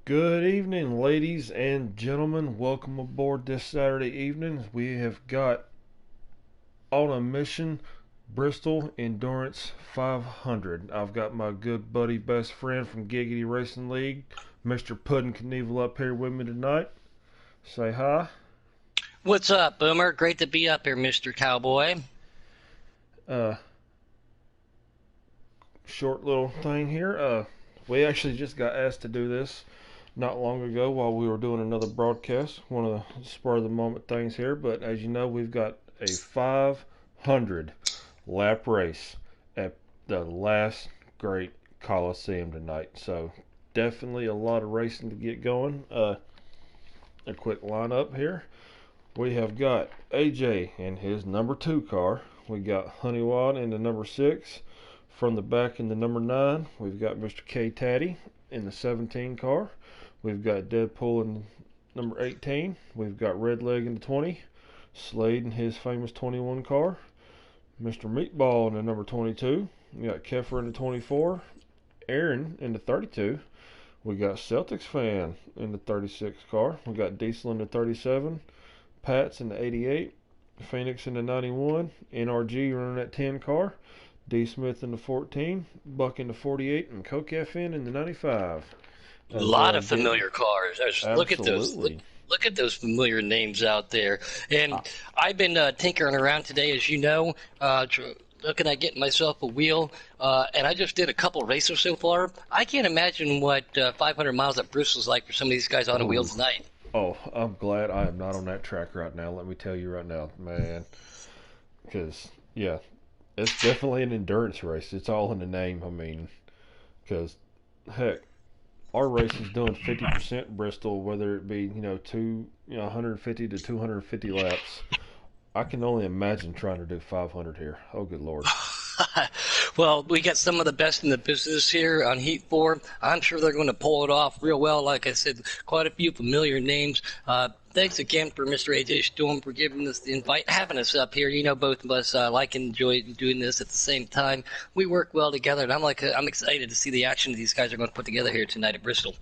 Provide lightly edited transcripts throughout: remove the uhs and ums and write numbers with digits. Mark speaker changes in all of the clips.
Speaker 1: Good evening, ladies and gentlemen. Welcome aboard this Saturday evening. We have got on a mission Bristol Endurance 500. I've got my good buddy, best friend from Giggity Racing League, Mr. Puddin' Knievel, up here with me tonight. Say hi.
Speaker 2: What's up, Boomer? Great to be up here, Mr. Cowboy.
Speaker 1: Uh, Short little thing here. We actually just got asked to do this not long ago while we were doing another broadcast. One of the spur of the moment things here, but as you know, we've got a 500 lap race at the last great Coliseum tonight. So definitely a lot of racing to get going. A quick lineup here. We have got AJ in his number 2 car. We got Honeywad in the number 6. From the back in the number 9, we've got Mr. K Taddy in the 17 car. We've got Deadpool in number 18. We've got Redleg in the 20. Slade in his famous 21 car. Mr. Meatball in the number 22. We got Keffer in the 24. Aaron in the 32. We got Celtics fan in the 36 car. We got Diesel in the 37. Pats in the 88. Phoenix in the 91. NRG running that 10 car. D. Smith in the 14, Buck in the 48, and Coke FN in the 95.
Speaker 2: A
Speaker 1: As
Speaker 2: lot of
Speaker 1: Dan,
Speaker 2: familiar cars. Look at those. Look,
Speaker 1: absolutely.
Speaker 2: look at those familiar names out there. And
Speaker 1: Uh,
Speaker 2: I've been tinkering around today, as you know, looking at getting myself a wheel. And I just did a couple races so far. I can't imagine what 500 miles at Bristol's like for some of these guys on a wheel
Speaker 1: oh,
Speaker 2: tonight.
Speaker 1: I'm glad I am not on that track right now. Let me tell you right now, man. Because yeah, it's definitely an endurance race. It's all in the name. I mean, because heck, our race is doing 50% Bristol, whether it be two 150 to 250 laps. I can only imagine trying to do 500 here. Oh, good lord.
Speaker 2: Well, we got some of the best in the business here on Heat 4. I'm sure they're going to pull it off real well. Like I said, quite a few familiar names. Thanks again for Mr. AJ Storm for giving us the invite, having us up here. You know, both of us like and enjoy doing this at the same time. We work well together, and I'm excited to see the action these guys are going to put together here tonight at Bristol.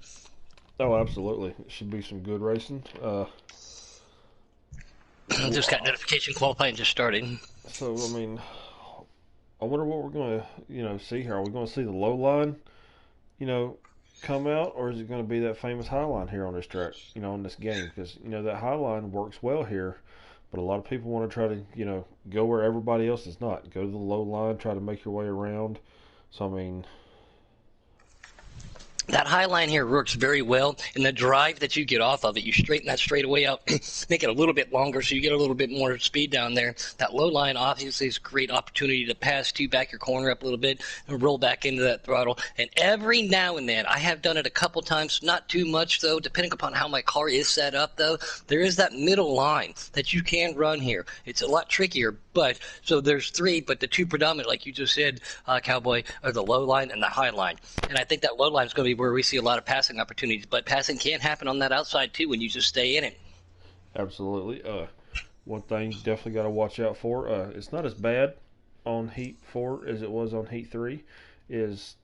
Speaker 1: Oh, absolutely. It should be some good racing.
Speaker 2: Just got notification qualifying just started.
Speaker 1: So I mean, I wonder what we're going to see here. Are we going to see the low line, you know, come out, or is it going to be that famous high line here on this track, in this game? Because that high line works well here, but a lot of people want to try to go where everybody else is not. Go to the low line, try to make your way around. So I mean,
Speaker 2: That high line here works very well, and the drive that you get off of it, you straighten that straightaway out, make it a little bit longer so you get a little bit more speed down there. That low line obviously is a great opportunity to pass to back your corner up a little bit and roll back into that throttle. And every now and then, I have done it a couple times, not too much though, depending upon how my car is set up though, there is that middle line that you can run here. It's a lot trickier, but so there's three, but the two predominant, like you just said, Cowboy, are the low line and the high line. And I think that low line is going to be where we see a lot of passing opportunities. But passing can happen on that outside too when you just stay in it.
Speaker 1: absolutely. One thing you definitely got to watch out for. It's not as bad on Heat 4 as it was on Heat 3. Is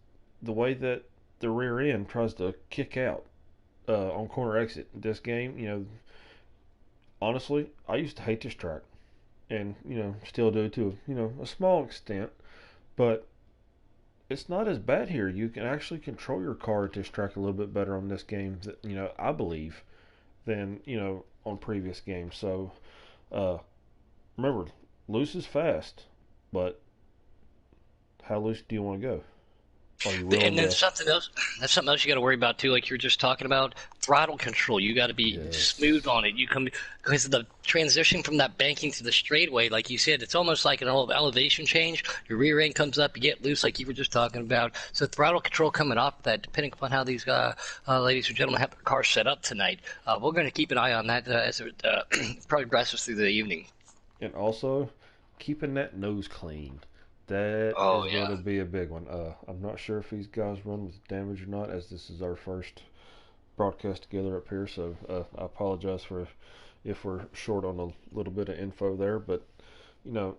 Speaker 1: the way that the rear end tries to kick out on corner exit. This game, honestly, I used to hate this track, and still do to a small extent. But it's not as bad here. You can actually control your car at this track a little bit better on this game. That I believe than on previous games. So uh, remember, loose is fast, but how loose do you want to go? Are you willing
Speaker 2: And then
Speaker 1: to?
Speaker 2: something else, that's something else you got to worry about too, like you were just talking about throttle control. You got to be
Speaker 1: Yes,
Speaker 2: smooth on it. You come because of the transition from that banking to the straightaway, like you said, it's almost like an elevation change. Your rear end comes up, you get loose, like you were just talking about. So throttle control coming off that, depending upon how these ladies and gentlemen have their cars set up tonight. We're going to keep an eye on that as it probably progresses through the evening.
Speaker 1: and also keeping that nose clean. That
Speaker 2: Oh
Speaker 1: is going
Speaker 2: yeah.
Speaker 1: to be a big one. I'm not sure if these guys run with damage or not, as this is our first broadcast together up here. So I apologize for if we're short on a little bit of info there. But you know,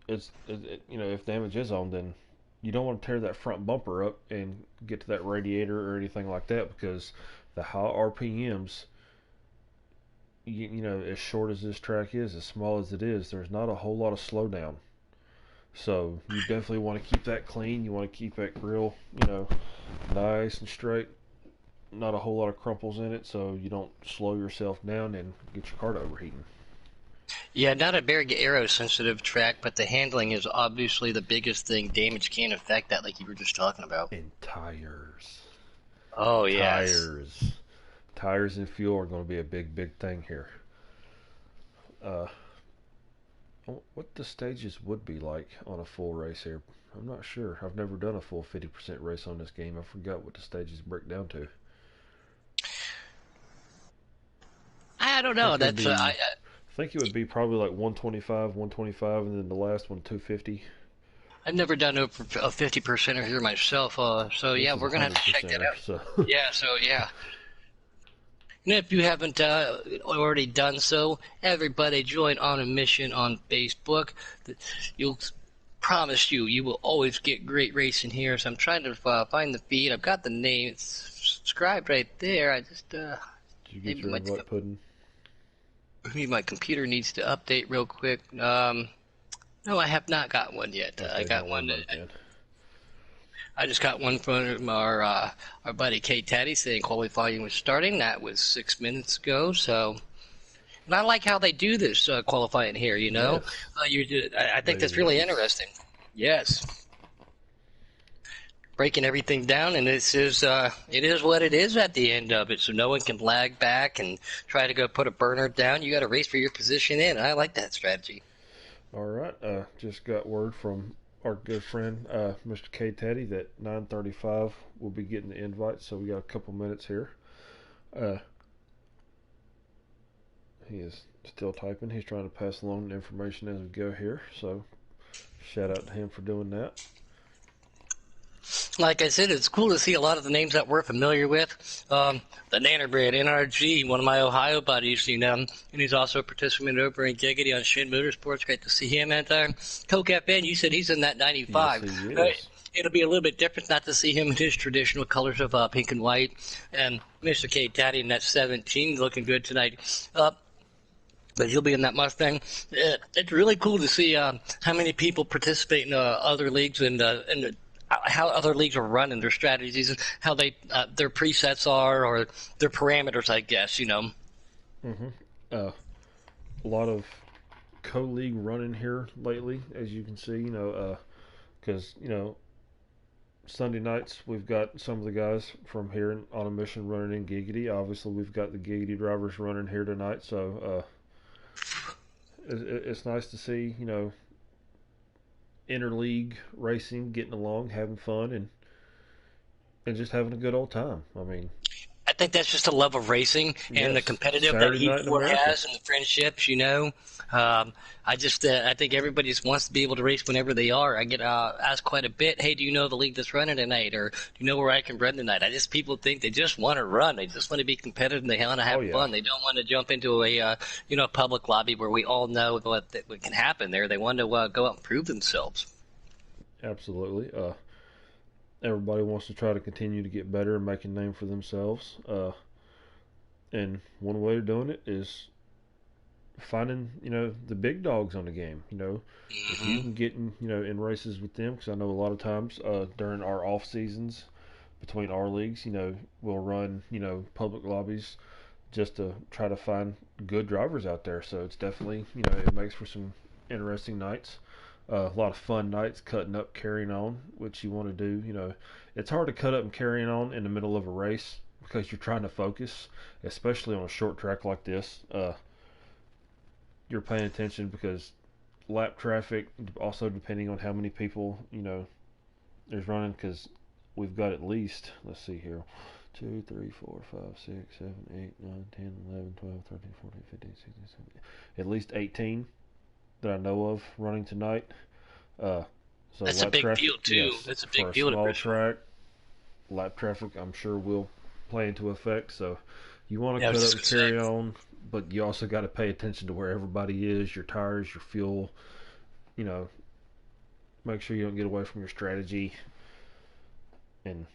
Speaker 1: if damage is on, then you don't want to tear that front bumper up and get to that radiator or anything like that, because the high RPMs, as short as this track is, as small as it is, there's not a whole lot of slowdown. So you definitely want to keep that clean. You want to keep that grill, nice and straight. Not a whole lot of crumples in it, so you don't slow yourself down and get your car to overheating.
Speaker 2: Yeah, not a very aero-sensitive track, but the handling is obviously the biggest thing. Damage can affect that, like you were just talking about.
Speaker 1: And tires.
Speaker 2: Oh, yes.
Speaker 1: Tires. Tires and fuel are going to be a big, big thing here. Uh, what the stages would be like on a full race here. I'm not sure. I've never done a full 50% race on this game. I forgot what the stages break down to.
Speaker 2: I don't
Speaker 1: I
Speaker 2: know.
Speaker 1: think it would
Speaker 2: That's
Speaker 1: be. I think it would be probably like 125, and then the last one 250.
Speaker 2: I've never done a 50%er here myself. So
Speaker 1: This
Speaker 2: yeah,
Speaker 1: is a
Speaker 2: we're gonna have to check that
Speaker 1: 100%er.
Speaker 2: out.
Speaker 1: So
Speaker 2: Yeah. So yeah. And if you haven't already done so, everybody join on a mission on Facebook. You'll promise you will always get great racing here. So I'm trying to find the feed. I've got the name. It's subscribed right there. I just
Speaker 1: did you get
Speaker 2: maybe
Speaker 1: your invite pudding?
Speaker 2: maybe my computer needs to update real quick. No, I have not got one yet. I
Speaker 1: Okay,
Speaker 2: got
Speaker 1: don't worry
Speaker 2: one.
Speaker 1: about it then.
Speaker 2: I just got one from our buddy Kate Taddy saying qualifying was starting. That was 6 minutes ago. So, and I like how they do this qualifying here.
Speaker 1: Yes,
Speaker 2: I think
Speaker 1: very
Speaker 2: that's really
Speaker 1: nice.
Speaker 2: interesting. Yes, breaking everything down, and it is what it is at the end of it. So no one can lag back and try to go put a burner down. You got to race for your position in. I like that strategy.
Speaker 1: All right. Just got word from our good friend, Mr. K. Teddy, that 9:35 will be getting the invite. So we got a couple minutes here. Uh, he is still typing. He's trying to pass along the information as we go here. So shout out to him for doing that.
Speaker 2: Like I said, it's cool to see a lot of the names that we're familiar with. The Nannerbred, NRG, one of my Ohio buddies, and he's also a participant over in Giggity on Shin Motorsports. Great to see him. And Coke FN, you said he's in that
Speaker 1: Yes,
Speaker 2: 95.
Speaker 1: he is.
Speaker 2: It'll be a little bit different not to see him in his traditional colors of pink and white. And Mr. K. Daddy in that 17, looking good tonight. But he'll be in that Mustang. It's really cool to see how many people participate in other leagues and how other leagues are running their strategies and how they their presets are or their parameters, I guess.
Speaker 1: Mm-hmm. A lot of co-league running here lately, as you can see. Because Sunday nights we've got some of the guys from here on a mission running in Giggity. Obviously, we've got the Giggity drivers running here tonight. So it's nice to see interleague racing, getting along, having fun, and just having a good old time. I mean,
Speaker 2: I think that's just a love of racing and the
Speaker 1: yes,
Speaker 2: competitive that
Speaker 1: Saturday
Speaker 2: he
Speaker 1: night in
Speaker 2: four
Speaker 1: America.
Speaker 2: has and the friendships. I think everybody just wants to be able to race whenever they are. I get asked quite a bit, hey, do you know the league that's running tonight? Or do you know where I can run tonight? People think they just want to run. They just want to be competitive and they want to
Speaker 1: Oh
Speaker 2: have
Speaker 1: yeah,
Speaker 2: fun. They don't want to jump into a public lobby where we all know what can happen there. They want to go out and prove themselves.
Speaker 1: absolutely. Everybody wants to try to continue to get better and make a name for themselves. And one way of doing it is finding the big dogs on the game. If you
Speaker 2: Hmm.
Speaker 1: can get in races with them, because I know a lot of times during our off seasons between our leagues, we'll run public lobbies just to try to find good drivers out there. So it's definitely it makes for some interesting nights. A lot of fun nights cutting up, carrying on, which you want to do. It's hard to cut up and carrying on in the middle of a race because you're trying to focus, especially on a short track like this. You're paying attention because lap traffic, also depending on how many people there's running. Because we've got at least, let's see here, 2, 3, 4, 5, 6, 7, 8, 9, 10, 11, 12, 13, 14, 15, 16, 17, at least 18 that I know of running tonight. Uh, so
Speaker 2: That's a
Speaker 1: lap
Speaker 2: big
Speaker 1: traffic,
Speaker 2: deal too.
Speaker 1: yes,
Speaker 2: That's a
Speaker 1: for
Speaker 2: big
Speaker 1: a
Speaker 2: deal to
Speaker 1: small
Speaker 2: Bristol.
Speaker 1: track, lap traffic I'm sure will play into effect. So you want to
Speaker 2: Yeah, I was
Speaker 1: cut up
Speaker 2: just
Speaker 1: and
Speaker 2: gonna say.
Speaker 1: carry on, but you also got to pay attention to where everybody is, your tires, your fuel, you know, make sure you don't get away from your strategy. And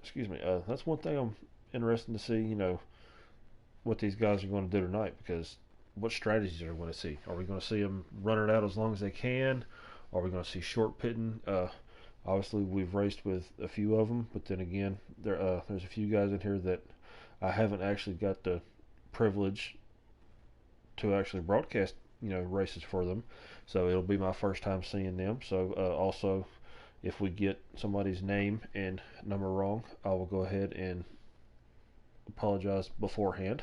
Speaker 1: excuse me, that's one thing I'm interested to see. What these guys are going to do tonight, because what strategies are we going to see? Are we going to see them run it out as long as they can? Are we going to see short pitting? Obviously, we've raced with a few of them, but then again, there's a few guys in here that I haven't actually got the privilege to actually broadcast, races for them. So it'll be my first time seeing them. So also, if we get somebody's name and number wrong, I will go ahead and apologize beforehand.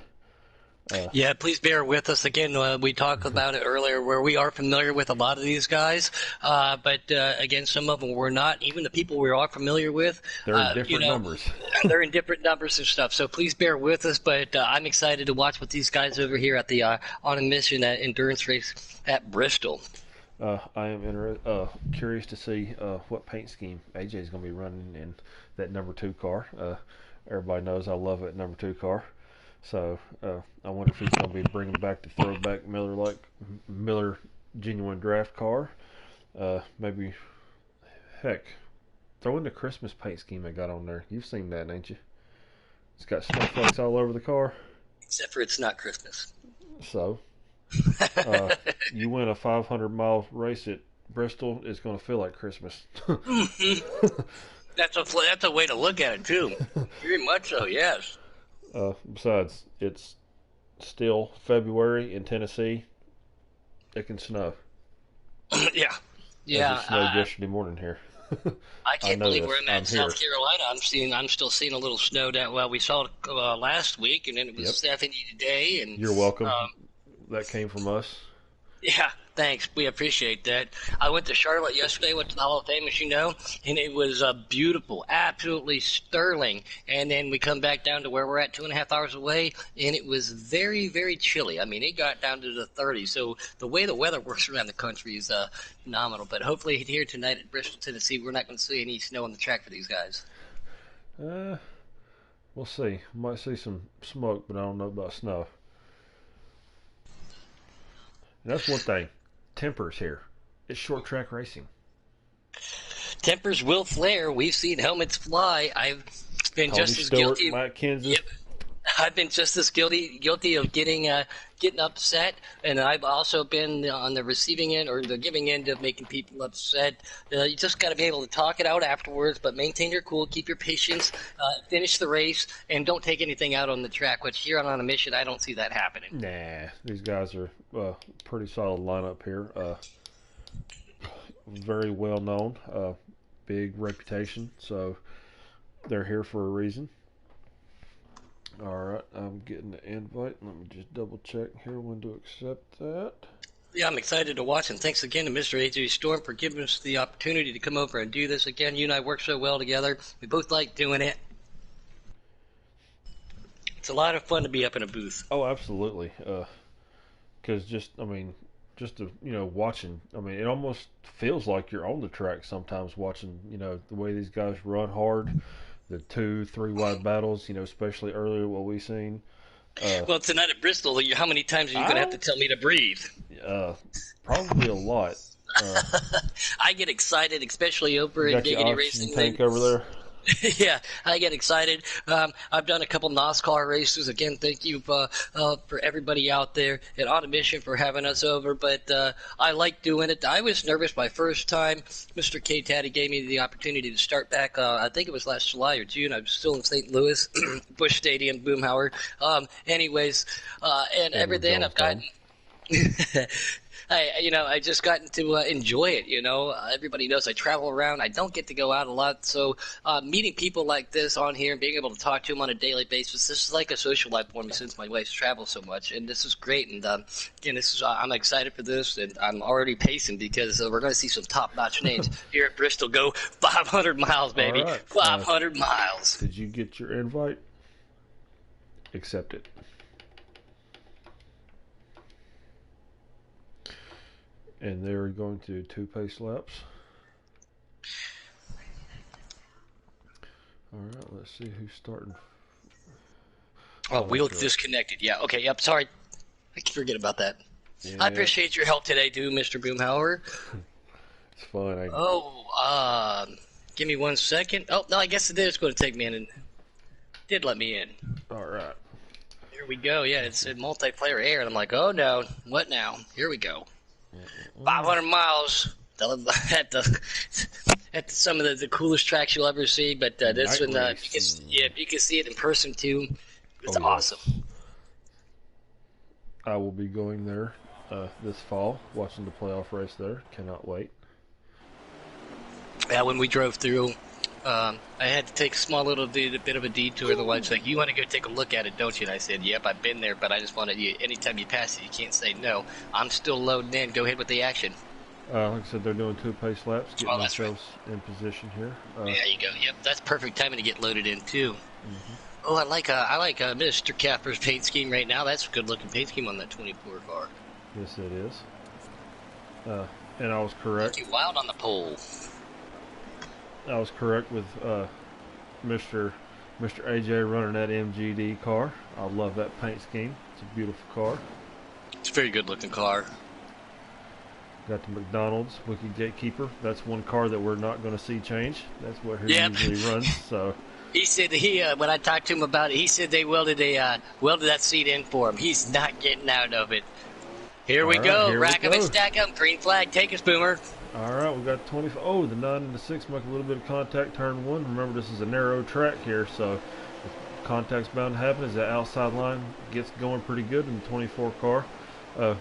Speaker 2: Yeah, please bear with us. Again, we talked about it earlier where we are familiar with a lot of these guys, but again, some of them we're not. Even the people we are familiar with,
Speaker 1: they're in different numbers.
Speaker 2: They're in different numbers and stuff. So please bear with us, but I'm excited to watch what these guys over here at the On a Mission endurance race at Bristol.
Speaker 1: I am curious to see what paint scheme AJ is going to be running in that number 2 car. Everybody knows I love that number 2 car. So I wonder if he's going to be bringing back the throwback Miller genuine draft car. Maybe, heck, throw in the Christmas paint scheme I got on there. You've seen that, ain't you? It's got snowflakes all over the car.
Speaker 2: Except for it's not Christmas.
Speaker 1: So, you win a 500-mile race at Bristol, it's going to feel like Christmas.
Speaker 2: That's a way to look at it, too. Very much so, yes.
Speaker 1: Besides, it's still February in Tennessee. It can snow.
Speaker 2: Yeah.
Speaker 1: It snowed yesterday morning here.
Speaker 2: I can't believe we're in South Carolina. I'm still seeing a little snow down. Well, we saw it last week, and then it was 70 today. And
Speaker 1: you're welcome. That came from us.
Speaker 2: Yeah, thanks. We appreciate that. I went to Charlotte yesterday, went to the Hall of Fame, as you know, and it was beautiful, absolutely sterling. And then we come back down to where we're at 2.5 hours away, and it was very, very chilly. I mean, it got down to the 30s. So the way the weather works around the country is phenomenal. But hopefully here tonight at Bristol, Tennessee, we're not going to see any snow on the track for these guys.
Speaker 1: We'll see. Might see some smoke, but I don't know about snow. And that's one thing. Tempers here. It's short track racing.
Speaker 2: Tempers will flare. We've seen helmets fly. I've been
Speaker 1: Tony
Speaker 2: just as
Speaker 1: Stewart,
Speaker 2: guilty.
Speaker 1: Mike Kansas.
Speaker 2: Yep. I've been just as guilty of getting upset, and I've also been on the receiving end or the giving end of making people upset. You just got to be able to talk it out afterwards, but maintain your cool, keep your patience, finish the race, and don't take anything out on the track. Which here on a mission, I don't see that happening.
Speaker 1: Nah, these guys are pretty solid lineup here. Very well known, big reputation, so they're here for a reason. All right, I'm getting the invite. Let me just double check here when to accept that.
Speaker 2: Yeah, I'm excited to watch, and thanks again to Mr. AJ Storm for giving us the opportunity to come over and do this again. You and I work so well together. We both like doing it. It's a lot of fun to be up in a booth.
Speaker 1: Oh, absolutely. Because just watching. I mean, it almost feels like you're on the track sometimes watching. The way these guys run hard. The 2-3 wide battles, especially earlier what we've seen.
Speaker 2: Well, tonight at Bristol, how many times are you going to have to tell me to breathe?
Speaker 1: Probably a lot.
Speaker 2: I get excited, especially over in Giggity Racing.
Speaker 1: Tank over there.
Speaker 2: Yeah, I get excited. I've done a couple NASCAR races. Again, thank you for everybody out there at On a Mission for having us over. But I like doing it. I was nervous my first time. Mr. K. Taddy gave me the opportunity to start back. I think it was last July or June. I was still in St. Louis, Busch Stadium, Boomhauer. And ever then I've gotten. I just gotten to enjoy it. Everybody knows I travel around. I don't get to go out a lot. So meeting people like this on here and being able to talk to them on a daily basis, this is like a social life for me since my wife's traveled so much. And this is great. And again, I'm excited for this. And I'm already pacing because we're going to see some top-notch names here at Bristol go 500 miles, baby. Right. 500 miles.
Speaker 1: Did you get your invite? Accept it. And they're going to 2 pace laps. All right, let's see who's starting.
Speaker 2: Oh, wheel disconnected. Yeah, okay, yep, sorry. I forget about that. Yeah. I appreciate your help today, too, Mr. Boomhauer.
Speaker 1: It's fun, ain't it?
Speaker 2: Oh, give me 1 second. Oh, no, I guess it is going to take me in, and did let me in.
Speaker 1: All right.
Speaker 2: Here we go. Yeah, it's in multiplayer air, and I'm like, oh no, what now? Here we go. 500 miles at some of the coolest tracks you'll ever see. But this
Speaker 1: Night
Speaker 2: one,
Speaker 1: race.
Speaker 2: if you can see it in person too, it's
Speaker 1: Oh,
Speaker 2: awesome.
Speaker 1: yes. I will be going there this fall, watching the playoff race there. Cannot wait.
Speaker 2: Yeah, when we drove through, I had to take a small little bit of a detour. The wife's like, "You want to go take a look at it, don't you?" And I said, "Yep, I've been there, but I just wanted you. Anytime you pass it, you can't say no. I'm still loading in. Go ahead with the action."
Speaker 1: Like I said, they're doing 2 pace laps, getting
Speaker 2: That's right.
Speaker 1: themselves in position here.
Speaker 2: There you go. Yep, that's perfect timing to get loaded in too.
Speaker 1: Mm-hmm.
Speaker 2: Oh, I like Mr. Capper's paint scheme right now. That's a good looking paint scheme on that 24 car.
Speaker 1: Yes, it is. And I was correct.
Speaker 2: Looking wild on the pole.
Speaker 1: I was correct with Mr. AJ running that MGD car. I love that paint scheme. It's a beautiful car.
Speaker 2: It's a very good looking car.
Speaker 1: Got the McDonald's Wiki Gatekeeper. That's one car that we're not going to see change. That's what he usually runs. So
Speaker 2: he said when I talked to him about it, he said they welded that seat in for him. He's not getting out of it. Here we go. Rack 'em and stack 'em. Green flag. Take us, Boomer.
Speaker 1: All right, we got 20. Oh, the 9 and the 6 make a little bit of contact. Turn 1. Remember, this is a narrow track here, so if contact's bound to happen as that outside line gets going pretty good in the 24 car. Mr.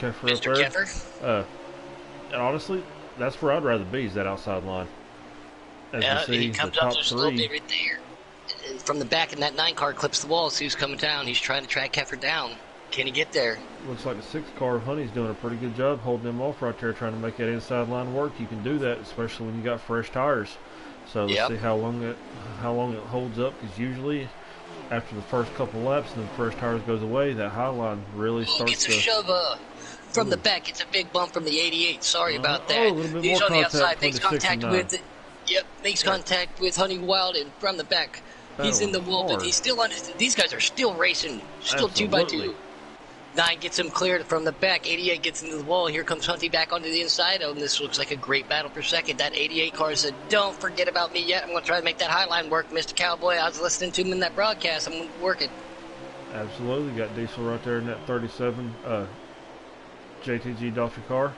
Speaker 1: Keffer up there.
Speaker 2: Keffer?
Speaker 1: And honestly, that's where I'd rather be, is that outside line. As you see,
Speaker 2: he comes
Speaker 1: the top
Speaker 2: up just a
Speaker 1: 3.
Speaker 2: little bit right there. And from the back, and that 9 car clips the wall. So he's coming down. He's trying to track Keffer down. Can he get there?
Speaker 1: Looks like the 6 car Honey's doing a pretty good job holding them off right there, trying to make that inside line work. You can do that, especially when you got fresh tires. So let's see how long it holds up, because usually after the first couple laps and the fresh tires goes away, that high line really starts
Speaker 2: to shove from the back. It's a big bump from the 88. Sorry about that.
Speaker 1: A little bit
Speaker 2: He's
Speaker 1: more
Speaker 2: on the outside. Makes contact with
Speaker 1: it.
Speaker 2: Yep, makes contact with Honey Wild, and from the back, he's in the wall, but he's still on. These guys are still racing, still
Speaker 1: Absolutely.
Speaker 2: 2x2. 9 gets him cleared from the back. 88 gets into the wall. Here comes Hunty back onto the inside. Oh, and this looks like a great battle for second. That 88 car said, "Don't forget about me yet. I'm going to try to make that high line work, Mr. Cowboy." I was listening to him in that broadcast. I'm going to work it.
Speaker 1: Absolutely. Got Diesel right there in that 37 JTG Dolphin car.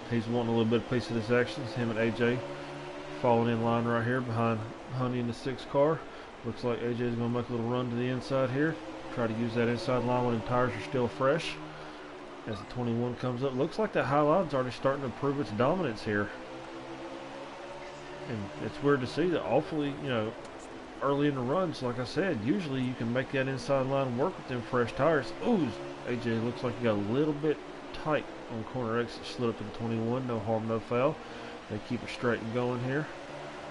Speaker 1: He's wanting a little bit of piece of this action. It's him and AJ falling in line right here behind Honey in the 6 car. Looks like AJ's going to make a little run to the inside here. Try to use that inside line when the tires are still fresh. As the 21 comes up, looks like that high line's already starting to prove its dominance here. And it's weird to see that awfully, early in the runs, like I said, usually you can make that inside line work with them fresh tires. Ooh, AJ looks like he got a little bit tight on corner exit, slid up to the 21, no harm, no foul. They keep it straight and going here.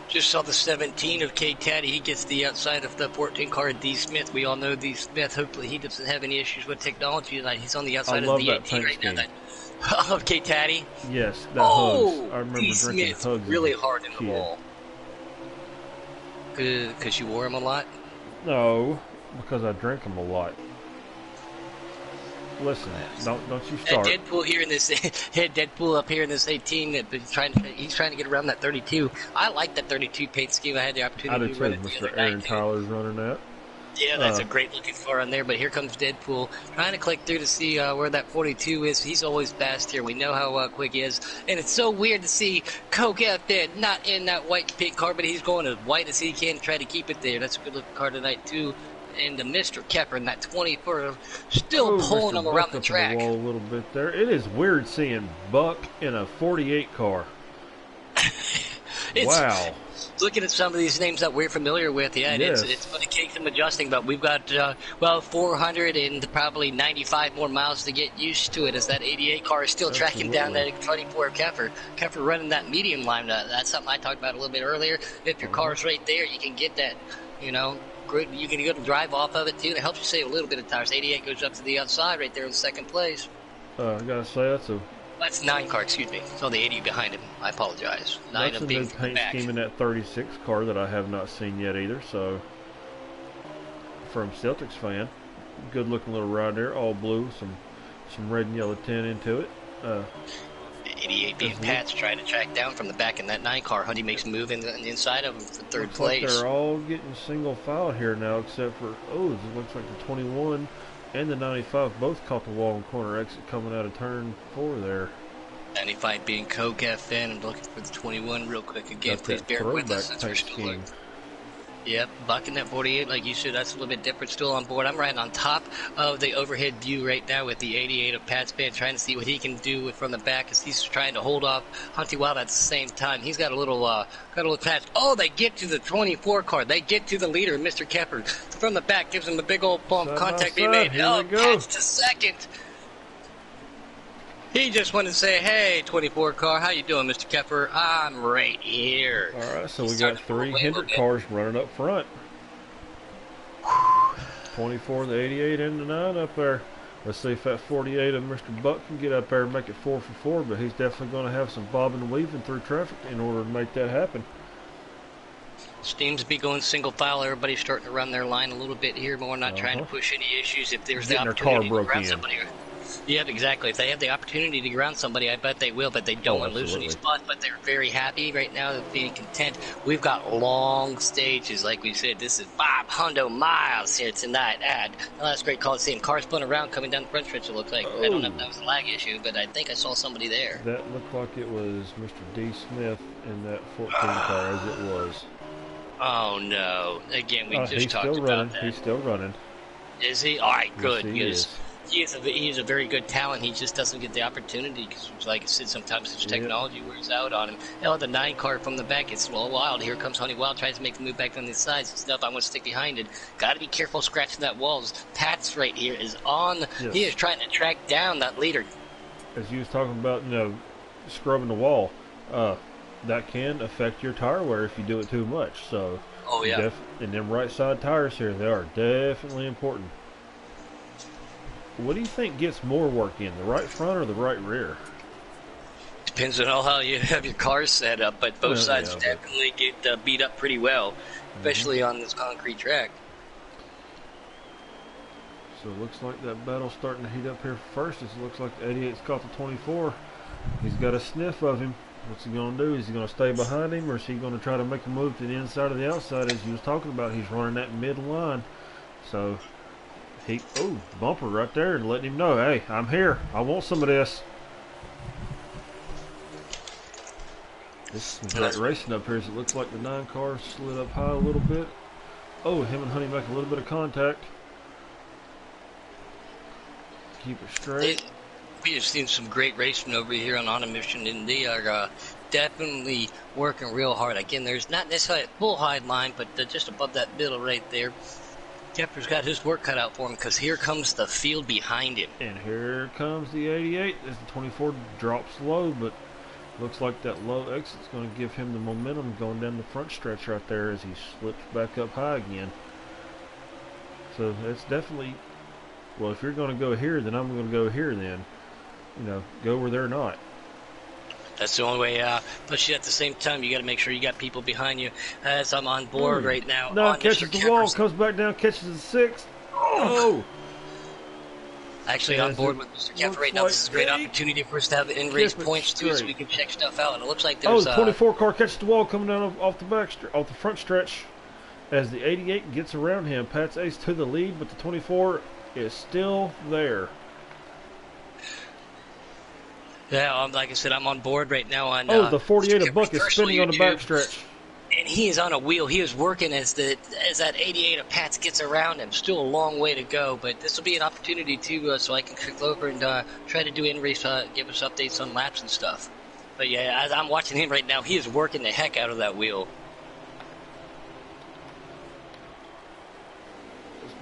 Speaker 2: Just saw the 17 of K. Taddy. He gets the outside of the 14 car, D. Smith. We all know D. Smith. Hopefully he doesn't have any issues with technology tonight. He's on the outside of the 18 right now. Of K. Taddy?
Speaker 1: Yes, that hugs. I remember
Speaker 2: D.
Speaker 1: drinking
Speaker 2: Smith
Speaker 1: hugs
Speaker 2: really hard in the
Speaker 1: kid.
Speaker 2: wall. Because you wore him a lot?
Speaker 1: No, because I drink them a lot. Listen, don't you start.
Speaker 2: Deadpool here in this Deadpool up here in this 18 that he's trying to get around that 32. I like that 32 paint scheme. I had the opportunity to run it the other
Speaker 1: Mr. Aaron
Speaker 2: night.
Speaker 1: Tyler's running that.
Speaker 2: Yeah, that's a great looking car on there. But here comes Deadpool trying to click through to see where that 42 is. He's always fast here. We know how quick he is, and it's so weird to see Coke out there not in that white pink car, but he's going as white as he can to try to keep it there. That's a good looking car tonight too. And Mr. Kepper in that 24 still pulling him around the track.
Speaker 1: The wall a little bit there. It is weird seeing Buck in a 48 car. Wow.
Speaker 2: Looking at some of these names that we're familiar with, it's going to take some adjusting, but we've got 400 and probably 95 more miles to get used to it, as that 88 car is still tracking down that 24 Keffer. Keffer running that medium line. That's something I talked about a little bit earlier. If your car's right there, you can get that, you can go to drive off of it too. It helps you save a little bit of tires. 88 goes up to the outside right there in second place.
Speaker 1: I gotta say
Speaker 2: that's 9 car, excuse me. So the 80 behind him. I apologize. 9
Speaker 1: that's
Speaker 2: of
Speaker 1: a new
Speaker 2: being
Speaker 1: paint
Speaker 2: back.
Speaker 1: scheme in that 36 car that I have not seen yet either. So, from Celtics fan, good looking little ride there, all blue, some red and yellow tint into it.
Speaker 2: 88 being Pat's trying to track down from the back in that 9 car. Hunty makes a move in the inside of him for third
Speaker 1: looks
Speaker 2: place.
Speaker 1: Like they're all getting single file here now, except for, it looks like the 21 and the 95 both caught the wall and corner exit coming out of turn 4 there.
Speaker 2: 95 being Coke FN. I'm looking for the 21 real quick again. Please bear with us since we're still looking. Yep, bucking that 48 like you should. That's a little bit different. Still on board. I'm right on top of the overhead view right now with the 88 of Pat's band, trying to see what he can do from the back as he's trying to hold off Hunty Wild at the same time. He's got a little patch. Oh, they get to the 24 car. They get to the leader, Mr. Kepper. From the back, gives him the big old bump. Contact being made. Oh, Pat's to second. He just wanted to say, hey, 24 car, how you doing, Mr. Kepper? I'm right here.
Speaker 1: All right, so we got 3 Hendrick cars running up front. 24, the 88, and the 9 up there. Let's see if that 48 of Mr. Buck can get up there and make it 4 for 4, but he's definitely going to have some bobbing and weaving through traffic in order to make that happen.
Speaker 2: Seems to be going single file. Everybody's starting to run their line a little bit here, but we're not trying to push any issues. If there's the opportunity to ground somebody. Yep, exactly. If they have the opportunity to ground somebody, I bet they will, but they don't want to lose any spots. But they're very happy right now, being content. We've got long stages, like we said. This is 500 miles here tonight at the last great Coliseum. Car spun around coming down the front stretch, it looked like. I don't know if that was a lag issue, but I think I saw somebody there.
Speaker 1: That looked like it was Mr. D. Smith in that 14 car, as it was.
Speaker 2: Oh, no. Again, we just talked about that.
Speaker 1: He's still running.
Speaker 2: Is he? All right, good.
Speaker 1: Yes,
Speaker 2: He's a very good talent. He just doesn't get the opportunity because, like I said, sometimes his technology wears out on him. Hell, the 9 car from the back, it's well wild. Here comes Hunty Wild, tries to make the move back on the sides and stuff. I want to stick behind it. Got to be careful scratching that walls. Pat's right here is on. Yes. He is trying to track down that leader.
Speaker 1: As you was talking about, scrubbing the wall, that can affect your tire wear if you do it too much. So, and them right side tires here, they are definitely important. What do you think gets more work in, the right front or the right rear?
Speaker 2: Depends on how you have your car set up, but both sides definitely get beat up pretty well, especially on this concrete track.
Speaker 1: So it looks like that battle's starting to heat up here first. It looks like the 88's caught the 24. He's got a sniff of him. What's he going to do? Is he going to stay behind him, or is he going to try to make a move to the inside or the outside? As you was talking about, he's running that mid line. So bumper right there and letting him know, hey, I'm here. I want some of this. This is great racing up here. As it looks like the 9 car slid up high a little bit. Oh, him and Hunty make a little bit of contact. Keep it straight.
Speaker 2: We have seen some great racing over here on a mission, and they are definitely working real hard. Again, there's not necessarily a full high line, but just above that middle right there. Kepper's got his work cut out for him because here comes the field behind him.
Speaker 1: And here comes the 88 as the 24 drops low, but looks like that low exit's going to give him the momentum going down the front stretch right there as he slips back up high again. So it's definitely, well, if you're going to go here, then I'm going to go here then. Go where they're not.
Speaker 2: That's the only way. But at the same time, you got to make sure you got people behind you. As I'm on board right now.
Speaker 1: No, catches the wall, comes back down, catches the 6th. Oh!
Speaker 2: Actually, on board with Mr. Kepper right now. This is a great opportunity for us to have in-race points too, so we can check stuff out. And it looks like there's.
Speaker 1: The 24 car catches the wall coming down off the front stretch. As the 88 gets around him, Pat's Ace to the lead, but the 24 is still there.
Speaker 2: Yeah, like I said, I'm on board right now on.
Speaker 1: The 48 of Buck is spinning on the backstretch.
Speaker 2: And he is on a wheel. He is working as that 88 of Pat's gets around him. Still a long way to go, but this will be an opportunity too, so I can click over and try to do in-race, give us updates on laps and stuff. But yeah, as I'm watching him right now, he is working the heck out of that wheel.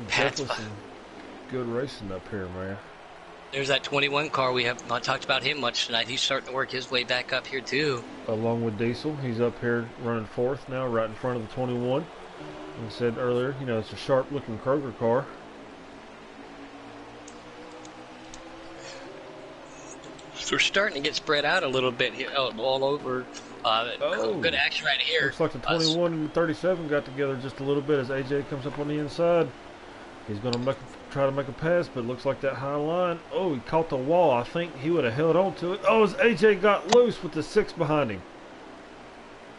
Speaker 1: Pat's good racing up here, man.
Speaker 2: There's that 21 car. We have not talked about him much tonight. He's starting to work his way back up here, too.
Speaker 1: Along with Diesel. He's up here running 4th now, right in front of the 21. Like I said earlier, it's a sharp-looking Kroger car.
Speaker 2: So we're starting to get spread out a little bit here, all over. Good action right here.
Speaker 1: Looks like the 21 and the 37 got together just a little bit as AJ comes up on the inside. He's going to make try to make a pass, but it looks like that high line. Oh, he caught the wall. I think he would have held on to it. Oh, as AJ got loose with the 6 behind him.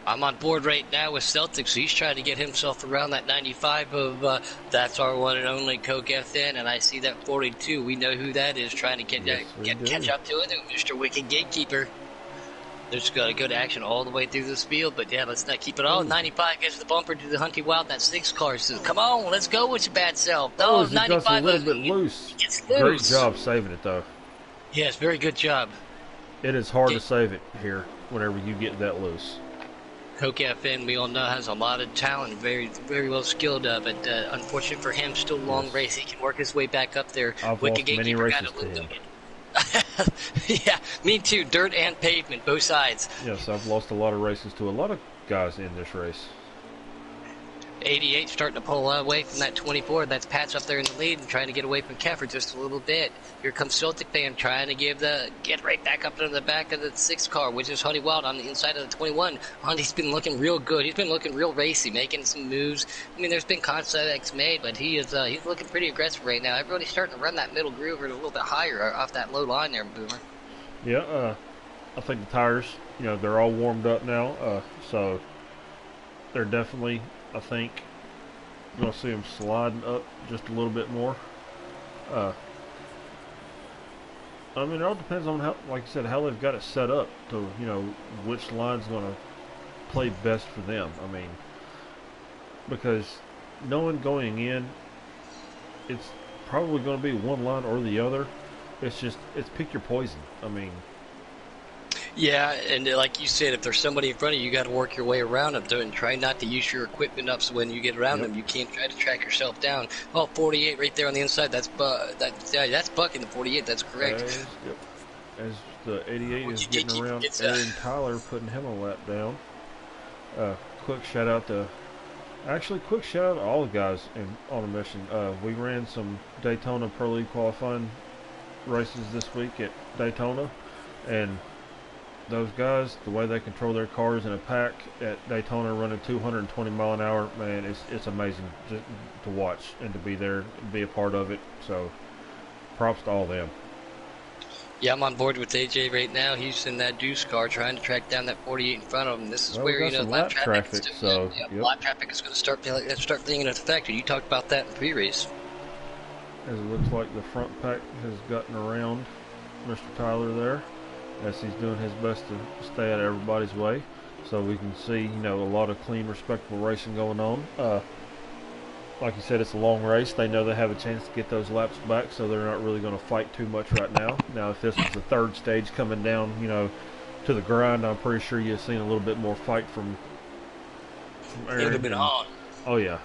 Speaker 2: I'm on board right now with Celtics. He's trying to get himself around that 95 of that's our one and only Coke FN, and I see that 42. We know who that is trying to catch up to it. Mr. Wicked Gatekeeper. They're just going to go to action all the way through this field, but yeah, let's not keep it all. 95 gets the bumper to the Hunty Wild. That 6 car says, "Come on, let's go with your bad self."
Speaker 1: Oh, 95 a little bit loose. Great job saving it though.
Speaker 2: Yes, very good job.
Speaker 1: It is hard to save it here whenever you get that loose.
Speaker 2: Coke FN, we all know, has a lot of talent, very, very well skilled, but unfortunate for him, still a long race. He can work his way back up there.
Speaker 1: I've lost many races to him.
Speaker 2: Yeah, me too. Dirt and pavement, both sides.
Speaker 1: Yes, I've lost a lot of races to a lot of guys in this race.
Speaker 2: 88 starting to pull away from that 24. That's Pat's up there in the lead and trying to get away from Keffer just a little bit. Here comes Celtic Fan trying to get right back up into the back of the 6 car, which is Hunty Wild on the inside of the 21. Hunty's been looking real good. He's been looking real racy, making some moves. I mean, there's been concepts made, but he's looking pretty aggressive right now. Everybody's starting to run that middle groove a little bit higher off that low line there, Boomer.
Speaker 1: Yeah, I think the tires, they're all warmed up now, so they're definitely, I think, you're going to see them sliding up just a little bit more. I mean, it all depends on how, like you said, how they've got it set up to, which line's going to play best for them. I mean, because knowing going in, it's probably going to be one line or the other. It's pick your poison. I mean,
Speaker 2: yeah, and like you said, if there's somebody in front of you, you got to work your way around them and try not to use your equipment up so when you get around them, you can't try to track yourself down. Oh, 48 right there on the inside. That's Buck in the 48. That's correct.
Speaker 1: As the 88 is getting around, Aaron Tyler putting him a lap down. Quick shout out to all the guys on a mission. We ran some Daytona Pro League qualifying races this week at Daytona, and those guys, the way they control their cars in a pack at Daytona running 220 mile an hour, man, it's amazing to watch and to be there, be a part of it. So props to all of them.
Speaker 2: Yeah, I'm on board with AJ right now. He's in that deuce car trying to track down that 48 in front of him. This is where,
Speaker 1: lap traffic is
Speaker 2: lap traffic is going to start being an effect. You talked about that in pre-race.
Speaker 1: As it looks like the front pack has gotten around Mr. Tyler there, as he's doing his best to stay out of everybody's way. So we can see, a lot of clean, respectable racing going on. Like you said, it's a long race. They know they have a chance to get those laps back, so they're not really going to fight too much right now. Now, if this was the third stage coming down, to the grind, I'm pretty sure you've seen a little bit more fight from Aaron.
Speaker 2: It would have been on.
Speaker 1: Oh, yeah.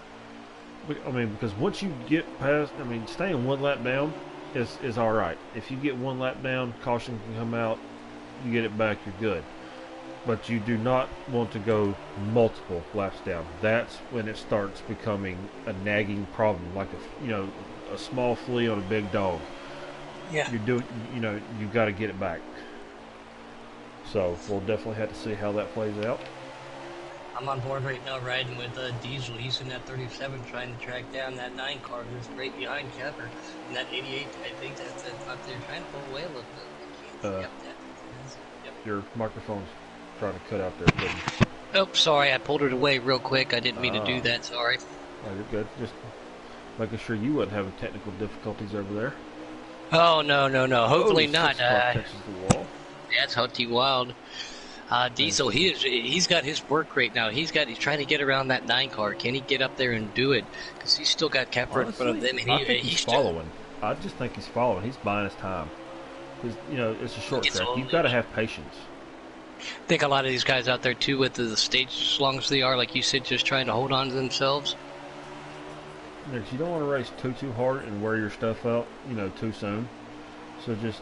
Speaker 1: I mean, because once you get past, staying one lap down is all right. If you get one lap down, caution can come out. You get it back, you're good. But you do not want to go multiple laps down. That's when it starts becoming a nagging problem, like a small flea on a big dog.
Speaker 2: Yeah.
Speaker 1: You've got to get it back. So we'll definitely have to see how that plays out.
Speaker 2: I'm on board right now riding with Diesel. He's in that 37 trying to track down that 9 car who's right behind Kepper. And that 88, I think that's up there trying to pull away a little bit.
Speaker 1: Your microphone's trying to cut out there, buddy.
Speaker 2: Oh, sorry. I pulled it away real quick. I didn't mean to do that. Sorry.
Speaker 1: Oh, you're good. Just making sure you wasn't having technical difficulties over there.
Speaker 2: Oh, no. Hopefully not.
Speaker 1: Touches the wall.
Speaker 2: That's Hunty Wild. Diesel, he's got his work right now. He's trying to get around that 9 car. Can he get up there and do it? Because he's still got Kepper in front of them. And
Speaker 1: I think he's following. I just think he's following. He's buying his time. Because, it's a short track. You've got to have patience.
Speaker 2: I think a lot of these guys out there, too, with the stage as long as they are, like you said, just trying to hold on to themselves.
Speaker 1: You don't want to race too hard and wear your stuff out, too soon. So just,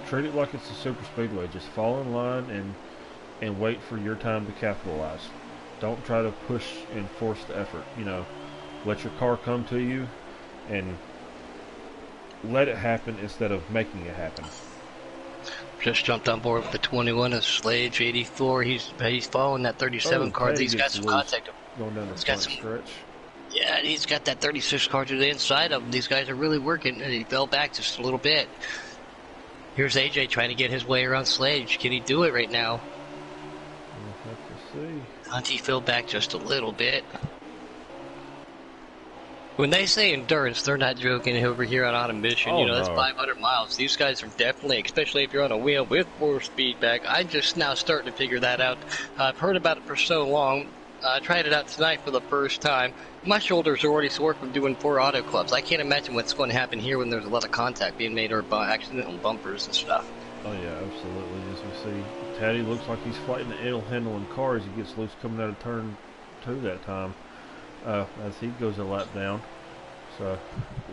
Speaker 1: treat it like it's a super speedway. Just fall in line and wait for your time to capitalize. Don't try to push and force the effort. Let your car come to you and let it happen instead of making it happen.
Speaker 2: Just jumped on board with the 21 of Slage 84. He's following that 37 car. These guys have contacted him.
Speaker 1: Going down the front stretch.
Speaker 2: Yeah, he's got that 36 car to the inside of him. These guys are really working, and he fell back just a little bit. Here's AJ trying to get his way around Sledge. Can he do it right now?
Speaker 1: We'll have to see.
Speaker 2: Hunty fell back just a little bit. When they say endurance, they're not joking over here on Autumn Mission.
Speaker 1: Oh,
Speaker 2: You know, that's
Speaker 1: no.
Speaker 2: 500 miles. These guys are definitely, especially if you're on a wheel with 4-speed back. I'm just now starting to figure that out. I've heard about it for so long. I tried it out tonight for the first time. My shoulders are already sore from doing 4 auto clubs. I can't imagine what's going to happen here when there's a lot of contact being made or accidental bumpers and stuff.
Speaker 1: Oh yeah, absolutely. As we see, Taddy looks like he's fighting the ill handling car as he gets loose coming out of turn 2 that time. As he goes a lap down. So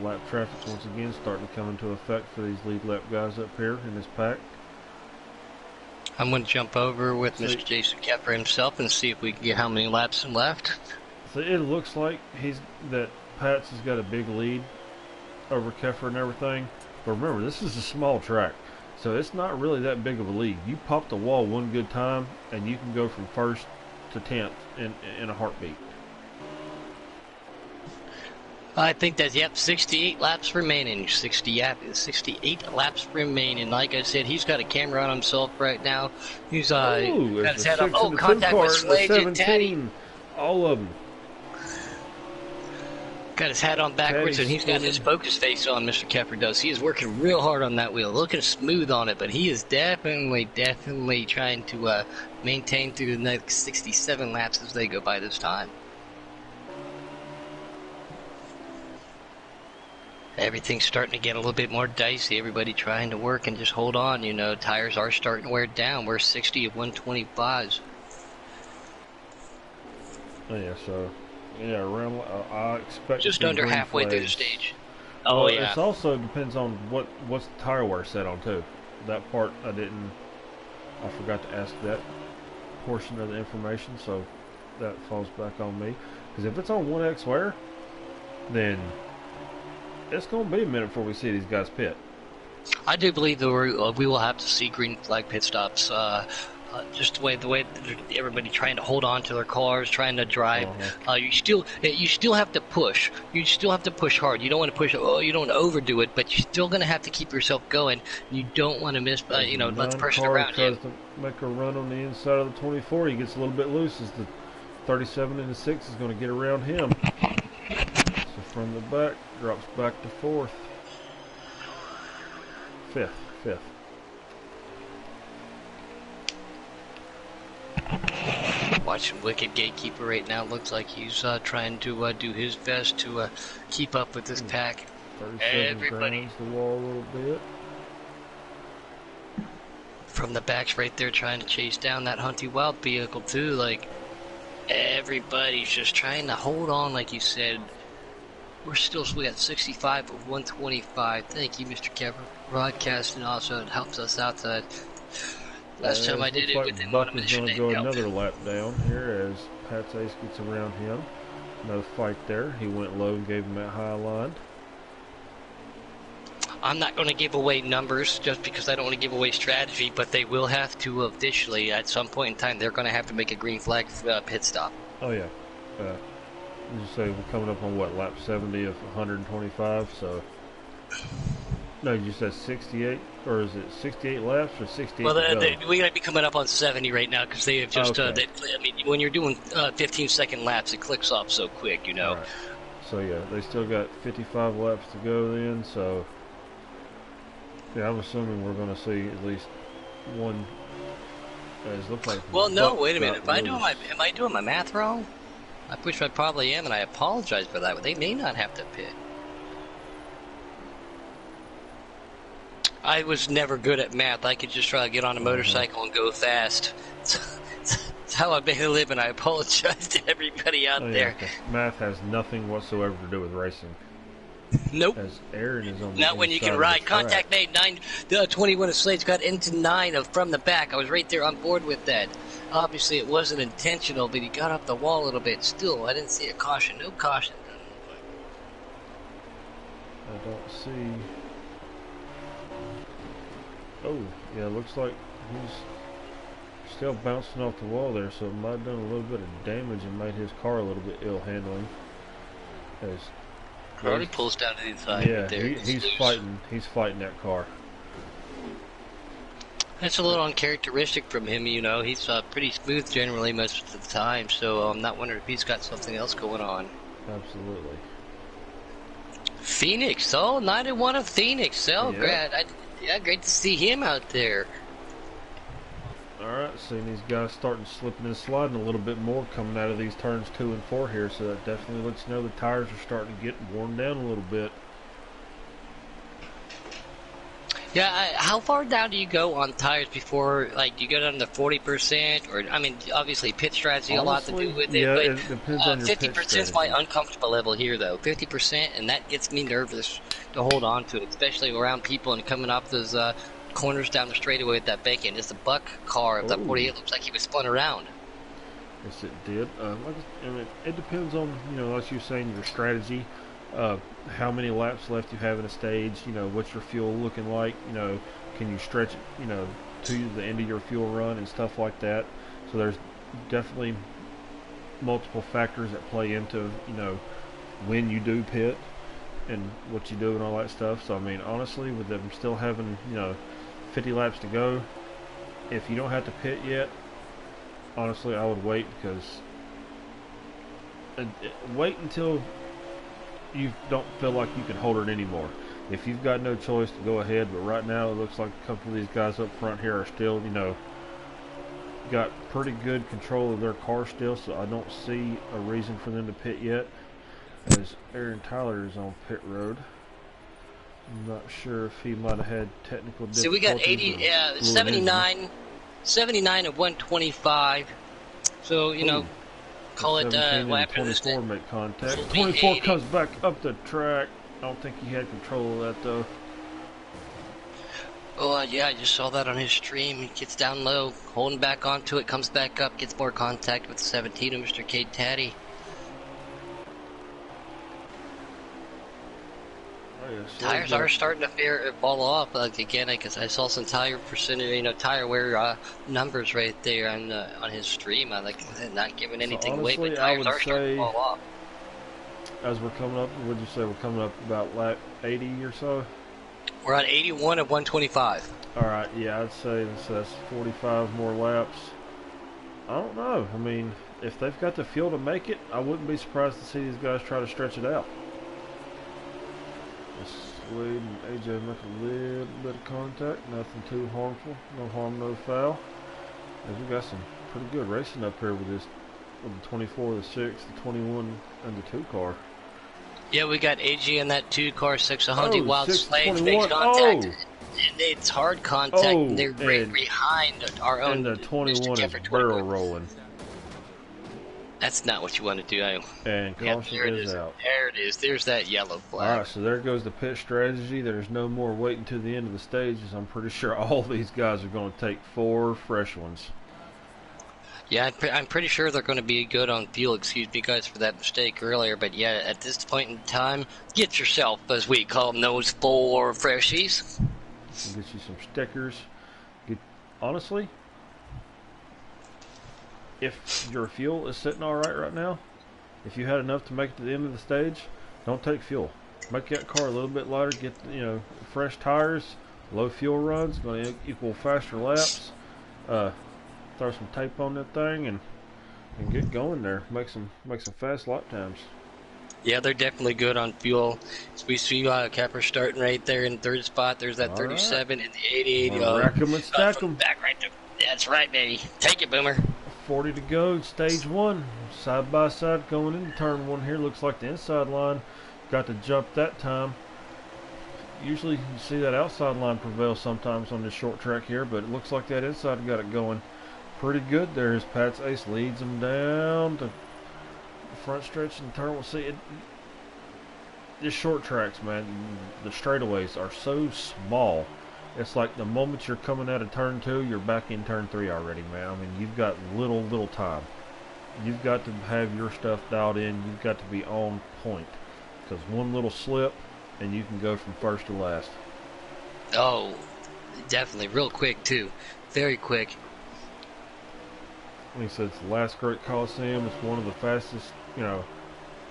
Speaker 1: lap traffic once again starting to come into effect for these lead lap guys up here in this pack.
Speaker 2: I'm going to jump over with Mr. Jason Kepper himself and see if we can get how many laps left.
Speaker 1: So it looks like that Pats has got a big lead over Keffer and everything. But remember, this is a small track, so it's not really that big of a lead. You pop the wall one good time, and you can go from first to 10th in a heartbeat.
Speaker 2: I think that, yep, 68 laps remaining. 68 laps remaining. Like I said, he's got a camera on himself right now. He's got his head up. Oh, contact with Slade and Taddy.
Speaker 1: All of them.
Speaker 2: Got his hat on backwards, and he's got his focus face on, Mr. Kepper does. He is working real hard on that wheel, looking smooth on it, but he is definitely trying to maintain through the next 67 laps as they go by this time. Everything's starting to get a little bit more dicey. Everybody trying to work and just hold on. You know, tires are starting to wear down. We're 60 of 125s.
Speaker 1: Oh, yeah, so, yeah, around, I expect
Speaker 2: just under halfway through the stage. Oh,
Speaker 1: well,
Speaker 2: yeah.
Speaker 1: It also depends on what's the tire wear set on, too. That part I forgot to ask that portion of the information, so that falls back on me. Because if it's on 1X wear, then it's going to be a minute before we see these guys pit.
Speaker 2: I do believe that we will have to see green flag pit stops. Just the way everybody trying to hold on to their cars, trying to drive. You still have to push. You still have to push hard. You don't want to push. Oh, you don't overdo it, but you're still going to have to keep yourself going. You don't want to miss. You know, let the person around you.
Speaker 1: Tries to make a run on the inside of the 24. He gets a little bit loose as the 37 and the 6 is going to get around him. So from the back, drops back to 4th. 5th.
Speaker 2: Watching Wicked Gatekeeper right now. Looks like he's trying to do his best to keep up with this pack. Everybody
Speaker 1: the wall a little bit.
Speaker 2: From the backs right there trying to chase down that Hunty Wild vehicle too. Like, everybody's just trying to hold on, like you said. We got 65 of 125. Thank you, Mr. Kevin. Broadcasting also, it helps us out. Last time I did it within
Speaker 1: Buck is going to go another lap down here as Pat's Ace gets around him. No fight there. He went low and gave him that high line.
Speaker 2: I'm not going to give away numbers just because I don't want to give away strategy, but they will have to officially, at some point in time, they're going to have to make a green flag pit stop.
Speaker 1: Oh, yeah. You say we're coming up on what, lap 70 of 125, so... No, you said 68, or is it 68 laps or 68
Speaker 2: Well, we're going to be coming up on 70 right now because they have just,
Speaker 1: okay.
Speaker 2: I mean, when you're doing 15-second laps, it clicks off so quick, you know.
Speaker 1: Right. So, yeah, they still got 55 laps to go then, so... Yeah, I'm assuming we're going to see at least one... It looks like...
Speaker 2: Well, no, wait a minute. Am I doing my math wrong? Which I probably am, and I apologize for that, but they may not have to pit. I was never good at math. I could just try to get on a motorcycle and go fast. It's how I make a living. I apologize to everybody out there.
Speaker 1: Okay. Math has nothing whatsoever to do with racing.
Speaker 2: Nope.
Speaker 1: As Aaron is on the
Speaker 2: Not when you can ride. Contact made 21 of Slade's got into 9 from the back. I was right there on board with that. Obviously, it wasn't intentional, but he got up the wall a little bit. Still, I didn't see a caution. No caution.
Speaker 1: I don't see... Oh, yeah, looks like he's still bouncing off the wall there, so it might have done a little bit of damage and made his car a little bit ill-handling. As
Speaker 2: Probably pulls down to the inside
Speaker 1: yeah,
Speaker 2: right there.
Speaker 1: he's fighting. He's fighting that car.
Speaker 2: That's a little uncharacteristic from him, you know. He's pretty smooth generally most of the time, so I'm not wondering if he's got something else going on.
Speaker 1: Absolutely.
Speaker 2: Phoenix, oh, 91 of Phoenix. Oh,
Speaker 1: Yeah.
Speaker 2: great to see him out there.
Speaker 1: Alright, seeing these guys starting slipping and sliding a little bit more coming out of these turns 2 and 4 here, so that definitely lets you know the tires are starting to get worn down a little bit.
Speaker 2: Yeah, how far down do you go on tires before, like, do you go down to 40%? Or, I mean, obviously pit strategy
Speaker 1: Honestly,
Speaker 2: a lot to do with it,
Speaker 1: yeah,
Speaker 2: but
Speaker 1: it depends on your pit
Speaker 2: 50% is
Speaker 1: strategy.
Speaker 2: my uncomfortable level here, though. 50%, and that gets me nervous to hold on to it, especially around people and coming off those corners down the straightaway with that bank end. Just a buck car of that
Speaker 1: Ooh.
Speaker 2: 48 looks like he was spun around.
Speaker 1: Yes, it did. It depends on, like you were saying, your strategy, how many laps left you have in a stage, what's your fuel looking like, can you stretch it, to the end of your fuel run and stuff like that. So there's definitely multiple factors that play into, when you do pit and what you do and all that stuff. So, I mean, honestly, with them still having, 50 laps to go, if you don't have to pit yet, honestly, I would wait because wait until you don't feel like you can hold it anymore. If you've got no choice, to go ahead. But right now, it looks like a couple of these guys up front here are still, got pretty good control of their car still. So I don't see a reason for them to pit yet. As Aaron Tyler is on pit road. I'm not sure if he might have had technical difficulties.
Speaker 2: So we got 79 of 125. So, call it,
Speaker 1: what
Speaker 2: happened to
Speaker 1: 24 make contact.
Speaker 2: It'll be
Speaker 1: 24
Speaker 2: 80.
Speaker 1: comes back up the track. I don't think he had control of that, though.
Speaker 2: Oh, yeah, I just saw that on his stream. He gets down low, holding back onto it, comes back up, gets more contact with the 17 of Mr. Cade Taddy. Tires are starting to fall off. Like, again, because I saw some tire percentage, tire wear numbers right there on his stream. I not giving anything away, but tires are starting to fall off.
Speaker 1: As we're coming up, would you say we're coming up about lap 80 or so?
Speaker 2: We're on 81 of 125.
Speaker 1: All right, yeah, I'd say that's 45 more laps. I don't know. I mean, if they've got the fuel to make it, I wouldn't be surprised to see these guys try to stretch it out. Slade and AJ make a little bit of contact, nothing too harmful, no harm, no foul. As we got some pretty good racing up here with the 24, the 6, the 21, and the 2 car.
Speaker 2: Yeah, we got AG in that 2 car, 600 while
Speaker 1: 6,
Speaker 2: Slade
Speaker 1: 21.
Speaker 2: makes contact. And it's hard contact, and they're right behind our own.
Speaker 1: And the 21
Speaker 2: Mr.
Speaker 1: is barrel rolling.
Speaker 2: That's not what you want to do.
Speaker 1: And caution is out.
Speaker 2: There it is. There's that yellow flag.
Speaker 1: Alright, so there goes the pit strategy. There's no more waiting to the end of the stages. I'm pretty sure all these guys are going to take 4 fresh ones.
Speaker 2: Yeah, I'm pretty sure they're going to be good on fuel. Excuse me, guys, for that mistake earlier. But yeah, at this point in time, get yourself, as we call them, those 4 freshies.
Speaker 1: Get you some stickers. Honestly, if your fuel is sitting all right now, if you had enough to make it to the end of the stage, don't take fuel. Make that car a little bit lighter. Get fresh tires, low fuel runs, going to equal faster laps. Throw some tape on that thing and get going there. Make some fast lap times.
Speaker 2: Yeah, they're definitely good on fuel. So we see Capper starting right there in 3rd spot. There's that 37 and the 88.
Speaker 1: Rack 'em and stack 'em.
Speaker 2: Back right there. That's right, baby. Take it, Boomer.
Speaker 1: 40 to go, stage 1. Side by side going into turn 1 here. Looks like the inside line got to jump that time. Usually you see that outside line prevail sometimes on this short track here, but it looks like that inside got it going pretty good there as Pat's Ace leads them down to the front stretch and turn. We'll see it. This short tracks, man, the straightaways are so small. It's like the moment you're coming out of turn 2, you're back in turn 3 already, man. I mean, you've got little time. You've got to have your stuff dialed in. You've got to be on point. Because one little slip, and you can go from first to last.
Speaker 2: Oh, definitely. Real quick, too. Very quick.
Speaker 1: He said it's the last great Coliseum. It's one of the fastest,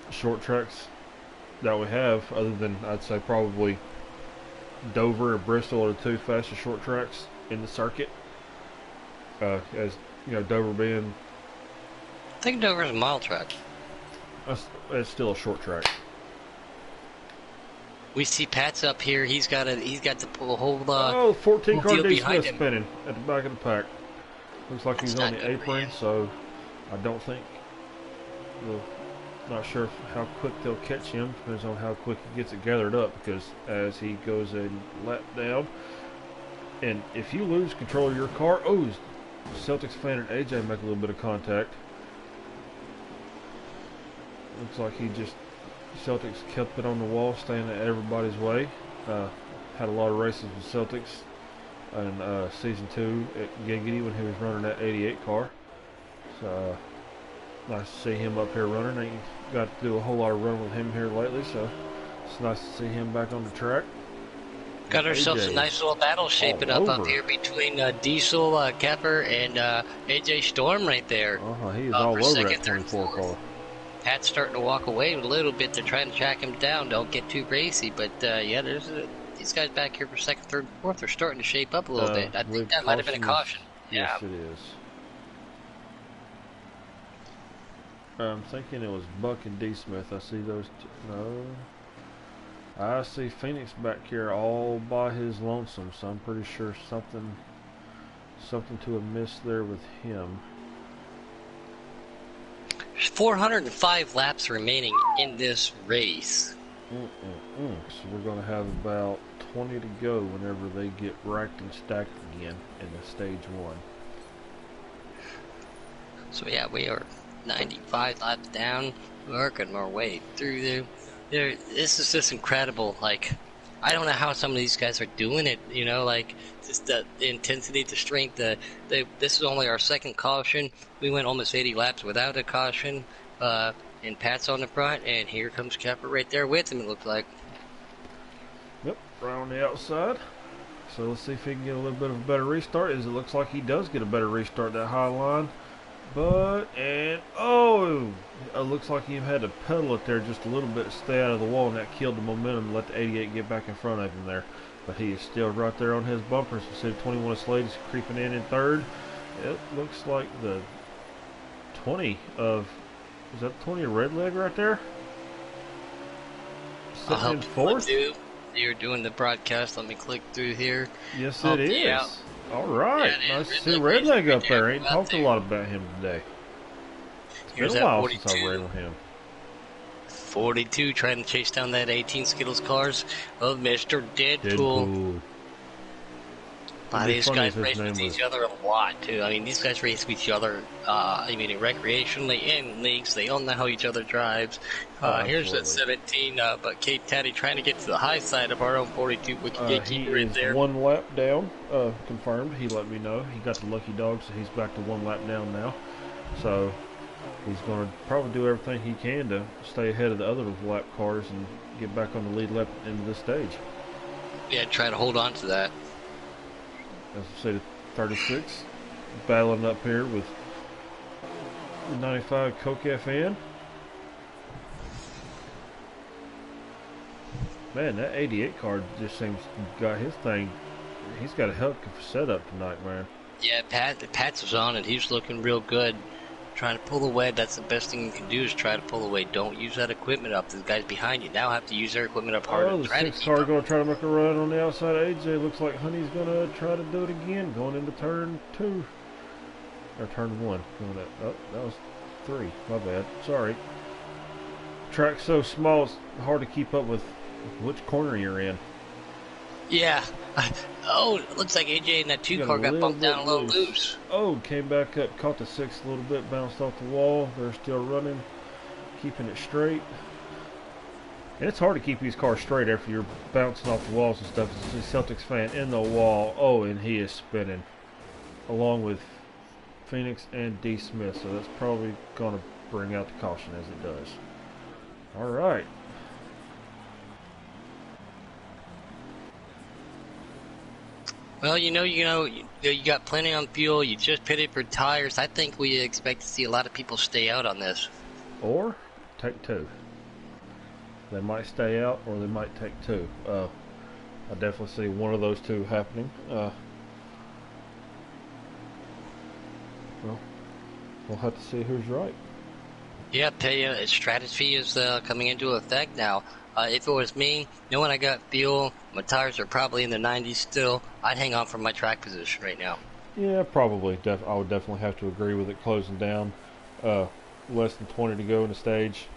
Speaker 1: short tracks that we have, other than I'd say probably Dover and Bristol are the two fastest short tracks in the circuit. As you know, Dover being
Speaker 2: I think Dover's a mile track.
Speaker 1: it's still a short track.
Speaker 2: We see Pat's up here. He's got to pull a whole
Speaker 1: 14 car
Speaker 2: deal
Speaker 1: D
Speaker 2: behind
Speaker 1: Smith
Speaker 2: him.
Speaker 1: spinning at the back of the pack. Looks like he's
Speaker 2: That's
Speaker 1: on
Speaker 2: not
Speaker 1: the
Speaker 2: good for
Speaker 1: apron,
Speaker 2: him.
Speaker 1: so I don't think not sure how quick they'll catch him. Depends on how quick he gets it gathered up, because as he goes a lap down, and if you lose control of your car, Celtics fan and AJ make a little bit of contact. Looks like Celtics kept it on the wall, staying at everybody's way. Had a lot of races with Celtics in Season 2 at Giggity when he was running that 88 car. So nice to see him up here running. Ain't got to do a whole lot of running with him here lately, so it's nice to see him back on the track.
Speaker 2: Got ourselves a nice little battle shaping up here between Diesel Kepper and AJ Storm right there.
Speaker 1: He is all over
Speaker 2: second,
Speaker 1: that 24 car.
Speaker 2: Pat's starting to walk away a little bit. They're trying to track him down. Don't get too racy, but these guys back here for second, third, fourth are starting to shape up a little bit. I think that might have been a caution.
Speaker 1: Yes, it is. I'm thinking it was Buck and D. Smith. I see those two. No. I see Phoenix back here all by his lonesome, so I'm pretty sure something to have missed there with him.
Speaker 2: There's 405 laps remaining in this race.
Speaker 1: So we're going to have about 20 to go whenever they get racked and stacked again in the stage one.
Speaker 2: So yeah, we are 95 laps down, working our way through there. This is just incredible. Like, I don't know how some of these guys are doing it. You know, like just the intensity, the strength. This is only our second caution. We went almost 80 laps without a caution. And Pat's on the front, and here comes Kepper right there with him. It looked like.
Speaker 1: Yep, right on the outside. So let's see if he can get a little bit of a better restart. As it looks like he does get a better restart that high line. It looks like he had to pedal it there just a little bit to stay out of the wall, and that killed the momentum and let the 88 get back in front of him there. But he is still right there on his bumpers. You see 21 Slade is creeping in third. It looks like the 20 of, is that 20 of Red Leg right there? Sitting in fourth?
Speaker 2: You're doing the broadcast. Let me click through here.
Speaker 1: Yes, it is. All right. Nice to see Red Leg up there. Ain't talked a lot about him today. It's been a while since I ran with him.
Speaker 2: 42 trying to chase down that 18 Skittles cars of Mr. Deadpool. These guys race with each other a lot, too. I mean, these guys race with each other, recreationally and leagues. They all know how each other drives. Here's that 17, but Kate Taddy trying to get to the high side of our own 42 with Giki right there.
Speaker 1: He is one lap down, confirmed. He let me know. He got the lucky dog, so he's back to one lap down now. So he's going to probably do everything he can to stay ahead of the other lap cars and get back on the lead lap into this stage.
Speaker 2: Yeah, try to hold on to that.
Speaker 1: As I say, 36 battling up here with the 95 Coke FN. Man, that 88 car just seems got his thing. He's got a hell of a setup tonight, man.
Speaker 2: Yeah, Pat's was on it. He's looking real good. Trying to pull away. That's the best thing you can do is try to pull away. Don't use that equipment up. The guys behind you now have to use their equipment up harder.
Speaker 1: The 6 car going to try to make a run on the outside of AJ. Looks like Honey's going to try to do it again. Going into turn 2. Or turn 1. That was 3. My bad. Sorry. Track's so small it's hard to keep up with which corner you're in.
Speaker 2: Yeah. It looks like AJ and that 2 car got bumped down a little loose.
Speaker 1: Came back up, caught the 6 a little bit, bounced off the wall. They're still running, keeping it straight. And it's hard to keep these cars straight after you're bouncing off the walls and stuff. It's a Celtics fan in the wall. And he is spinning, along with Phoenix and D. Smith. So that's probably going to bring out the caution as it does. All right.
Speaker 2: Well, you got plenty on fuel. You just pitted for tires. I think we expect to see a lot of people stay out on this.
Speaker 1: Or take 2. They might stay out or they might take two. I definitely see one of those two happening. Well, we'll have to see who's right.
Speaker 2: Yeah, I'll tell you, strategy is coming into effect now. If it was me, knowing I got fuel, my tires are probably in the 90s still, I'd hang on for my track position right now.
Speaker 1: Yeah, probably. I would definitely have to agree with it closing down. Less than 20 to go in the stage.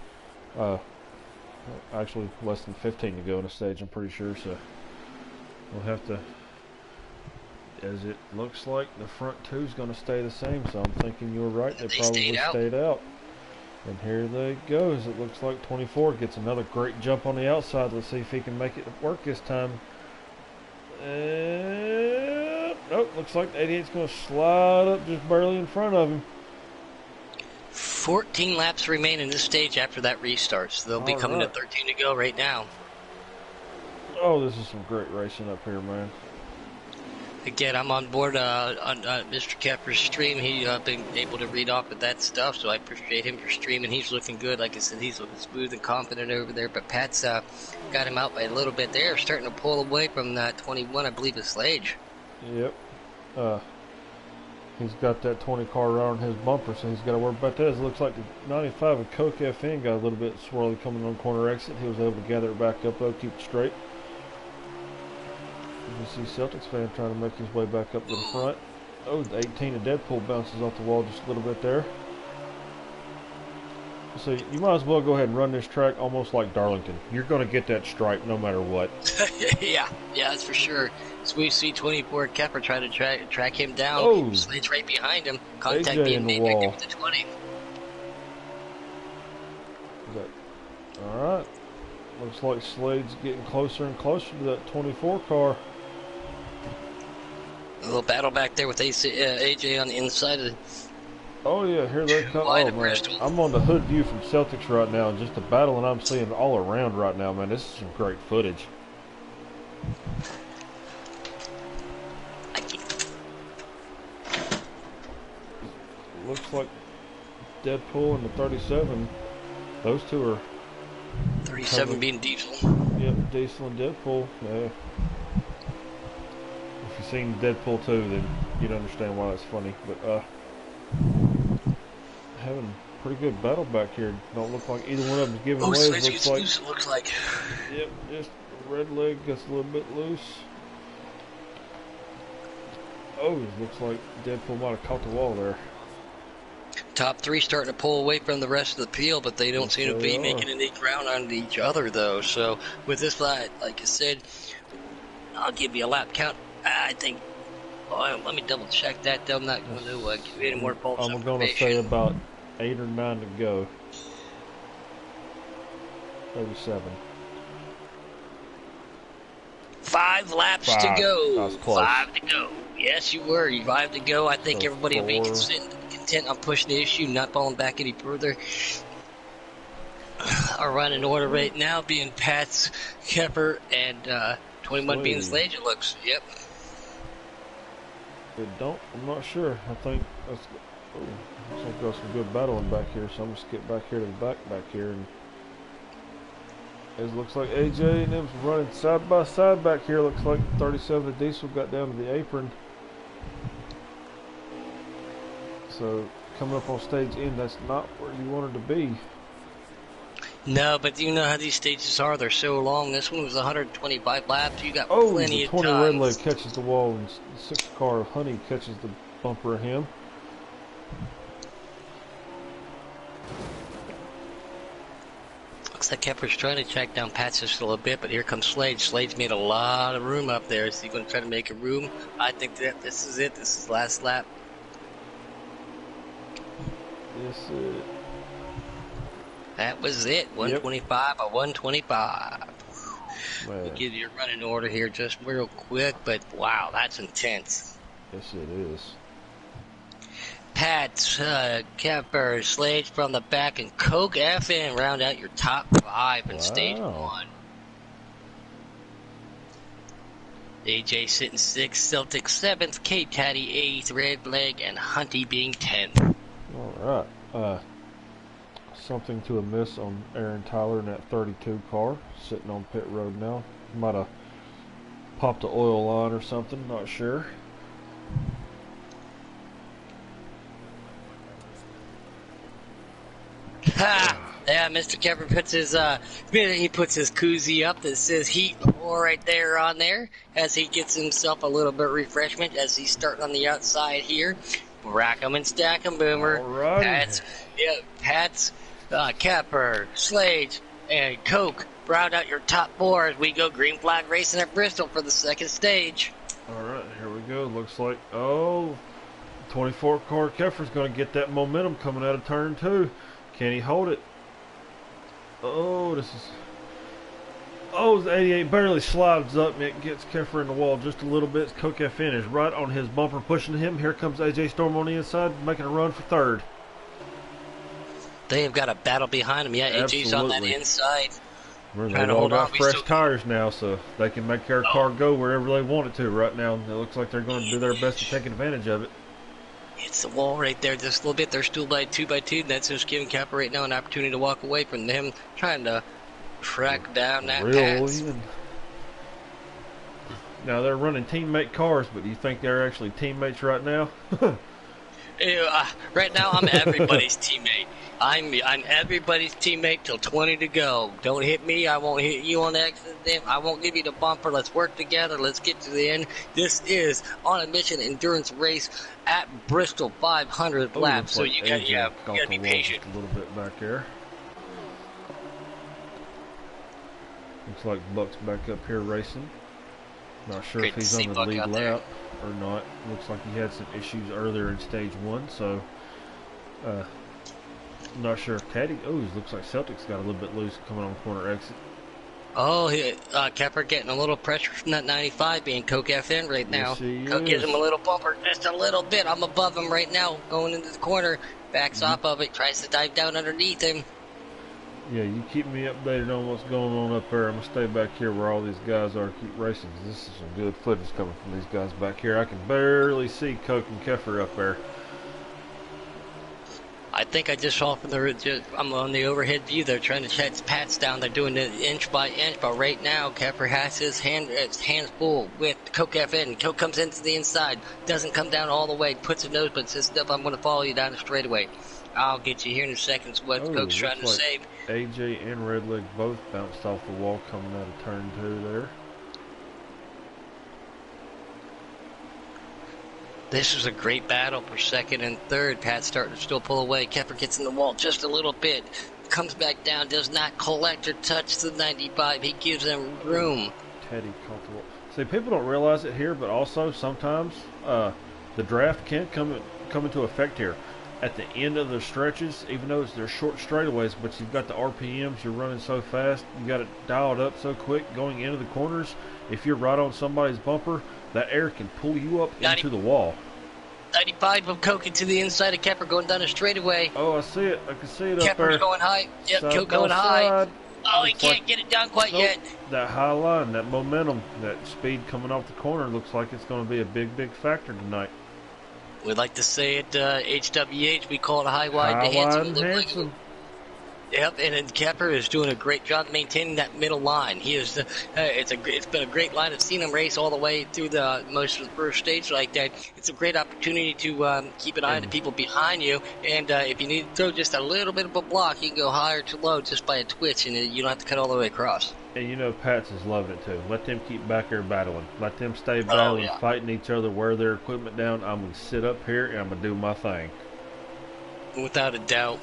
Speaker 1: Actually, less than 15 to go in the stage, I'm pretty sure. So we'll have to, as it looks like the front two is going to stay the same. So I'm thinking you're right. They probably stayed out. And here they go. As it looks like 24 gets another great jump on the outside. Let's see if he can make it work this time. Nope, looks like the 88's going to slide up just barely in front of him.
Speaker 2: 14 laps remain in this stage after that restart, so they'll be coming to 13 to go right now.
Speaker 1: Oh, this is some great racing up here, man.
Speaker 2: Again, I'm on board on Mr. Kepper's stream. He's been able to read off of that stuff, so I appreciate him for streaming. He's looking good. Like I said, he's looking smooth and confident over there, but Pat's got him out by a little bit there, starting to pull away from that 21, I believe, is Slade.
Speaker 1: Yep. He's got that 20 car right on his bumper, so he's got to worry about that. It looks like the 95 of Coke FN got a little bit swirly coming on corner exit. He was able to gather it back up, though, keep it straight. You see Celtics fan trying to make his way back up to the front. Oh, the 18 of Deadpool bounces off the wall just a little bit there. So you might as well go ahead and run this track almost like Darlington. You're going to get that stripe no matter what.
Speaker 2: yeah, that's for sure. So we see 24 Kepper try to track him down.
Speaker 1: Oh,
Speaker 2: Slade's right behind him. Contact
Speaker 1: AJ
Speaker 2: being made back there with the 20.
Speaker 1: Alright. Looks like Slade's getting closer and closer to that 24 car.
Speaker 2: A little battle back there with AJ on the inside of the...
Speaker 1: Oh yeah, here they come. Oh man, I'm on the hood view from Celtics right now, and just the battling I'm seeing all around right now, man. This is some great footage. Looks like Deadpool and the 37. Those two are
Speaker 2: 37 being Diesel.
Speaker 1: Yep, Diesel and Deadpool. If you've seen Deadpool 2, then you'd understand why that's funny. But having a pretty good battle back here. Don't look like either one of them's giving away.
Speaker 2: It looks like.
Speaker 1: Yep, just the red leg gets a little bit loose. Oh, it looks like Deadpool might have caught the wall there.
Speaker 2: Top three starting to pull away from the rest of the field, but they don't seem to be making any ground on each other, though. So with this, like I said, I'll give you a lap count. I think. Oh, let me double check that. I'm not going to give you any more false
Speaker 1: I'm going to say about 8 or 9 to go. Maybe 7.
Speaker 2: 5 laps to go.
Speaker 1: That was close.
Speaker 2: 5 to go. Yes, you were. 5 to go. I think everybody will be content on pushing the issue, not falling back any further. Our running order right now being Pat's, Kepper, and 21 being Slade, it looks. Yep.
Speaker 1: I'm not sure. I think looks like got some good battling back here, so I'm just get back here to the back here, and it looks like AJ and them's running side by side back here. Looks like 37 of Diesel got down to the apron. So coming up on stage end, that's not where you wanted to be.
Speaker 2: No, but you know how these stages are. They're so long. This one was 125 laps. You got plenty of time.
Speaker 1: 20 red leg catches the wall, and 6 car of Honey catches the bumper of him.
Speaker 2: Looks like Kepper's trying to track down Pat's just a little bit, but here comes Slade. Slade's made a lot of room up there. Is he going to try to make a room? I think that this is it. This is last lap.
Speaker 1: This is it.
Speaker 2: That was it. 125 by 125. We'll give you a running order here just real quick, but wow, that's intense.
Speaker 1: Yes, it is.
Speaker 2: Pat, Kepper, Slade from the back, and Coke FN round out your top 5 in stage 1. AJ sitting 6th, Celtic 7th, Cape Tatty 8th, Red Leg, and Hunty being 10th.
Speaker 1: All right. something to amiss on Aaron Tyler in that 32 car, sitting on pit road now. Might have popped the oil line or something, not sure.
Speaker 2: Ha! Yeah, Mr. Kevin puts his koozie up that says heat right there on there as he gets himself a little bit of refreshment as he's starting on the outside here. Rack 'em and stack 'em, Boomer.
Speaker 1: Alrighty.
Speaker 2: Pat's, Kepper, Slade, and Coke round out your top four as we go green flag racing at Bristol for the second stage.
Speaker 1: Alright, here we go. Looks like, 24 car Keffer's going to get that momentum coming out of turn 2. Can he hold it? The 88 barely slides up and it gets Keffer in the wall just a little bit. Coke FN is right on his bumper pushing him. Here comes AJ Storm on the inside making a run for third.
Speaker 2: They have got a battle behind him. Yeah, AJ's on that inside.
Speaker 1: They've all got fresh tires now, so they can make their car go wherever they want it to right now. It looks like they're going to do their best to take advantage of it.
Speaker 2: It's the wall right there just a little bit. They're still by 2 by 2. That's just giving Kappa right now an opportunity to walk away from them, trying to track down that pass.
Speaker 1: Now they're running teammate cars, but do you think they're actually teammates right now?
Speaker 2: Right now I'm everybody's teammate. I'm everybody's teammate till 20 to go. Don't hit me. I won't hit you on accident. I won't give you the bumper. Let's work together. Let's get to the end. This is on a mission endurance race at Bristol 500 laps. So you gotta be patient.
Speaker 1: A little bit back there. Looks like Buck's back up here racing. Not sure if he's on the lead lap or not. Looks like he had some issues earlier in stage 1, so not sure if Teddy. Looks like Celtic's got a little bit loose coming on the corner exit.
Speaker 2: Kepper getting a little pressure from that 95 being Coke FN right now. Coke gives him a little bumper, just a little bit. I'm above him right now, going into the corner. Backs off of it, tries to dive down underneath him.
Speaker 1: Yeah, you keep me updated on what's going on up there. I'm going to stay back here where all these guys are, keep racing. This is some good footage coming from these guys back here. I can barely see Coke and Keffer up there.
Speaker 2: I think I just saw from I'm on the overhead view. They're trying to chase Pats down. They're doing it inch by inch, but right now Keffer has his hands full with Coke FN. Coke comes into the inside, doesn't come down all the way, puts a nose, but says, "I'm going to follow you down the straightaway. I'll get you here in a second." What Coke's trying to save.
Speaker 1: AJ and Redleg both bounced off the wall coming out of turn 2 there.
Speaker 2: This was a great battle for second and third. Pat's starting to still pull away. Keffer gets in the wall just a little bit. Comes back down, does not collect or touch the 95. He gives them room.
Speaker 1: Teddy caught the wall. See, people don't realize it here, but also sometimes the draft can come into effect here. At the end of the stretches, even though they're short straightaways, but you've got the RPMs, you're running so fast, you got it dialed up so quick going into the corners. If you're right on somebody's bumper, that air can pull you up into the wall.
Speaker 2: 95 of Coke into the inside of Kepper going down a straightaway.
Speaker 1: I see it. I can see it up there.
Speaker 2: Kepper's going high. Yep, Coke going high. He can't get it down quite yet.
Speaker 1: That high line, that momentum, that speed coming off the corner looks like it's going to be a big factor tonight.
Speaker 2: We'd like to say at HWH, we call it high, wide, handsome. Yep, and then Kepper is doing a great job maintaining that middle line. He is. It's been a great line. I've seen him race all the way through the most of the first stage like that. It's a great opportunity to keep an eye on the people behind you. And if you need to throw just a little bit of a block, you can go high or too low just by a twitch, and you don't have to cut all the way across.
Speaker 1: And you know Pats is loving it too. Let them keep back there battling. Let them stay battling, fighting each other, wear their equipment down. I'm going to sit up here and I'm going to do my thing.
Speaker 2: Without a doubt.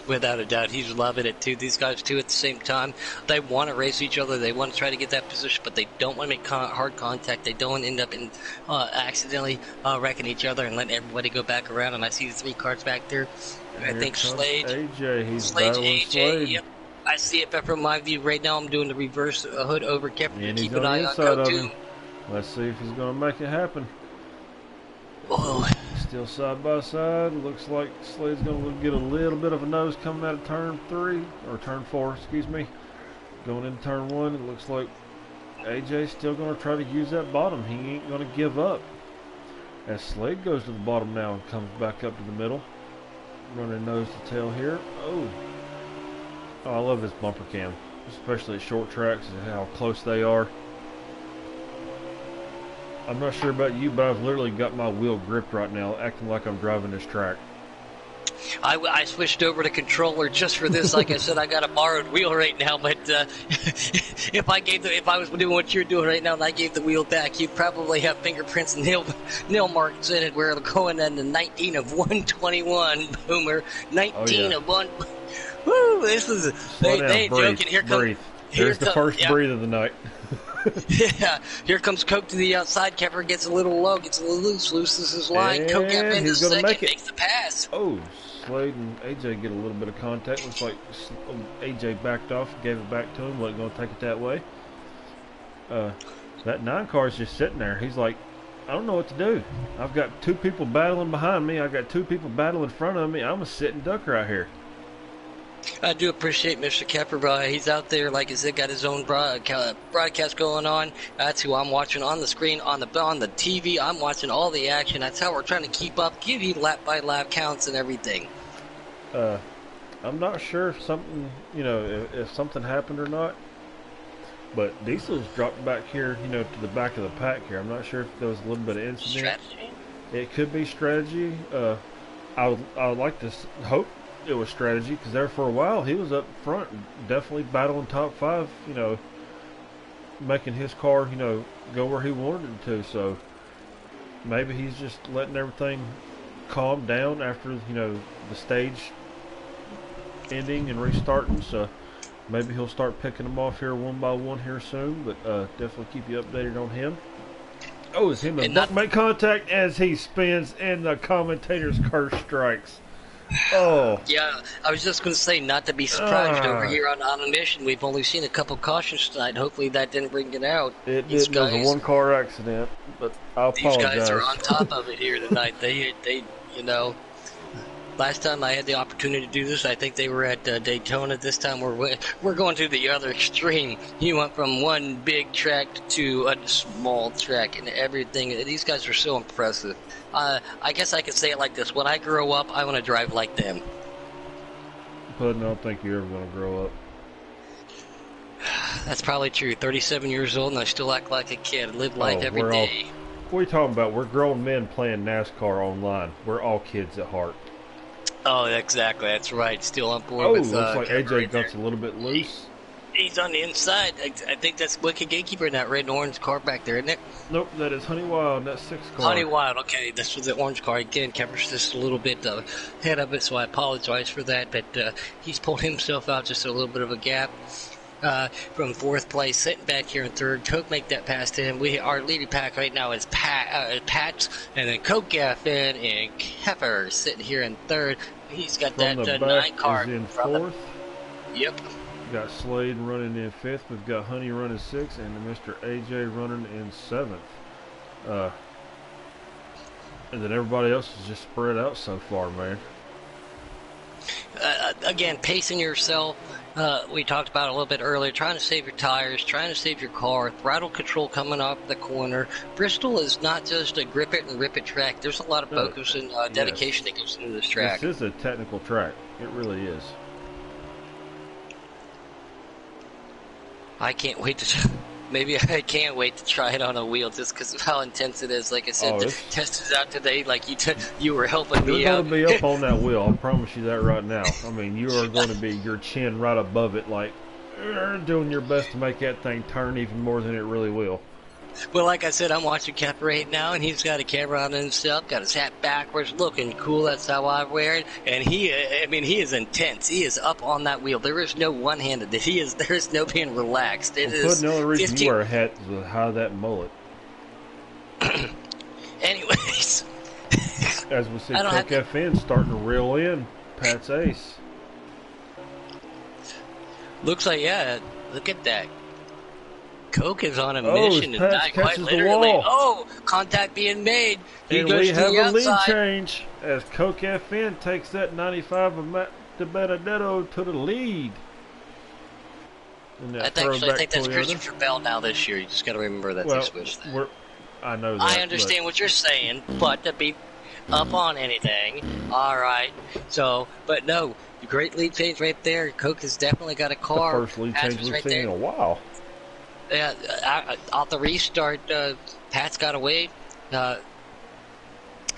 Speaker 2: Without a doubt, he's loving it too. These guys too, at the same time, they want to race each other. They want to try to get that position, but they don't want to make hard contact. They don't end up in accidentally wrecking each other and letting everybody go back around. And I see the 3 cars back there. I think Slade, AJ. Yep, I see it from my view right now. I'm doing the reverse hood over Kepper to keep an eye on Coke too.
Speaker 1: Let's see if he's going to make it happen.
Speaker 2: Whoa.
Speaker 1: Still side by side. Looks like Slade's going to get a little bit of a nose coming out of turn 3, or turn 4, excuse me. Going into turn 1, it looks like AJ's still going to try to use that bottom. He ain't going to give up. As Slade goes to the bottom now and comes back up to the middle. running nose to tail here. Oh, I love this bumper cam, especially at short tracks and how close they are. I'm not sure about you, but I've literally got my wheel gripped right now, acting like I'm driving this track.
Speaker 2: I switched over to controller just for this. Like I said, I got a borrowed wheel right now. But if I was doing what you're doing right now, and I gave the wheel back, you'd probably have fingerprints and nail marks in it. Where they're going in the 19 of 121 Boomer, 19 of 1. Woo! This is they ain't joking. Here comes.
Speaker 1: There's the first breathe of the night.
Speaker 2: Yeah, here comes Coke to the outside. Kepper gets a little low, gets a little loose, looses his line.
Speaker 1: And
Speaker 2: Coke gets into
Speaker 1: he's gonna
Speaker 2: second,
Speaker 1: make
Speaker 2: makes the pass.
Speaker 1: Oh, Slade and AJ get a little bit of contact. Looks like AJ backed off, gave it back to him. Wasn't going to take it that way. That 9 car is just sitting there. He's like, I don't know what to do. I've got 2 people battling behind me. I've got 2 people battling in front of me. I'm a sitting duck right here.
Speaker 2: I do appreciate Mr. Kepper. He's out there, like I said, got his own broadcast going on. That's who I'm watching on the screen, on the TV. I'm watching all the action. That's how we're trying to keep up, give you lap-by-lap counts and everything.
Speaker 1: I'm not sure if something, if something happened or not. But Diesel's dropped back here, to the back of the pack here. I'm not sure if there was a little bit of incident.
Speaker 2: Strategy?
Speaker 1: It could be strategy. I would like to hope it was strategy, because there for a while he was up front, definitely battling top 5, making his car, go where he wanted it to. So maybe he's just letting everything calm down after, the stage ending and restarting. So maybe he'll start picking them off here one by one here soon, but definitely keep you updated on him. Oh, it's him and Buck make contact as he spins, and the commentator's curse strikes. Oh.
Speaker 2: Yeah, I was just going to say, not to be surprised over here on a mission. We've only seen a couple cautions tonight. Hopefully that didn't bring it out.
Speaker 1: It was a 1-car accident, but I apologize.
Speaker 2: These guys are on top of it here tonight. They last time I had the opportunity to do this, I think they were at Daytona. This time we're going to the other extreme. You went from one big track to a small track and everything. These guys are so impressive. I guess I could say it like this. When I grow up, I want to drive like them.
Speaker 1: But I don't think you're ever going to grow up.
Speaker 2: That's probably true. 37 years old, and I still act like a kid. Live life every day.
Speaker 1: What are you talking about? We're grown men playing NASCAR online. We're all kids at heart.
Speaker 2: Oh, exactly. That's right. Still on board with...
Speaker 1: looks like AJ got a little bit loose.
Speaker 2: He's on the inside. I think that's Wicked Gatekeeper in that red and orange car back there, isn't it?
Speaker 1: Nope, that is Honey Wild, that 6 car.
Speaker 2: Honey Wild, okay. This was the orange car. Again, Kepper's just a little bit ahead of it, so I apologize for that. But he's pulled himself out just a little bit of a gap from 4th place, sitting back here in 3rd. Coke make that pass to him. Our leading pack right now is Pat, and then Coke, Gaffin, and Kepper sitting here in 3rd. He's got
Speaker 1: from
Speaker 2: that 9 car.
Speaker 1: Is in 4th.
Speaker 2: Yep.
Speaker 1: We've got Slade running in 5th. We've got Honey running 6th, and Mr. AJ running in 7th. And then everybody else is just spread out so far, man.
Speaker 2: Again, pacing yourself. We talked about it a little bit earlier. Trying to save your tires, trying to save your car. Throttle control coming off the corner. Bristol is not just a grip it and rip it track. There's a lot of focus and dedication that goes into this track.
Speaker 1: This is a technical track. It really is.
Speaker 2: I can't wait to... Maybe I can't wait to try it on a wheel just because of how intense it is. Like I said, the test is out today. Like you were helping me out.
Speaker 1: You're going to be up on that wheel. I promise you that right now. I mean, you are going to be your chin right above it, like doing your best to make that thing turn even more than it really will.
Speaker 2: Well, like I said, I'm watching Cap right now, and he's got a camera on himself, got his hat backwards, looking cool. That's how I wear it. And he is intense. He is up on that wheel. There is no one-handed. There is no being relaxed.
Speaker 1: The only reason you wear a hat is to hide that mullet.
Speaker 2: Anyways.
Speaker 1: As we see Cook FN starting to reel in Pat's ace.
Speaker 2: Looks like, look at that. Coke is on a mission and not quite literally. Oh, contact being made.
Speaker 1: He goes to the outside. And we have a lead change as Coke FN takes that 95 of Matt Benedetto to the lead.
Speaker 2: I think that's Christopher Bell now this year. You just got to remember that they switched that.
Speaker 1: I know that.
Speaker 2: I understand what you're saying, but up on anything. All right. So, but no, great lead change right there. Coke has definitely got a
Speaker 1: The
Speaker 2: car.
Speaker 1: first lead
Speaker 2: Pat's
Speaker 1: change
Speaker 2: was
Speaker 1: we've
Speaker 2: right
Speaker 1: seen
Speaker 2: there.
Speaker 1: in a while.
Speaker 2: Yeah, off the restart, Pat's got away.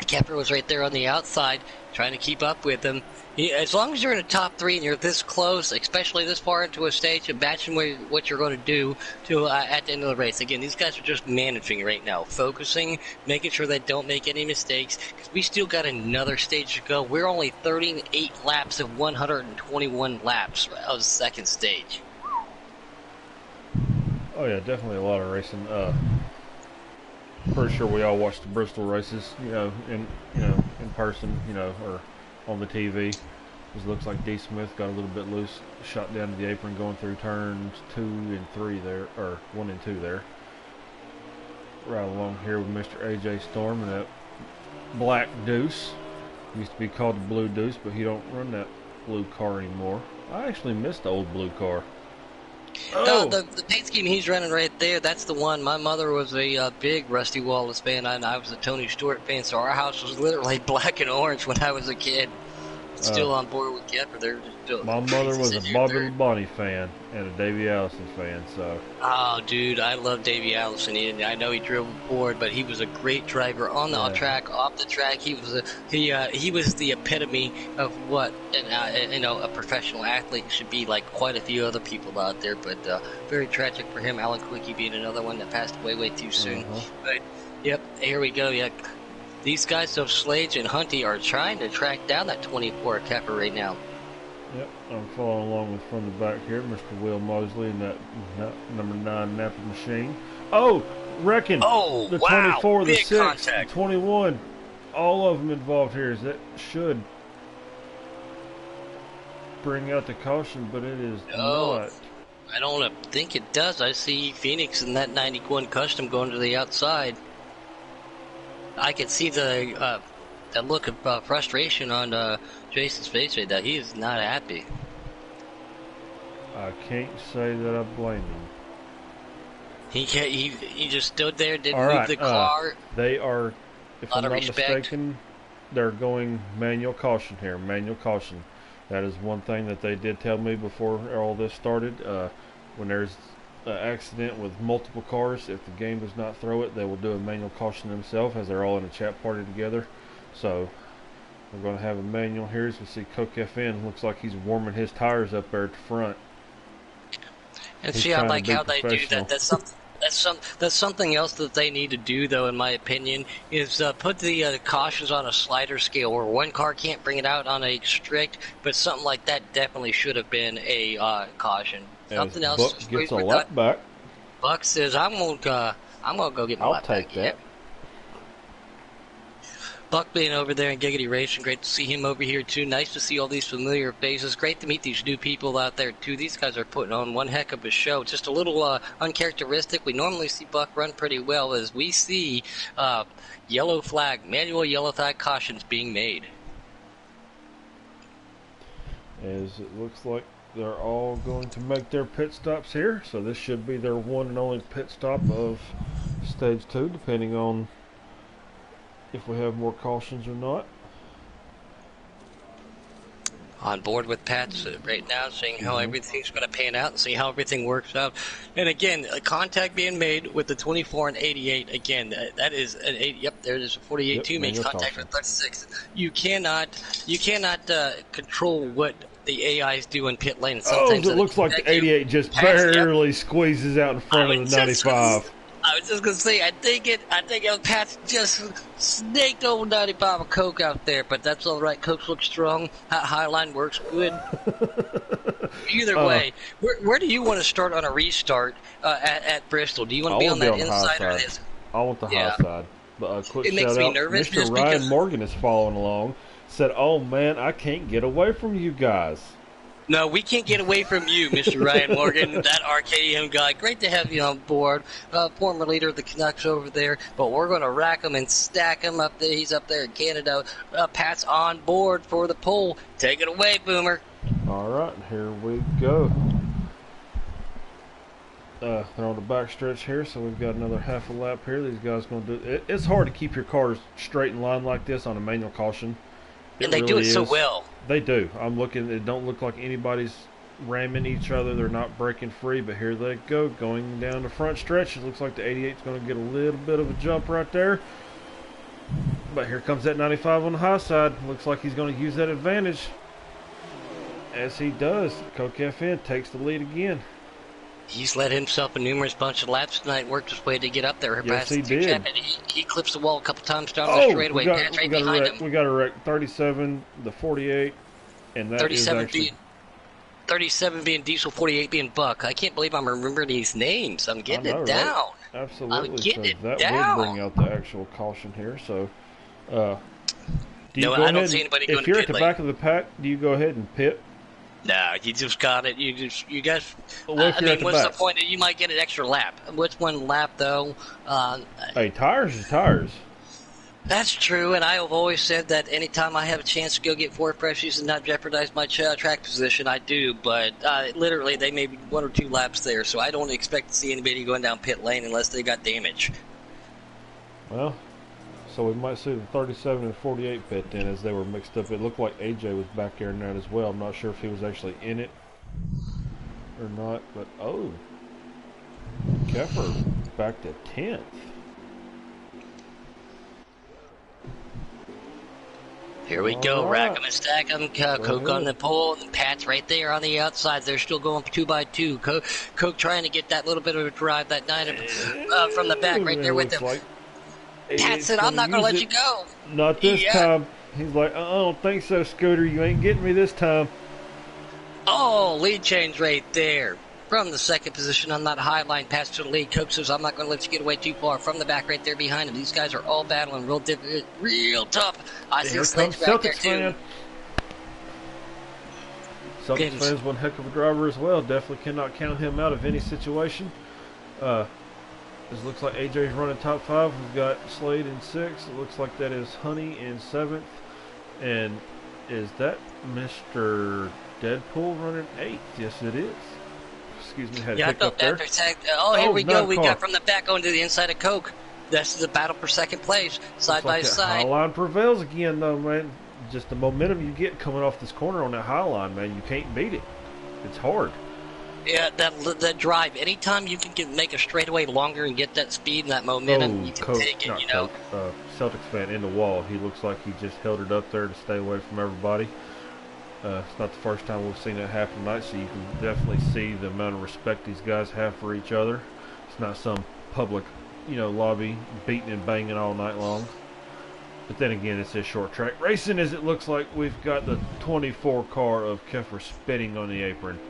Speaker 2: Kepler was right there on the outside, trying to keep up with him. As long as you're in the top three and you're this close, especially this far into a stage, imagine what you're going to do to at the end of the race. Again, these guys are just managing right now, focusing, making sure they don't make any mistakes, because we still got another stage to go. We're only 38 laps of 121 laps of the second stage.
Speaker 1: Oh yeah, definitely a lot of racing. Pretty sure we all watched the Bristol races, in person, or on the TV. It looks like D. Smith got a little bit loose, shot down to the apron, going through turns 2 and 3 there, or 1 and 2 there. Right along here with Mr. AJ Storm and that black Deuce. Used to be called the Blue Deuce, but he don't run that blue car anymore. I actually missed the old blue car.
Speaker 2: No,
Speaker 1: Oh!
Speaker 2: the paint scheme he's running right there, that's the one. My mother was a big Rusty Wallace fan, and I was a Tony Stewart fan, so our house was literally black and orange when I was a kid. Still on board with Kepler. They're still
Speaker 1: My mother was a Bobby Labonte fan and a Davey Allison fan, so.
Speaker 2: Oh, dude, I love Davey Allison. I know he drove board, but he was a great driver on the track, off the track. He was the epitome of what a professional athlete should be, like quite a few other people out there. But very tragic for him. Alan Quickie being another one that passed away way too soon. But yep, here we go. Yeah. These guys, so Slade and Hunty, are trying to track down that 24 Kepler right now.
Speaker 1: Yep, I'm following along with from the back here, Mr. Will Mosley and that number 9 Napa machine. Oh, reckon the 24, the 6, the 21, all of them involved here. That should bring out the caution, but it is not.
Speaker 2: I don't think it does. I see Phoenix and that 91 Custom going to the outside. I can see the look of frustration on Jason's face right now. He is not happy.
Speaker 1: I can't say that I blame him.
Speaker 2: He can't. He just stood there, didn't
Speaker 1: move
Speaker 2: right, the car.
Speaker 1: They are, if I'm not mistaken, they're going manual caution here. Manual caution. That is one thing that they did tell me before all this started. When there's an accident with multiple cars, if the game does not throw it, they will do a manual caution themselves, as they're all in a chat party together. So we're going to have a manual here. As we see Coke FN, looks like he's warming his tires up there at the front.
Speaker 2: And see, I like how they do that. That's something else that they need to do, though, in my opinion, is put the cautions on a slider scale where one car can't bring it out on a strict, but something like that definitely should have been a caution. Something else.
Speaker 1: Buck gets a lap back.
Speaker 2: Buck says, "I'm gonna go get my lap back."
Speaker 1: I'll take that.
Speaker 2: Buck being over there in Giggity Racing, great to see him over here too. Nice to see all these familiar faces. Great to meet these new people out there too. These guys are putting on one heck of a show. Just a little uncharacteristic. We normally see Buck run pretty well, as we see manual yellow flag cautions being made.
Speaker 1: As it looks like they're all going to make their pit stops here, so this should be their one and only pit stop of stage 2, depending on if we have more cautions or not.
Speaker 2: On board with Pat right now, seeing how everything's going to pan out and see how everything works out. And again, contact being made with the 24 and 88. Again, that is an 8. Yep, there it is. 48 2 makes contact with 36. You cannot control what the AIs do in pit lane. Sometimes
Speaker 1: it looks like the 88 just barely squeezes out in front of the 95.
Speaker 2: I was just gonna say, I think Pat's just snaked over 95 of Coke out there, but that's all right. Coke looks strong. Highline works good. Either way, where do you want to start on a restart at Bristol? Do you want to be on that inside or this?
Speaker 1: I want the high side. But a quick
Speaker 2: it makes me nervous.
Speaker 1: Mr. Ryan Morgan is following along. Said, "Oh man, I can't get away from you guys."
Speaker 2: No, we can't get away from you, Mr. Ryan Morgan, that RKM guy. Great to have you on board. Former leader of the Canucks over there, but we're going to rack him and stack him up there. He's up there in Canada. Pat's on board for the pole. Take it away, Boomer.
Speaker 1: All right, here we go. They're on the back stretch here, so we've got another half a lap here. These guys going to do it. It's hard to keep your cars straight in line like this on a manual caution. It
Speaker 2: And they do
Speaker 1: really
Speaker 2: it so
Speaker 1: is.
Speaker 2: well.
Speaker 1: They do. I'm looking. It don't look like anybody's ramming each other. They're not breaking free, but here they go, going down the front stretch. It looks like the 88 is going to get a little bit of a jump right there. But here comes that 95 on the high side. Looks like he's going to use that advantage. As he does, Coke FN takes the lead again.
Speaker 2: He's led himself a numerous bunch of laps tonight, worked his way to get up there.
Speaker 1: Yes, he did.
Speaker 2: He clips the wall a couple times down the straightaway.
Speaker 1: We got a wreck. 37, the 48, and that
Speaker 2: 37
Speaker 1: is actually...
Speaker 2: 37 being Diesel, 48 being Buck. I can't believe I'm remembering these names. I'm getting it down.
Speaker 1: Right? Absolutely.
Speaker 2: I'm getting it
Speaker 1: that
Speaker 2: down.
Speaker 1: Would bring out the actual caution here. So, do you
Speaker 2: no,
Speaker 1: go
Speaker 2: I
Speaker 1: ahead
Speaker 2: don't see anybody going
Speaker 1: if
Speaker 2: to
Speaker 1: you're
Speaker 2: pit
Speaker 1: at the
Speaker 2: lane.
Speaker 1: back of the pack, do you go ahead and pit?
Speaker 2: No, you just got it. You guys.
Speaker 1: Well,
Speaker 2: I mean, what's the point? You might get an extra lap. What's one lap though?
Speaker 1: Hey, tires are tires.
Speaker 2: That's true, and I have always said that anytime I have a chance to go get four freshies and not jeopardize my track position, I do. But literally, they may be 1 or 2 laps there, so I don't expect to see anybody going down pit lane unless they got damage.
Speaker 1: Well, so we might see the 37 and 48 pit then as they were mixed up. It looked like AJ was back there in that as well. I'm not sure if he was actually in it or not, but Keffer back to 10th.
Speaker 2: Here we go, rack 'em and stack 'em. Coke on the pole, and Pat's right there on the outside. They're still going 2 by 2. Coke trying to get that little bit of a drive, that 9 from the back right there with him.
Speaker 1: Like
Speaker 2: Pat said, I'm not going to let you go.
Speaker 1: Not this time. He's like, I don't think so, Scooter. You ain't getting me this time.
Speaker 2: Oh, lead change right there. From the second position on that high line, pass to the lead. Coke says, I'm not going to let you get away too far. From the back right there behind him. These guys are all battling real tough. I see Sledge back there, too.
Speaker 1: Celtics fans, one heck of a driver as well. Definitely cannot count him out of any situation. This looks like AJ's running top 5. We've got Slade in 6th. It looks like that is Honey in 7th. And is that Mr. Deadpool running 8th? Yes, it is. Excuse me, had a hiccup there.
Speaker 2: Here we go. We got from the back going to the inside of Coke. This is the battle for second place, side by side.
Speaker 1: High line prevails again, though, man. Just the momentum you get coming off this corner on that high line, man. You can't beat it. It's hard.
Speaker 2: Yeah, that drive. Anytime you can make a straightaway longer and get that speed and that momentum, you can take it.
Speaker 1: Celtics fan in the wall. He looks like he just held it up there to stay away from everybody. It's not the first time we've seen that happen tonight, so you can definitely see the amount of respect these guys have for each other. It's not some public, lobby beating and banging all night long. But then again, it's a short track racing, as it looks like we've got the 24 car of Keffer spitting on the apron.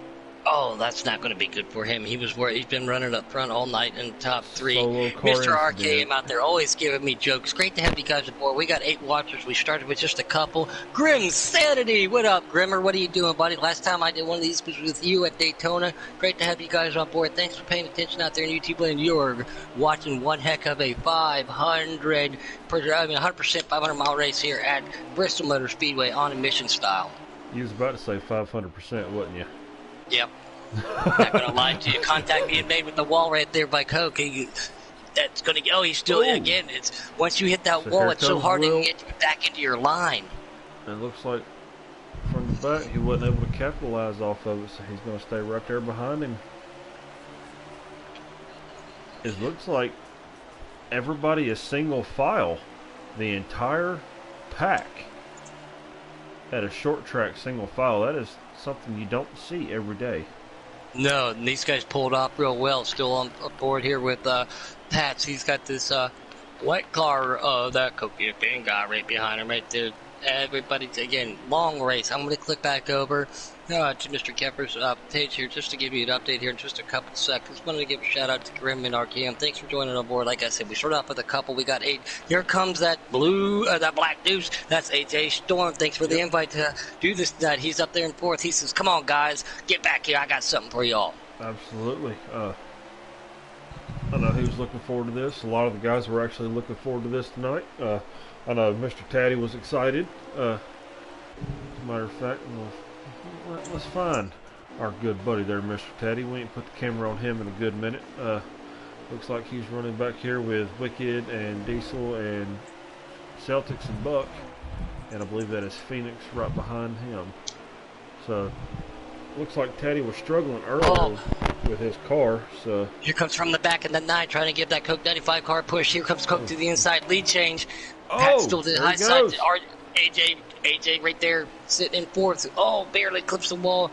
Speaker 2: Oh, that's not going to be good for him. He's been running up front all night in the top 3.
Speaker 1: Mr.
Speaker 2: RKM out there always giving me jokes. Great to have you guys aboard. We got 8 watchers. We started with just a couple. Grim Sanity, what up, Grimmer? What are you doing, buddy? Last time I did one of these was with you at Daytona. Great to have you guys on board. Thanks for paying attention out there in YouTube land. You're watching one heck of a 100% 500-mile race here at Bristol Motor Speedway on emission style.
Speaker 1: You was about to say 500%, wasn't you?
Speaker 2: Yep. Not gonna lie to you. Contact being made with the wall right there by Coke. That's gonna. Oh, he's still again. It's once you hit that wall, it's so hard to get you back into your line.
Speaker 1: It looks like from the back he wasn't able to capitalize off of it, so he's gonna stay right there behind him. It looks like everybody is single file. The entire pack at a short track single file. That is something you don't see every day.
Speaker 2: No, and these guys pulled off real well. Still on board here with Pats. He's got this white car, that Cokie Fan guy right behind him right there. Everybody's, again, long race. I'm going to click back over to Mr. Keffer's page here just to give you an update here in just a couple seconds. Wanted to give a shout out to Grim and RKM. Thanks for joining on board. Like I said, we started off with a couple. We got 8. Here comes that that black deuce. That's AJ Storm. Thanks for the invite to do this. He's up there in 4th. He says, come on, guys. Get back here. I got something for y'all.
Speaker 1: Absolutely. I know he was looking forward to this. A lot of the guys were actually looking forward to this tonight. I know Mr. Taddy was excited. As a matter of fact, that's fine. our good buddy there, Mr. Teddy. We ain't put the camera on him in a good minute. Looks like he's running back here with Wicked and Diesel and Celtics and Buck. And I believe that is Phoenix right behind him. So, looks like Teddy was struggling earlier with his car. So
Speaker 2: here comes from the back of the 9, trying to give that Coke 95 car a push. Here comes Coke to the inside, lead change. Pat still to the high side. AJ right there, sitting in fourth. Oh, barely clips the wall.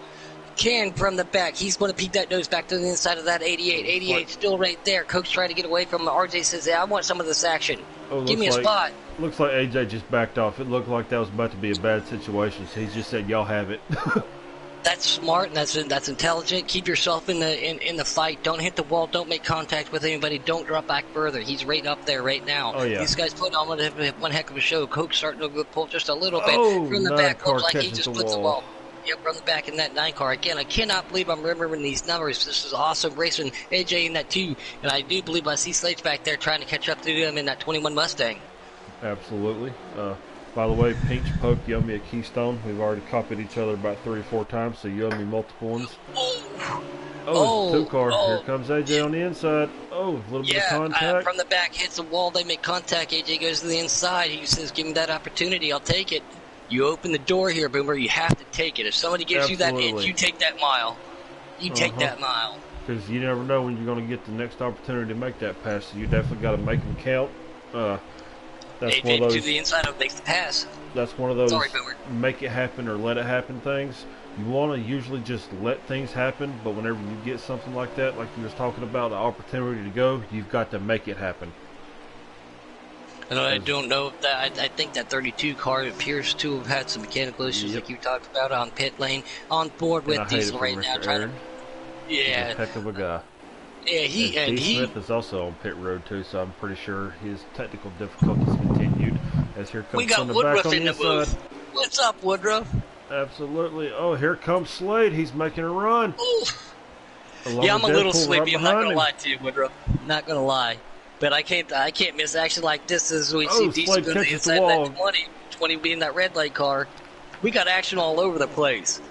Speaker 2: Ken from the back. He's going to peek that nose back to the inside of that 88. 88 still right there. Coke's trying to get away from him. RJ says, "Yeah, I want some of this action. Give me a spot."
Speaker 1: Looks like AJ just backed off. It looked like that was about to be a bad situation. So he just said, "Y'all have it."
Speaker 2: That's smart and that's intelligent. Keep yourself in the fight. Don't hit the wall. Don't make contact with anybody. Don't drop back further. He's right up there right now.
Speaker 1: Oh, yeah.
Speaker 2: These guys putting on one heck of a show. Coke's starting to pull just a little bit from the back. Looks like he just splits the wall. Yep, from the back in that 9 car. Again, I cannot believe I'm remembering these numbers. This is awesome racing. AJ in that 2, and I do believe I see Slates back there trying to catch up to them in that 21 Mustang.
Speaker 1: Absolutely. By the way, Pinch Poke, you owe me a Keystone. We've already copied each other about 3 or 4 times, so you owe me multiple ones. It's a 2 car. Here comes AJ on the inside. A little bit of contact.
Speaker 2: From the back, hits the wall. They make contact. AJ goes to the inside. He says, "Give me that opportunity. I'll take it." You open the door here, Boomer. You have to take it. If somebody gives you that inch, you take that mile. You take that mile.
Speaker 1: Because you never know when you're going to get the next opportunity to make that pass. So you definitely got to make them count. That's
Speaker 2: AJ
Speaker 1: one of those,
Speaker 2: to the inside of makes the pass.
Speaker 1: That's one of those
Speaker 2: Boomer.
Speaker 1: Make it happen or let it happen things. You want to usually just let things happen, but whenever you get something like that, like you was talking about, the opportunity to go, you've got to make it happen.
Speaker 2: I don't know if that. I think that 32 car appears to have had some mechanical issues, like you talked about, on pit lane. On board with Diesel right now, trying to. Yeah.
Speaker 1: He's a heck of a guy.
Speaker 2: Yeah,
Speaker 1: Smith is also on pit road too, so I'm pretty sure his technical difficulties continued. As here comes from the back on the inside.
Speaker 2: What's up, Woodruff?
Speaker 1: Absolutely. Oh, here comes Slade. He's making a run.
Speaker 2: Yeah, I'm a little sleepy. I'm not gonna lie to you, Woodruff. Not gonna lie. But I can't miss action like this as we see Diesel go to the inside of that 20 being that red light car. We got action all over the place.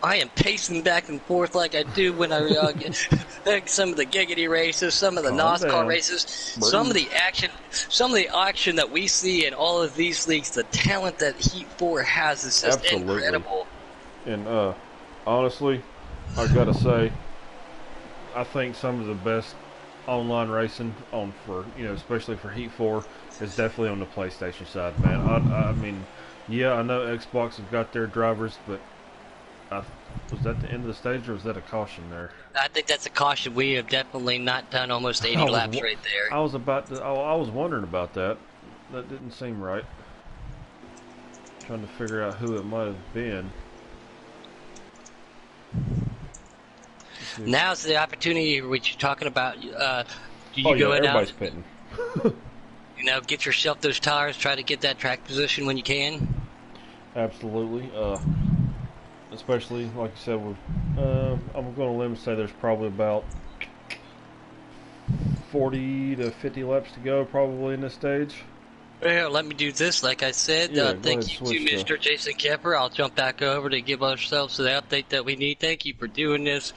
Speaker 2: I am pacing back and forth like I do when I get some of the giggity races, some of the NASCAR races, some of the action that we see in all of these leagues. The talent that Heat 4 has is just incredible.
Speaker 1: And honestly, I gotta say, I think some of the best online racing especially for Heat 4 is definitely on the PlayStation side, man. I mean, yeah, I know Xbox have got their drivers, but was that the end of the stage or was that a caution there?
Speaker 2: I think that's a caution. We have definitely not done almost 80 laps right there.
Speaker 1: I was wondering about that. That didn't seem right. Trying to figure out who it might have been.
Speaker 2: Now's the opportunity which you're talking about. Do you go in
Speaker 1: everybody's pitting.
Speaker 2: Get yourself those tires. Try to get that track position when you can.
Speaker 1: Absolutely. Especially, like you said, I'm going to limit say there's probably about 40 to 50 laps to go probably in this stage.
Speaker 2: Well, let me do this. Like I said, thank you to Mr. Jason Kemper. I'll jump back over to give ourselves the update that we need. Thank you for doing this.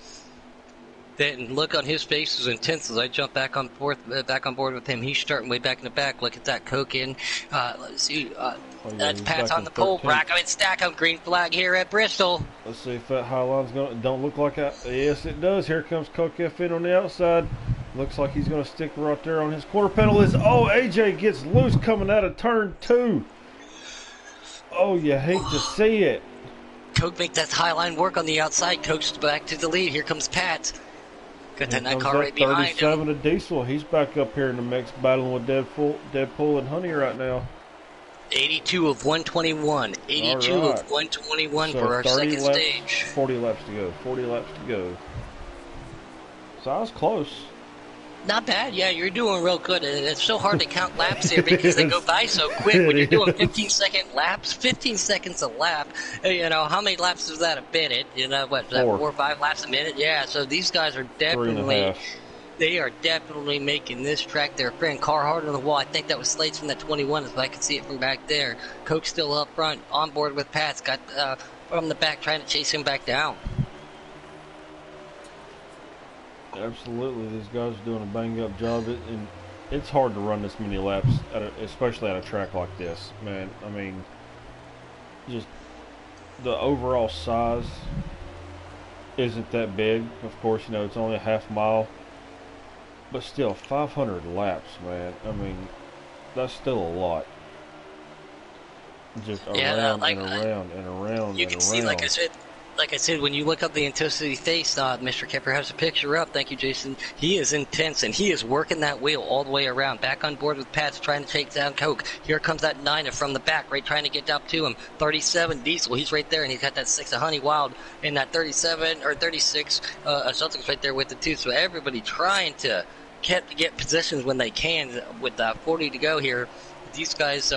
Speaker 2: And look on his face is intense as I jump back on board with him. He's starting way back in the back. Look at that Coke in. Let's see. That's Pat's on the pole. Rack and stack up green flag here at Bristol.
Speaker 1: Let's see if that high line's going to... Don't look like that. Yes, it does. Here comes Coke FN on the outside. Looks like he's going to stick right there on his quarter pedal. AJ gets loose coming out of turn 2. Oh, you hate to see it.
Speaker 2: Coke make that high line work on the outside. Coke's back to the lead. Here comes Pat. Got that car right behind him.
Speaker 1: 37 to Diesel. He's back up here in the mix battling with Deadpool and Honey right now.
Speaker 2: 82 of 121. 82 of 121 for our second stage.
Speaker 1: 40 laps to go. 40 laps to go. So I was close.
Speaker 2: Not bad. Yeah, you're doing real good. It's so hard to count laps here because they go by so quick. When you're doing 15-second laps, 15 seconds a lap, how many laps is that a minute? What, 4 or 5 laps a minute? Yeah, so these guys are definitely... They are definitely making this track their friend. Car hard on the wall. I think that was Slates from that 21, if I can see it from back there. Coke's still up front, on board with Pat's. Got from the back trying to chase him back down.
Speaker 1: Absolutely, these guys are doing a bang-up job, and it's hard to run this many laps, especially at a track like this, man. I mean, just the overall size isn't that big. Of course, you know, it's only a half mile, but still, 500 laps, man. I mean, that's still a lot. Just
Speaker 2: Yeah,
Speaker 1: around and around and around
Speaker 2: you
Speaker 1: and
Speaker 2: can see,
Speaker 1: around.
Speaker 2: like I said, when you look up the intensity face, Mr. Kepper has a picture up. Thank you, Jason. He is intense, and he is working that wheel all the way around. Back on board with Pat's trying to take down Coke. Here comes that Niner from the back, right, trying to get up to him. 37 Diesel, he's right there, and he's got that 6 of Honey Wild, and that 37 or 36 Celtics right there with it too. So everybody trying to get positions when they can. With 40 to go here, these guys,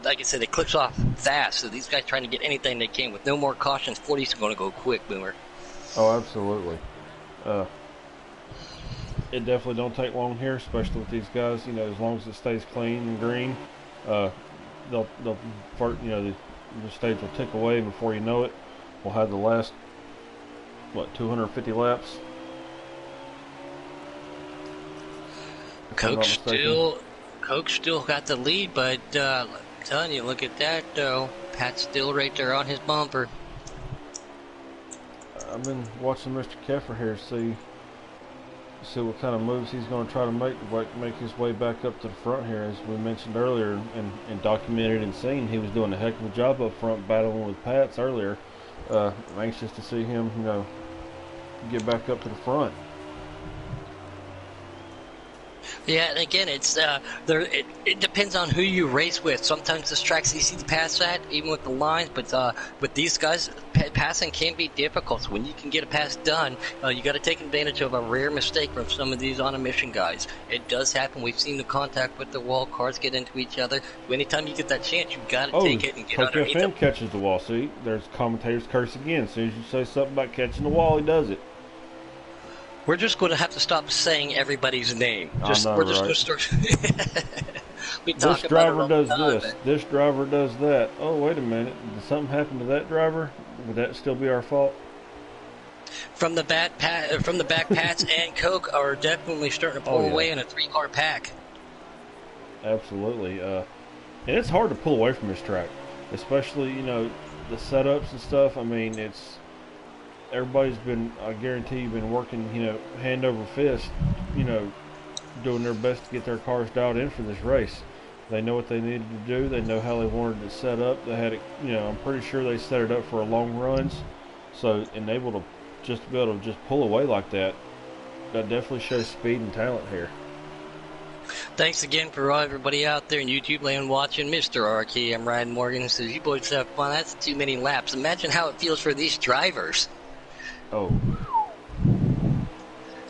Speaker 2: like I said, it clicks off fast, so these guys trying to get anything they can. With no more cautions, 40's going to go quick, Boomer.
Speaker 1: Oh, absolutely. It definitely don't take long here, especially with these guys. You know, as long as it stays clean and green, they'll you know, the stage will tick away before you know it. We'll have the last 250 laps.
Speaker 2: Coke still got the lead, but I'm telling you, look at that though. Pat's still right there on his bumper.
Speaker 1: I've been watching Mr. Keffer here, see what kind of moves he's going to try to make his way back up to the front here. As we mentioned earlier and documented and seen, he was doing a heck of a job up front battling with Pats earlier. I'm anxious to see him, you know, get back up to the front.
Speaker 2: Yeah, and again, it's it depends on who you race with. Sometimes this track's easy to pass at, even with the lines, but with these guys, passing can be difficult. So when you can get a pass done, you got to take advantage of a rare mistake from some of these on a mission guys. It does happen. We've seen the contact with the wall, cars get into each other. Anytime you get that chance, you got to take it and get underneath them.
Speaker 1: Catches the wall. See, there's commentators curse again. As soon as you say something about catching the wall, he does it.
Speaker 2: We're just going to have to stop saying everybody's name.
Speaker 1: We're just going to
Speaker 2: start.
Speaker 1: This driver does this. This driver does that. Oh, wait a minute. Did something happen to that driver? Would that still be our fault?
Speaker 2: From the back, Pats and Coke are definitely starting to pull away in a 3-car pack.
Speaker 1: Absolutely. And it's hard to pull away from this track, especially, you know, the setups and stuff. I mean, everybody's been, I guarantee you've been working, you know, hand over fist, you know, doing their best to get their cars dialed in for this race. They know what they needed to do. They know how they wanted it set up. They had it, you know, I'm pretty sure they set it up for long runs. So, and able to be able to just pull away like that, that definitely shows speed and talent here.
Speaker 2: Thanks again for everybody out there in YouTube land watching. Mr. RK, I'm Ryan Morgan. Says, you boys have fun. That's too many laps. Imagine how it feels for these drivers.
Speaker 1: Oh.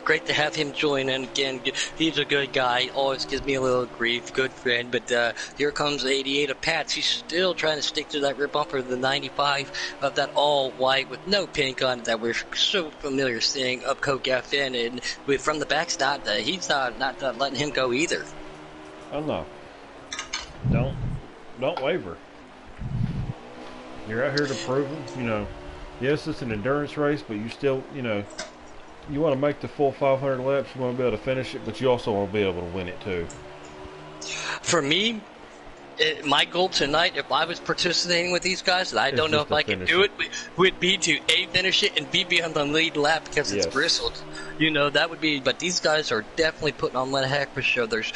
Speaker 2: Great to have him join in again. He's a good guy. Always gives me a little grief. Good friend. But here comes the 88 of Pats. He's still trying to stick to that rear bumper, the 95 of that all white with no pink on it that we're so familiar seeing up Coke FN. And from the back, he's not letting him go either.
Speaker 1: Oh no. Don't waver. You're out here to prove them. You know, yes, it's an endurance race, but you still, you know, you want to make the full 500 laps. You want to be able to finish it, but you also want to be able to win it too.
Speaker 2: For me, my goal tonight, if I was participating with these guys, and I don't know if I can do it, would be to A, finish it, and B, on the lead lap because it's Bristol. You know, that would be, but these guys are definitely putting on one heck of a show. There's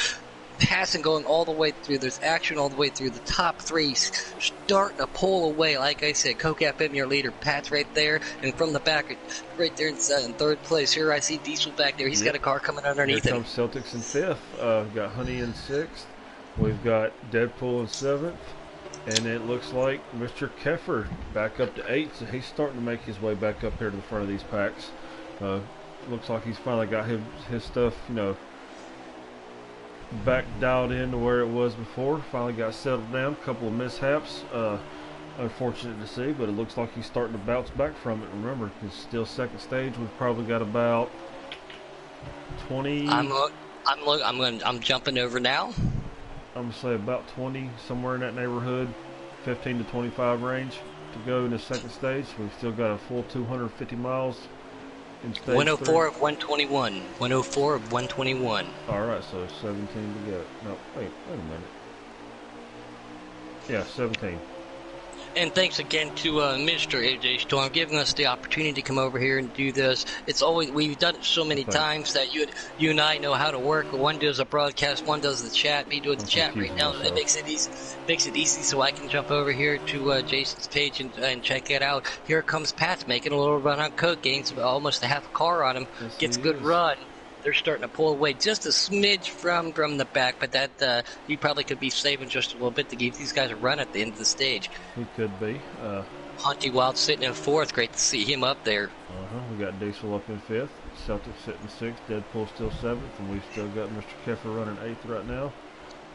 Speaker 2: passing going all the way through. There's action all the way through. The top three starting to pull away. Like I said, Coke FM, your leader. Pat's right there. And from the back, right there in third place. Here I see Diesel back there. He's got a car coming underneath him.
Speaker 1: Here comes Celtics in fifth. We've got Honey in sixth. We've got Deadpool in seventh. And it looks like Mr. Keffer back up to eighth. So he's starting to make his way back up here to the front of these packs. Looks like he's finally got his stuff, you know, back dialed in to where it was before. Finally got settled down. A couple of mishaps. Unfortunate to see, but it looks like he's starting to bounce back from it. Remember, it's still second stage. We've probably got about 20.
Speaker 2: I'm jumping over now.
Speaker 1: I'm gonna say about 20, somewhere in that neighborhood, 15 to 25 range. to go in the second stage. We've still got a full 250 miles in stage
Speaker 2: 104
Speaker 1: 3.
Speaker 2: of 121. 104 of 121.
Speaker 1: All right, so 17 to go. No, wait a minute. Yeah, 17.
Speaker 2: And thanks again to Mr. AJ Storm giving us the opportunity to come over here and do this. It's always, we've done it so many times that you and I know how to work. One does a broadcast, one does the chat. Me doing the chat right now, it makes it easy so I can jump over here to Jason's page and check it out. Here comes Pat's making a little run on Coke, gains almost a half a car on him,
Speaker 1: yes,
Speaker 2: gets a good run. They're starting to pull away just a smidge from the back, but that you probably could be saving just a little bit to give these guys a run at the end of the stage.
Speaker 1: He could be.
Speaker 2: Hunty Wild sitting in 4th. Great to see him up there.
Speaker 1: We got Diesel up in 5th. Celtic sitting 6th. Deadpool still 7th. And we've still got Mr. Keffer running 8th right now.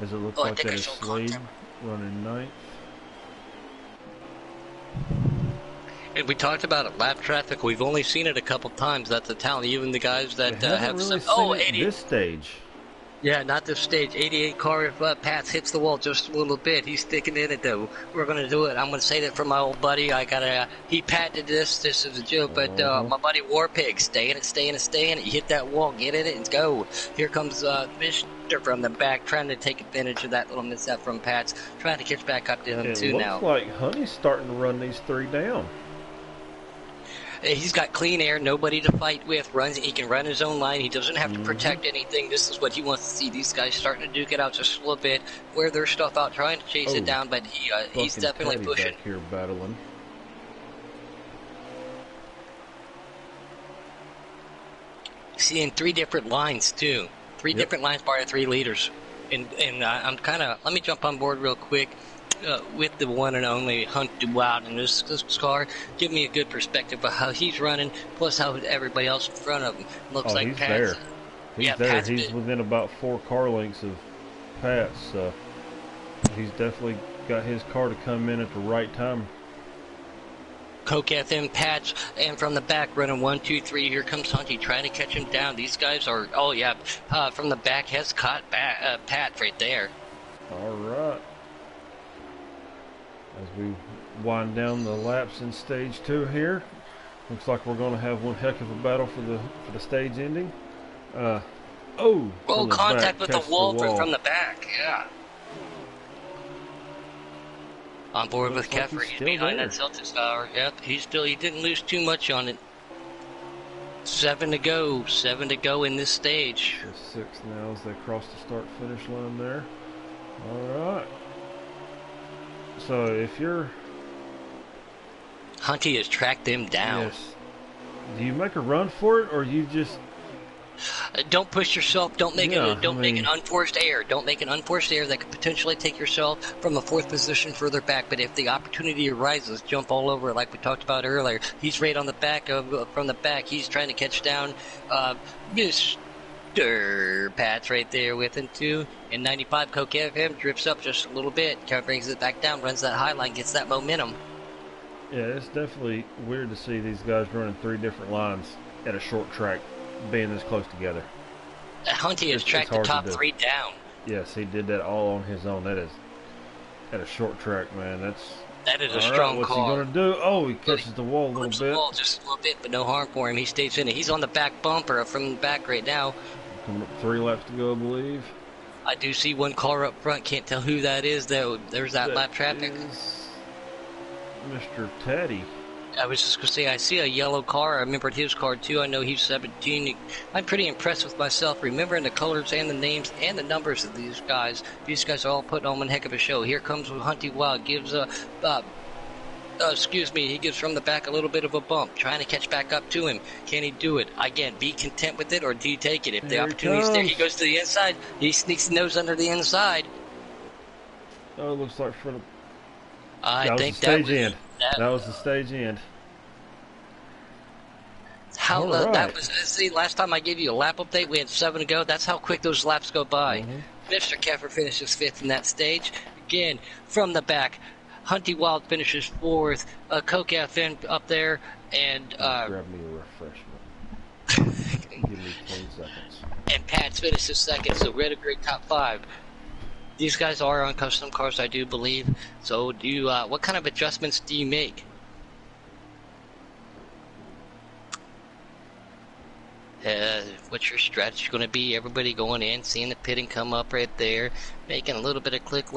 Speaker 1: As it looks like that is Slade running 9th.
Speaker 2: And we talked about it, lap traffic. We've only seen it a couple times. That's the talent. Even the guys that have
Speaker 1: really
Speaker 2: some.
Speaker 1: 80. This stage.
Speaker 2: Yeah, not this stage. 88 car. If Pats hits the wall just a little bit, he's sticking in it though. We're gonna do it. I'm gonna say that for my old buddy. He patented this. This is a joke, but my buddy Warpig, stay in it. You hit that wall, get in it, and go. Here comes Mister from the back, trying to take advantage of that little mishap from Pats, trying to catch back up to him too now.
Speaker 1: It looks like Honey's starting to run these 3 down.
Speaker 2: He's got clean air, nobody to fight with. He can run his own line. He doesn't have to protect anything. This is what he wants to see. These guys starting to duke it out just a little bit, wear their stuff out, trying to chase it down. But he's definitely pushing.
Speaker 1: Back here battling.
Speaker 2: Seeing 3 different lines too. 3 different lines by our 3 leaders. And I'm kind of. Let me jump on board real quick. With the one and only Hunty Wild in this car, give me a good perspective of how he's running, plus how everybody else in front of him looks like.
Speaker 1: He's
Speaker 2: Pat's
Speaker 1: there. He's there.
Speaker 2: Pat's
Speaker 1: He's within about 4 car lengths of Pat's. He's definitely got his car to come in at the right time.
Speaker 2: Coke FM, Patch, and from the back running 1, 2, 3. Here comes Hunty trying to catch him down. These guys are. From the back has caught Pat right there.
Speaker 1: All right. As we wind down the laps in stage 2 here, looks like we're going to have one heck of a battle for the stage ending.
Speaker 2: Contact with the wall from the back. Yeah. On board with Keffer. He's behind that Celtics tower. Yep. He didn't lose too much on it. 7 to go. 7 to go in this stage.
Speaker 1: 6 now as they cross the start-finish line there. All right. So if you're...
Speaker 2: Hunty has tracked them down.
Speaker 1: Yes. Do you make a run for it, or you just...
Speaker 2: Don't push yourself. Don't make make an unforced error. Don't make an unforced error that could potentially take yourself from a 4th position further back. But if the opportunity arises, jump all over it like we talked about earlier. He's right on the back from the back. He's trying to catch down Mr. Pat's right there with him too. And 95 Coke FM drifts up just a little bit, kind of brings it back down, runs that high line, gets that momentum.
Speaker 1: Yeah, it's definitely weird to see these guys running 3 different lines at a short track, being this close together.
Speaker 2: Hunty has tracked the top 3 down.
Speaker 1: Yes, he did that all on his own. That is at a short track, man.
Speaker 2: That is a strong
Speaker 1: what's
Speaker 2: car.
Speaker 1: What's he going to do? Oh, he catches the wall a little bit.
Speaker 2: The wall just a little bit, but no harm for him. He stays in it. He's on the back bumper from the back right now.
Speaker 1: Coming up 3 laps to go, I believe.
Speaker 2: I do see one car up front. Can't tell who that is, though. There's that lap traffic.
Speaker 1: Mr. Teddy.
Speaker 2: I was just going to say, I see a yellow car. I remembered his car, too. I know he's 17. I'm pretty impressed with myself, remembering the colors and the names and the numbers of these guys. These guys are all putting on one heck of a show. Here comes Hunty Wild. Gives he gives from the back a little bit of a bump, trying to catch back up to him. Can he do it? Again, be content with it, or do you take it? If the opportunity's there, he goes to the inside. He sneaks the nose under the inside.
Speaker 1: Oh, it looks like front of...
Speaker 2: I think
Speaker 1: that was the stage end. That was the stage end.
Speaker 2: That was, see, last time I gave you a lap update, we had 7 to go. That's how quick those laps go by. Mr. Keffer finishes 5th in that stage. Again, from the back, Hunty Wild finishes 4th. Coke FN up there, and
Speaker 1: grab me a refreshment. Give me 20 seconds.
Speaker 2: And Pat's finishes 2nd, so we're at a great top 5. These guys are on custom cars, I do believe. So, do you, what kind of adjustments do you make? What's your strategy going to be? Everybody going in, seeing the pitting come up right there, making a little bit of click,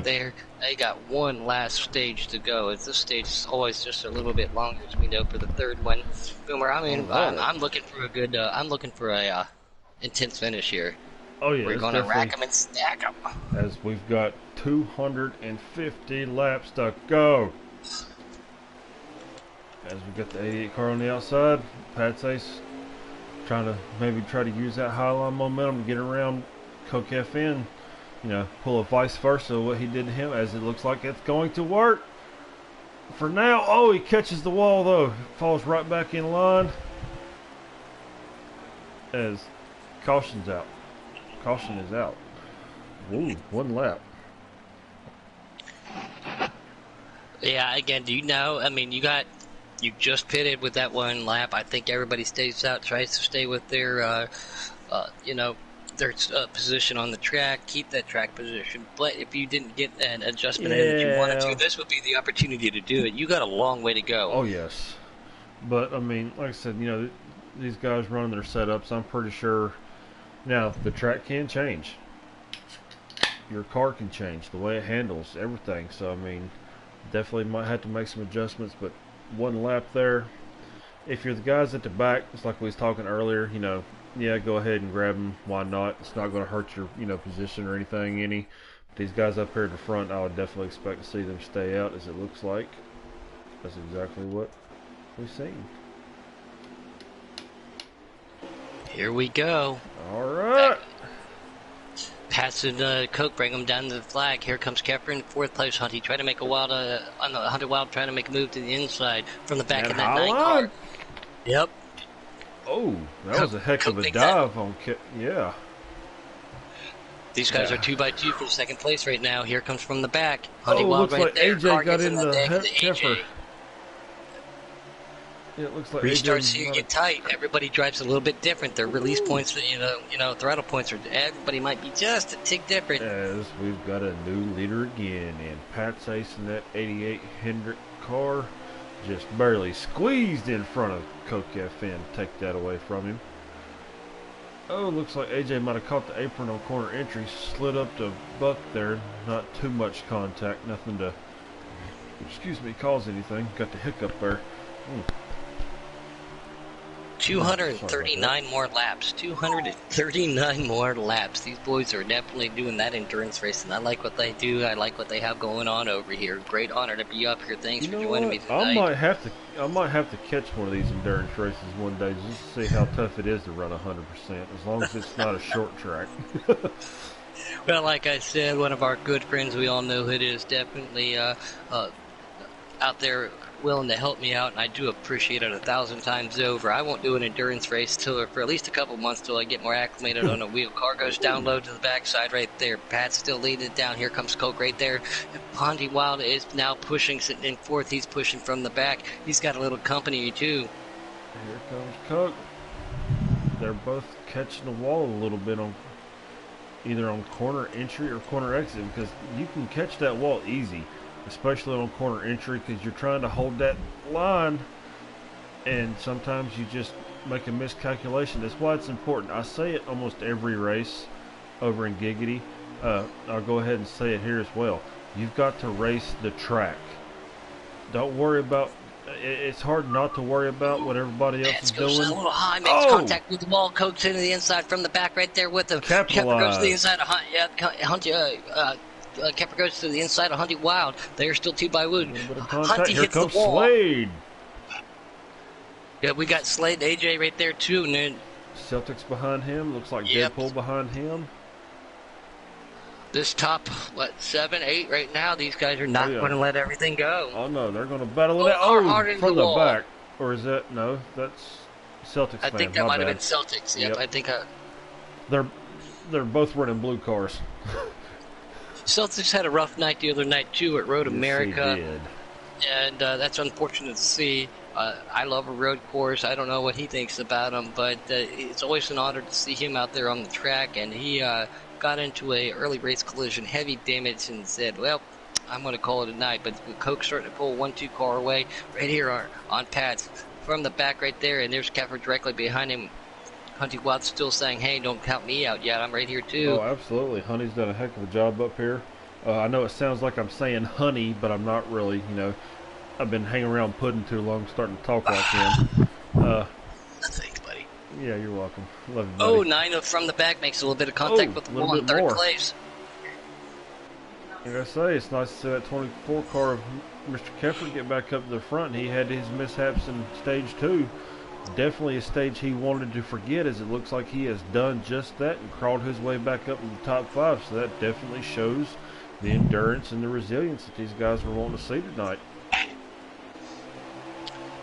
Speaker 2: there. They got one last stage to go. As this stage is always just a little bit longer, as we know, for the third one. Boomer, I mean, I'm looking for a good. I'm looking for a intense finish here.
Speaker 1: Oh yeah,
Speaker 2: we're going to rack them and stack them.
Speaker 1: As we've got 250 laps to go. As we got the 88 car on the outside, Pat's Ace trying to use that highline momentum to get around Coke FN, you know, pull a vice versa what he did to him, as it looks like it's going to work for now. Oh, he catches the wall though, falls right back in line as caution's out. Caution is out. Ooh, one lap.
Speaker 2: Yeah, again, do you know, I mean, you just pitted with that one lap. I think everybody stays out, tries to stay with their, their position on the track, keep that track position. But if you didn't get an adjustment in that you wanted to, this would be the opportunity to do it. You got a long way to go.
Speaker 1: Oh, yes. But, I mean, like I said, you know, these guys running their setups, I'm pretty sure. Now, the track can change. Your car can change, the way it handles everything. So, I mean, definitely might have to make some adjustments, but one lap there. If you're the guys at the back, it's like we was talking earlier, you know, yeah, go ahead and grab them. Why not? It's not going to hurt your, you know, position or anything any. But these guys up here at the front, I would definitely expect to see them stay out, as it looks like. That's exactly what we've seen.
Speaker 2: Here we go.
Speaker 1: All right.
Speaker 2: Passing Coke, bring him down to the flag. Here comes Kepper in fourth place. Hunty trying to make a wild on the Hunter Wild, trying to make a move to the inside from the back of that 9 car. Yep.
Speaker 1: Oh, that was a heck of a dive on Kip. Yeah.
Speaker 2: These guys are 2x2 for second place right now. Here comes from the back. Hunty
Speaker 1: looks
Speaker 2: Wild right
Speaker 1: like
Speaker 2: there.
Speaker 1: AJ got into Kepper. Yeah, it looks like
Speaker 2: restarts here get tight. Everybody drives a little bit different. Their release points, throttle points are. Everybody might be just a tick different.
Speaker 1: As we've got a new leader again, and Pat's Ace in that 88 Hendrick car just barely squeezed in front of Coke FN to take that away from him. Oh, looks like AJ might have caught the apron on corner entry, slid up to Buck there. Not too much contact, nothing to, cause anything. Got the hiccup there.
Speaker 2: 239 more laps. 239 more laps. These boys are definitely doing that endurance race, and I like what they do. I like what they have going on over here. Great honor to be up here. Thanks for joining me tonight.
Speaker 1: I might have to catch one of these endurance races one day just to see how tough it is to run 100%. As long as it's not a short track.
Speaker 2: Well, like I said, one of our good friends, we all know who it is, definitely out there willing to help me out, and I do appreciate it 1,000 times over. I won't do an endurance race for at least a couple months till I get more acclimated on a wheel. Car goes down low to the backside right there. Pat's still leading it down. Here comes Coke right there. Pondy Wild is now pushing, sitting in fourth. He's pushing from the back. He's got a little company too.
Speaker 1: Here comes Coke. They're both catching the wall a little bit on either on corner entry or corner exit, because you can catch that wall easy, especially on corner entry, because you're trying to hold that line and sometimes you just make a miscalculation. That's why it's important. I say it almost every race over in Giggity. I'll go ahead and say it here as well. You've got to race the track. Don't worry about it's hard not to worry about what everybody else is doing.
Speaker 2: A little high, makes contact with the wall. Coke's into the inside from the back right there with him. Kepper goes to the inside of Kepper goes to the inside of Hunty Wild. They're still 2 by wood. Hunty
Speaker 1: Here
Speaker 2: hits
Speaker 1: comes
Speaker 2: the wall.
Speaker 1: Slade.
Speaker 2: Yeah, we got Slade AJ right there too, and then
Speaker 1: Celtics behind him. Looks like Deadpool behind him.
Speaker 2: This top 7, 8 right now. These guys are not going to let everything go.
Speaker 1: Oh no, they're going to battle it out. From the back, or is that that's Celtics?
Speaker 2: I think that might have been Celtics. Yep. I think
Speaker 1: they're both running blue cars.
Speaker 2: Celtics had a rough night the other night too at Road America,
Speaker 1: he did.
Speaker 2: And that's unfortunate to see. I love a road course. I don't know what he thinks about them, but it's always an honor to see him out there on the track, and he got got into a early race collision, heavy damage, and said, well, I'm going to call it a night. But Coke's starting to pull 1-2 car away right here on Pat's from the back right there, and there's Keffer directly behind him. Hunty Watt's still saying, hey, don't count me out yet. I'm right here, too.
Speaker 1: Oh, absolutely. Honey's done a heck of a job up here. I know it sounds like I'm saying honey, but I'm not really. You know, I've been hanging around pudding too long, starting to talk like him.
Speaker 2: Thanks, buddy.
Speaker 1: Yeah, you're welcome. Love you, buddy.
Speaker 2: Oh, 9 from the back makes a little bit of contact with the wall in third place.
Speaker 1: Like I say, it's nice to see that 24 car of Mr. Keffer get back up to the front. He had his mishaps in stage 2. Definitely a stage he wanted to forget, as it looks like he has done just that and crawled his way back up in the top 5. So that definitely shows the endurance and the resilience that these guys were wanting to see tonight.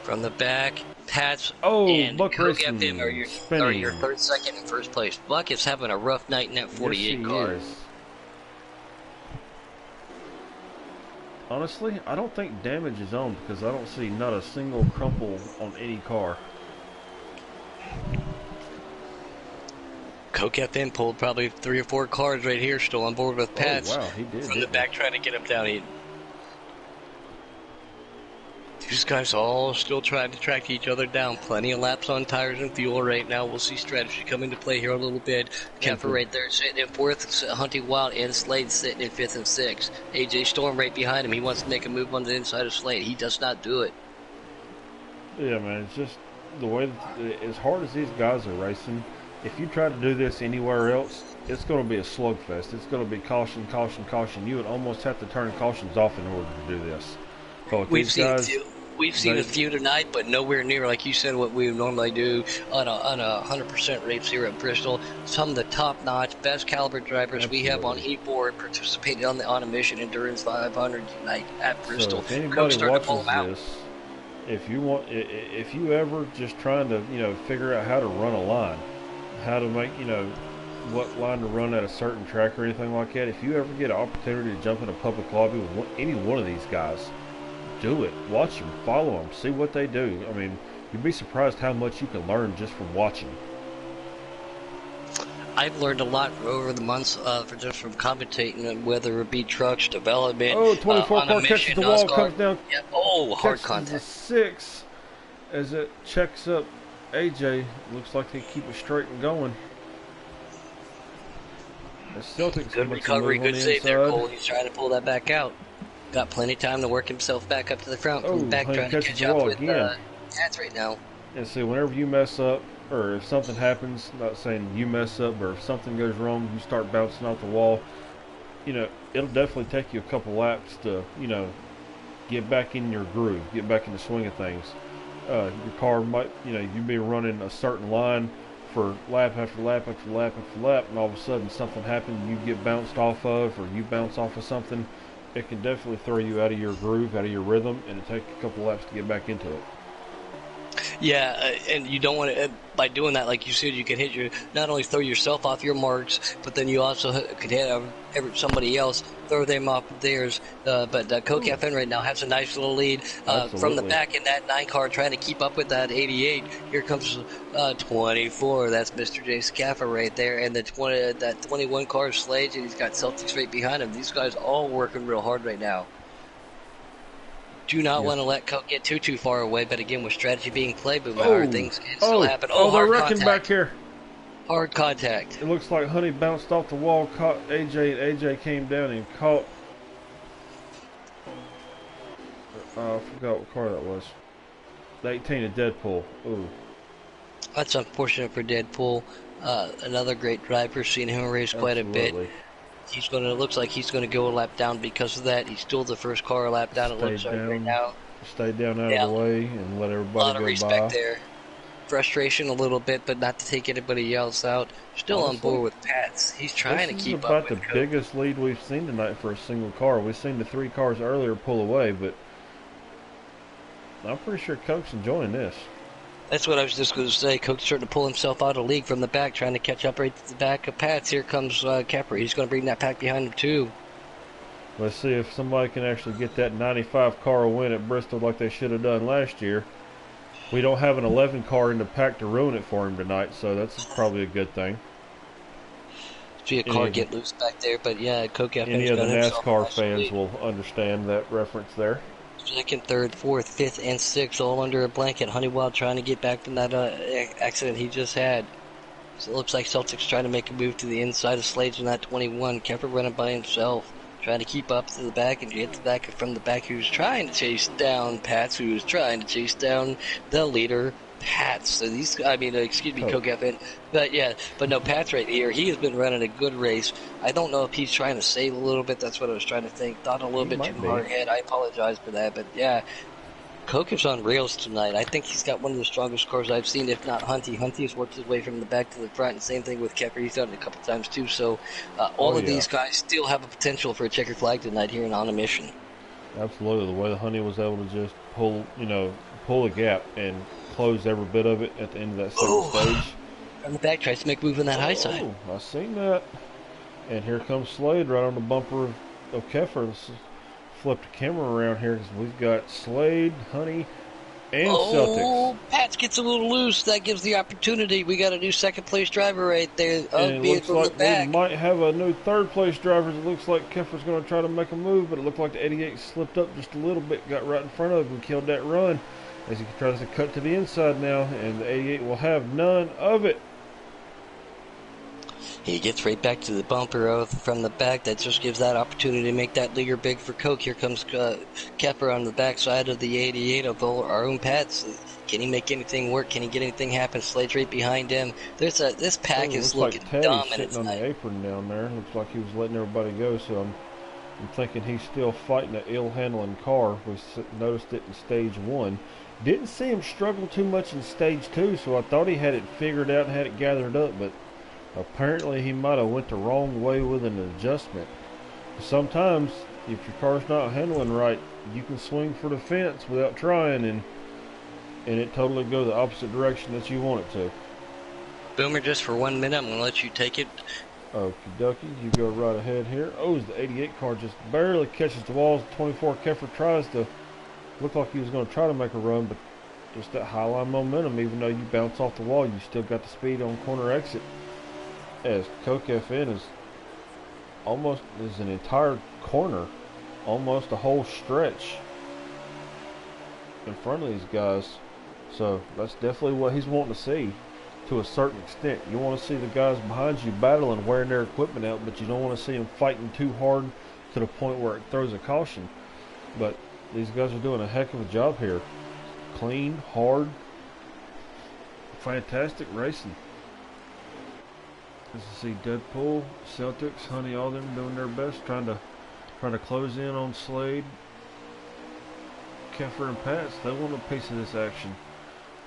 Speaker 2: From the back, Pat's
Speaker 1: and
Speaker 2: Buck
Speaker 1: Coke
Speaker 2: FM are your third, second, and first place. Buck is having a rough night in that 48 car.
Speaker 1: Is. Honestly, I don't think damage is on because I don't see not a single crumple on any car.
Speaker 2: Coke FM pulled probably 3 or 4 cars right here, still on board with Pat's.
Speaker 1: Oh, wow, he did.
Speaker 2: From the back, trying to get him down. These guys all still trying to track each other down. Plenty of laps on tires and fuel right now. We'll see strategy come into play here a little bit. Keffer right there sitting in 4th. Hunting Wild and Slade sitting in 5th and 6th. AJ Storm right behind him. He wants to make a move on the inside of Slade. He does not do it.
Speaker 1: Yeah, man, it's just the way that, as hard as these guys are racing, if you try to do this anywhere else, it's going to be a slugfest. It's going to be caution, caution, caution. You would almost have to turn cautions off in order to do this. But
Speaker 2: We've seen a few tonight, but nowhere near, like you said, what we would normally do on a 100% race here at Bristol. Some of the top-notch, best caliber drivers we have on e-board participated on a Mission Endurance 500 tonight at Bristol.
Speaker 1: So if anybody watches this, if you ever just trying to, figure out how to run a line, how to make, what line to run at a certain track or anything like that, if you ever get an opportunity to jump in a public lobby with any one of these guys, do it. Watch them, follow them, see what they do. I mean, you'd be surprised how much you can learn just from watching.
Speaker 2: I've learned a lot over the months just from commentating, whether it be trucks, development.
Speaker 1: Oh, 24 car catches the wall,
Speaker 2: NASCAR.
Speaker 1: comes down.
Speaker 2: Yep. Oh, hard contact.
Speaker 1: The 6 as it checks up AJ. Looks like they keep it straight and going. The Celtics
Speaker 2: good recovery, good save there, Cole. He's trying to pull that back out. Got plenty of time to work himself back up to the front. From the back, trying to catch up with Cats right now.
Speaker 1: And see, whenever you mess up, or if something happens, not saying you mess up, but if something goes wrong, you start bouncing off the wall, it'll definitely take you a couple laps to, get back in your groove, get back in the swing of things. Your car might, you'd be running a certain line for lap after lap after lap after lap, and all of a sudden something happens, you get bounced off of, or you bounce off of something. It can definitely throw you out of your groove, out of your rhythm, and it takes a couple laps to get back into it.
Speaker 2: Yeah, and you don't want to, by doing that, like you said, you can not only throw yourself off your marks, but then you also could hit somebody else, throw them off theirs. But Coke FN right now has a nice little lead from the back in that 9 car, trying to keep up with that 88. Here comes 24. That's Mr. J. Scaffer right there, and that 21 car is Slade, and he's got Celtics right behind him. These guys all working real hard right now. Do not want to let Coke get too far away, but again, with strategy being played, but things can still happen.
Speaker 1: They're wrecking back here.
Speaker 2: Hard contact.
Speaker 1: It looks like Honey bounced off the wall, caught AJ, and AJ came down and caught. I forgot what car that was. The 18 of Deadpool. Ooh.
Speaker 2: That's unfortunate for Deadpool. Another great driver, seen him race quite a bit. Looks like he's gonna go a lap down because of that. He's still the first car a lap down. It looks like right now.
Speaker 1: Stay down out of the way and let everybody go by.
Speaker 2: A lot of respect there. Frustration a little bit, but not to take anybody else out. Still on board with Pats. He's trying to keep up with
Speaker 1: This is about the biggest lead we've seen tonight for a single car. We've seen the 3 cars earlier pull away, but I'm pretty sure Coke's enjoying this.
Speaker 2: That's what I was just going to say. Coke's starting to pull himself out of the league from the back, trying to catch up right to the back of Pats. Here comes Kepper. He's going to bring that pack behind him, too.
Speaker 1: Let's see if somebody can actually get that 95 car a win at Bristol like they should have done last year. We don't have an 11 car in the pack to ruin it for him tonight, so that's probably a good thing.
Speaker 2: See a car get loose back there, but yeah,
Speaker 1: Any
Speaker 2: Kokefen's
Speaker 1: of the
Speaker 2: got himself a
Speaker 1: NASCAR
Speaker 2: nice
Speaker 1: fans
Speaker 2: lead.
Speaker 1: will understand that reference there.
Speaker 2: Second, third, fourth, fifth, and sixth, all under a blanket. Honeywell trying to get back from that accident he just had. So it looks like Celtics trying to make a move to the inside of Slades in that 21. Kepper running by himself, trying to keep up to the back and get to the back from the back. Who's trying to chase down Pats, who's trying to chase down the leader, Pats. So these, excuse me,
Speaker 1: Coke.
Speaker 2: Kokefin. But yeah, but no, Pats right here. He has been running a good race. I don't know if he's trying to save a little bit. That's what I was trying to think. Thought a little
Speaker 1: He
Speaker 2: bit too
Speaker 1: might be.
Speaker 2: hard hit. I apologize for that. But yeah, Coke is on rails tonight. I think he's got one of the strongest cars I've seen, if not Hunty. Hunty has worked his way from the back to the front, and same thing with Kepper. He's done it a couple times too. So all
Speaker 1: Oh
Speaker 2: of
Speaker 1: yeah,
Speaker 2: these guys still have a potential for a checkered flag tonight here in On a Mission.
Speaker 1: absolutely. The way the Honey was able to just pull a gap and close every bit of it at the end of that second
Speaker 2: Oh,
Speaker 1: stage.
Speaker 2: on the back tries to make a move on that high side.
Speaker 1: Oh, I seen that. And here comes Slade right on the bumper of Keffer. Let's flip the camera around here because we've got Slade, Honey, and Celtics.
Speaker 2: Oh, Pats gets a little loose. That gives the opportunity. We got a new second place driver right there,
Speaker 1: And it
Speaker 2: albeit
Speaker 1: looks
Speaker 2: from the
Speaker 1: like we
Speaker 2: back.
Speaker 1: might have a new third place driver. It looks like Keffer's going to try to make a move, but it looked like the 88 slipped up just a little bit, got right in front of him, and killed that run as he tries to cut to the inside now, and the 88 will have none of it.
Speaker 2: He gets right back to the bumper from the back. That just gives that opportunity to make that leader big for Coke. Here comes Kepper on the backside of the 88 of our own Pats. Can he make anything work? Can he get anything happen? Slade's right behind him. This pack is
Speaker 1: Looks
Speaker 2: looking
Speaker 1: like Teddy's
Speaker 2: dominant
Speaker 1: sitting on
Speaker 2: tonight.
Speaker 1: the apron down there. Looks like he was letting everybody go, so I'm thinking he's still fighting an ill-handling car. We noticed it in stage 1. Didn't see him struggle too much in stage 2, so I thought he had it figured out and had it gathered up, but apparently he might have went the wrong way with an adjustment. Sometimes, if your car's not handling right, you can swing for the fence without trying, and it totally go the opposite direction that you want it to.
Speaker 2: Boomer, just for 1 minute, I'm going to let you take it.
Speaker 1: Okie dokie, you go right ahead here. Oh, the 88 car just barely catches the walls. 24 Keffer tries to look like he was going to try to make a run, but just that high line momentum, even though you bounce off the wall, you still got the speed on corner exit. As Coke FN is an entire corner, almost a whole stretch in front of these guys. So that's definitely what he's wanting to see to a certain extent. You want to see the guys behind you battling, wearing their equipment out, but you don't want to see them fighting too hard to the point where it throws a caution. But these guys are doing a heck of a job here. Clean, hard, fantastic racing. As you see Deadpool, Celtics, Honey, all them doing their best, trying to close in on Slade. Keffer and Pats, they want a piece of this action.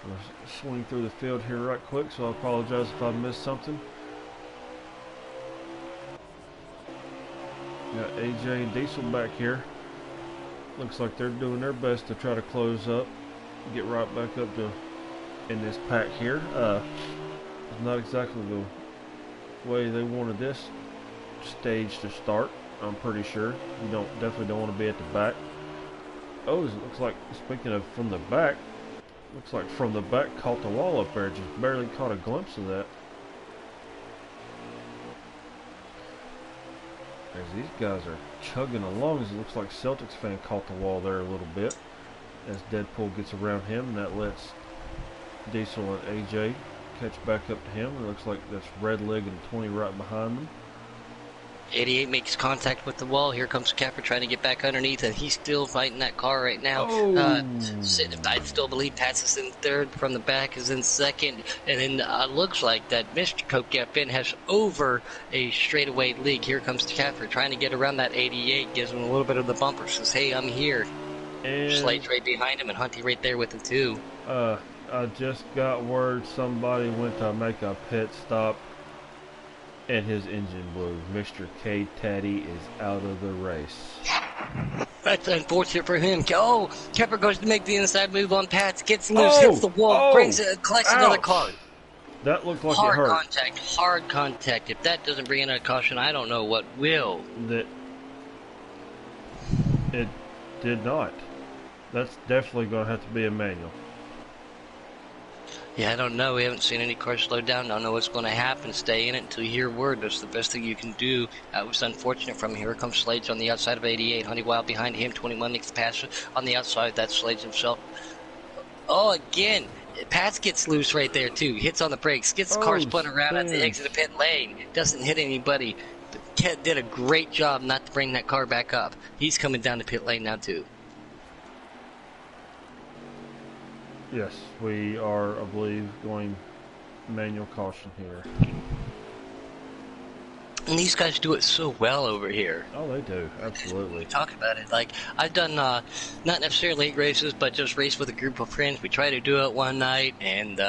Speaker 1: We'll swing through the field here right quick, so I apologize if I missed something. Got AJ and Diesel back here. Looks like they're doing their best to try to close up, get right back up to in this pack here. It's not exactly the way they wanted this stage to start. I'm pretty sure you definitely don't want to be at the back. Oh, it looks like, speaking of from the back, looks like from the back caught the wall up there. Just barely caught a glimpse of that. As these guys are chugging along, as it looks like Celtics fan caught the wall there a little bit. As Deadpool gets around him, and that lets Diesel and AJ catch back up to him. It looks like that's Red Leg and 20 right behind them.
Speaker 2: 88 makes contact with the wall. Here comes Kepper trying to get back underneath, and he's still fighting that car right now.
Speaker 1: Oh.
Speaker 2: I still believe Pats is in third. From the back is in second. And then looks like that Mr. Coke Finn has over a straightaway lead. Here comes Kepper trying to get around that 88. Gives him a little bit of the bumper. Says, hey, I'm here.
Speaker 1: And
Speaker 2: Slade's right behind him, and Hunty right there with him too.
Speaker 1: I just got word somebody went to make a pit stop and his engine blew. Mr. K Taddy is out of the race.
Speaker 2: That's unfortunate for him. Oh, Kepper goes to make the inside move on Pats, gets loose, hits the wall, brings it, collects another car.
Speaker 1: That looked like
Speaker 2: Hard
Speaker 1: it hurt.
Speaker 2: hard contact. If that doesn't bring in a caution, I don't know what will.
Speaker 1: That it did not. That's definitely going to have to be a manual.
Speaker 2: Yeah, I don't know. We haven't seen any cars slow down. Don't know what's going to happen. Stay in it until you hear word. That's the best thing you can do. It was unfortunate from here comes Slades on the outside of 88. Honeywell behind him. 21 makes the pass on the outside. That's Slades himself. Oh, again. Pats gets loose right there, too. Hits on the brakes. Gets the car spun around at the exit of pit lane. Doesn't hit anybody. But Ted did a great job not to bring that car back up. He's coming down the pit lane now, too.
Speaker 1: Yes, we are, I believe, going manual caution here.
Speaker 2: And these guys do it so well over here.
Speaker 1: Oh, they do. Absolutely.
Speaker 2: Talk about it. Like, I've done not necessarily late races, but just race with a group of friends. We try to do it one night, and